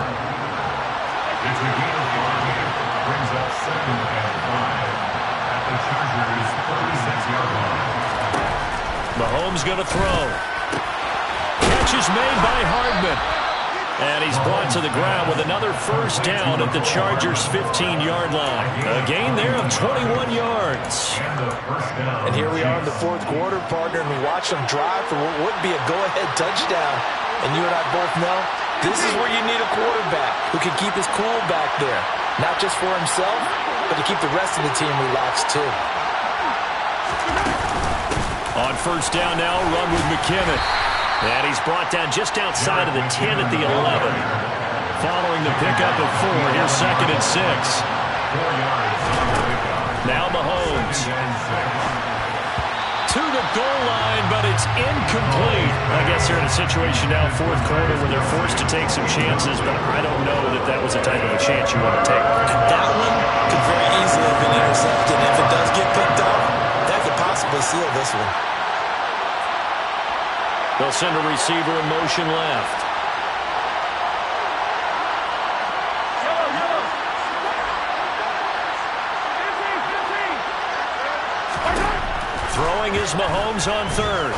It's a gain of 5. Brings up 2nd and 5 at the Chargers' 36-yard line. Mahomes going to throw. Catch is made by Hardman. And he's brought to the ground with another 1st down at the Chargers' 15-yard line. A gain there of 21 yards. And here we are in the 4th quarter, partner, and we watch them drive for what would be a go-ahead touchdown. And you and I both know this is where you need a quarterback who can keep his cool back there. Not just for himself, but to keep the rest of the team relaxed too. On 1st down now, run with McKinnon. And he's brought down just outside of the 10 at the 11. Following the pickup of 4, here's 2nd and 6. 4 yards. Now Mahomes. To the goal line, but it's incomplete. I guess they're in a situation now, 4th quarter, where they're forced to take some chances, but I don't know that that was the type of a chance you want to take. That one could very easily have been intercepted. If it does get picked up, that could possibly seal this one. They'll send a receiver in motion left. Throwing is Mahomes on 3rd.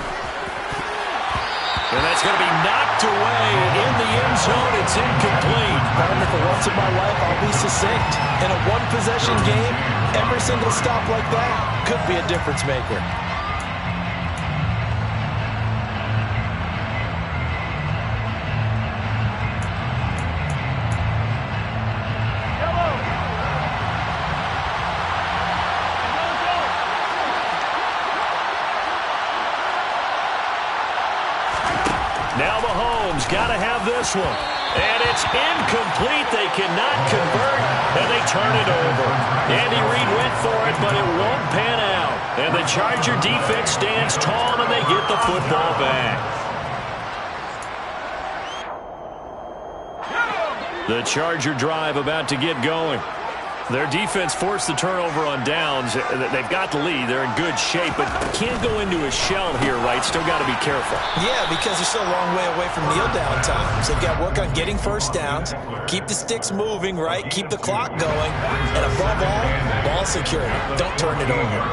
And that's going to be knocked away in the end zone. It's incomplete. Partner, for once in my life, I'll be succinct. In a one-possession game, every single stop like that could be a difference maker. Now Mahomes got to have this one. And it's incomplete. They cannot convert, and they turn it over. Andy Reid went for it, but it won't pan out. And the Charger defense stands tall, and they get the football back. The Charger drive about to get going. Their defense forced the turnover on downs. They've got the lead. They're in good shape, but can't go into a shell here, right? Still got to be careful. Yeah, because they're still a long way away from kneel down time. So they've got to work on getting 1st downs, keep the sticks moving, right? Keep the clock going. And above all, ball security. Don't turn it over.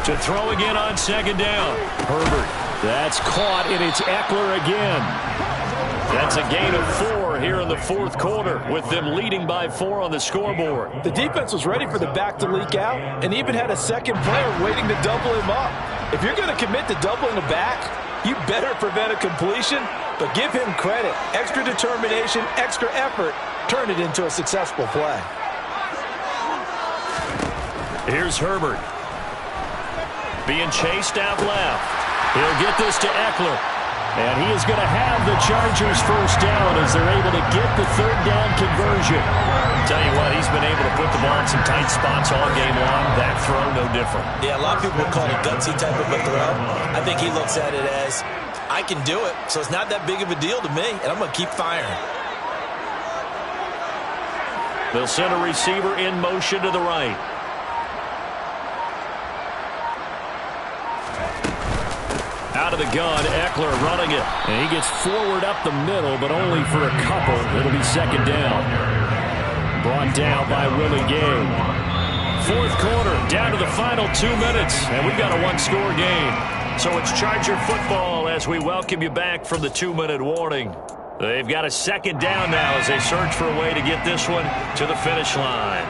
To throw again on 2nd down. Herbert. That's caught, and it's Eckler again. That's a gain of 4 here in the 4th quarter, with them leading by 4 on the scoreboard. The defense was ready for the back to leak out and even had a 2nd player waiting to double him up. If you're going to commit to doubling a back, you better prevent a completion, but give him credit. Extra determination, extra effort, turn it into a successful play. Here's Herbert. Being chased out left. He'll get this to Eckler. And he is going to have the Chargers 1st down as they're able to get the 3rd down conversion. Tell you what, he's been able to put the ball in some tight spots all game long. That throw, no different. Yeah, a lot of people would call it a gutsy type of a throw. I think he looks at it as, I can do it, so it's not that big of a deal to me, and I'm going to keep firing. They'll send a receiver in motion to the right. Out of the gun, Eckler running it. And he gets forward up the middle, but only for a couple. It'll be second down. Brought down by Willie Gay. Fourth quarter, down to the final 2 minutes, and we've got a one-score game. So it's Charger football as we welcome you back from the 2-minute warning. They've got a second down now as they search for a way to get this one to the finish line.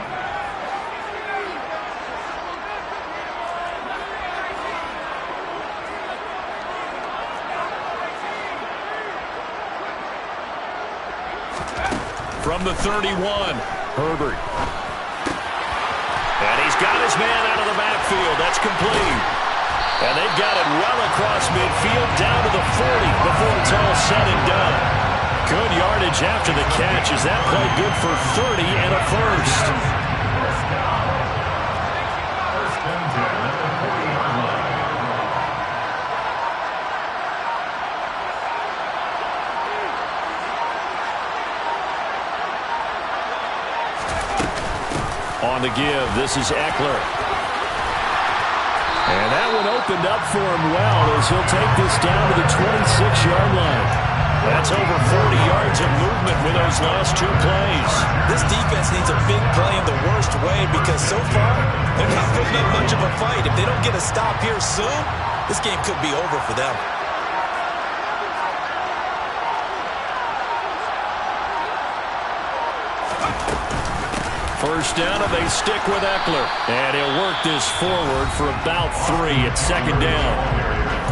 From the 31, Herbert. And he's got his man out of the backfield. That's complete. And they've got it well across midfield down to the 40 before it's all said and done. Good yardage after the catch. Is that play good for 30 and a first? On the give, this is Eckler. And that one opened up for him well as he'll take this down to the 26-yard line. That's over 40 yards of movement with those last two plays. This defense needs a big play in the worst way because so far, they're not putting up much of a fight. If they don't get a stop here soon, this game could be over for them. First down, and they stick with Eckler. And he'll work this forward for about 3 at second down.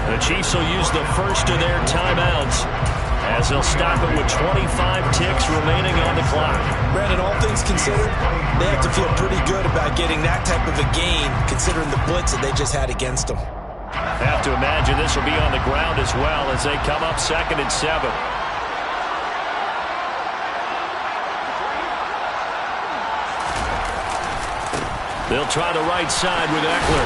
The Chiefs will use the first of their timeouts as they'll stop it with 25 ticks remaining on the clock. Brandon, all things considered, they have to feel pretty good about getting that type of a gain considering the blitz that they just had against them. I have to imagine this will be on the ground as well as they come up 2nd and 7. They'll try the right side with Eckler.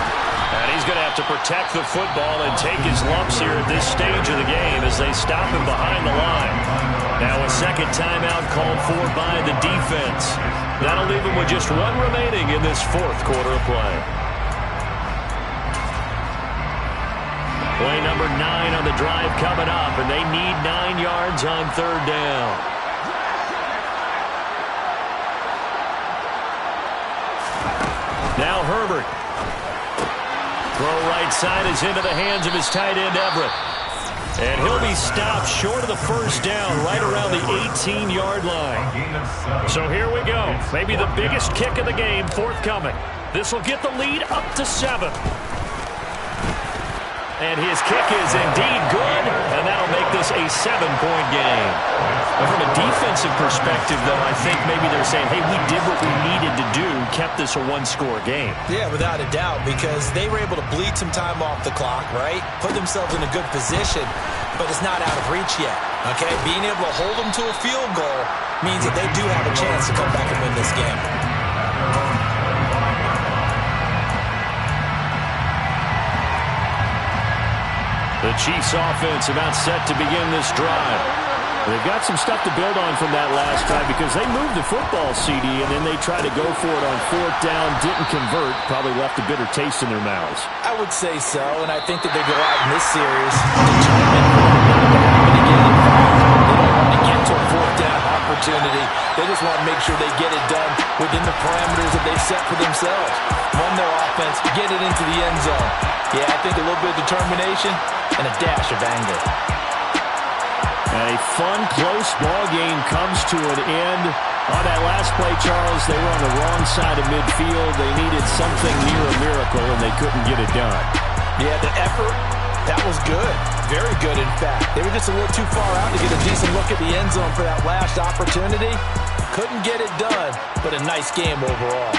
And he's going to have to protect the football and take his lumps here at this stage of the game as they stop him behind the line. Now a second timeout called for by the defense. That'll leave him with just one remaining in this fourth quarter of play. Play number 9 on the drive coming up, and they need 9 yards on third down. Now Herbert. Throw right side is into the hands of his tight end, Everett. And he'll be stopped short of the first down right around the 18-yard line. So here we go. Maybe the biggest kick of the game forthcoming. This will get the lead up to 7. And his kick is indeed good, and that'll make this a 7-point game. But from a defensive perspective, though, I think maybe they're saying, hey, we did what we needed to do, kept this a one-score game. Yeah, without a doubt, because they were able to bleed some time off the clock, right? Put themselves in a good position, but it's not out of reach yet, okay? Being able to hold them to a field goal means that they do have a chance to come back and win this game. The Chiefs offense about set to begin this drive. They've got some stuff to build on from that last drive because they moved the football, CD, and then they tried to go for it on fourth down, didn't convert, probably left a bitter taste in their mouths. I would say so, and I think that they go out in this series determined to get it. They don't want to get to a fourth down opportunity. They just want to make sure they get it done within the parameters that they've set for themselves. Run their offense, get it into the end zone. Yeah, I think a little bit of determination and a dash of anger. And a fun, close ball game comes to an end. On that last play, Charles, they were on the wrong side of midfield. They needed something near a miracle, and they couldn't get it done. Yeah, the effort, that was good. Very good, in fact. They were just a little too far out to get a decent look at the end zone for that last opportunity. Couldn't get it done, but a nice game overall.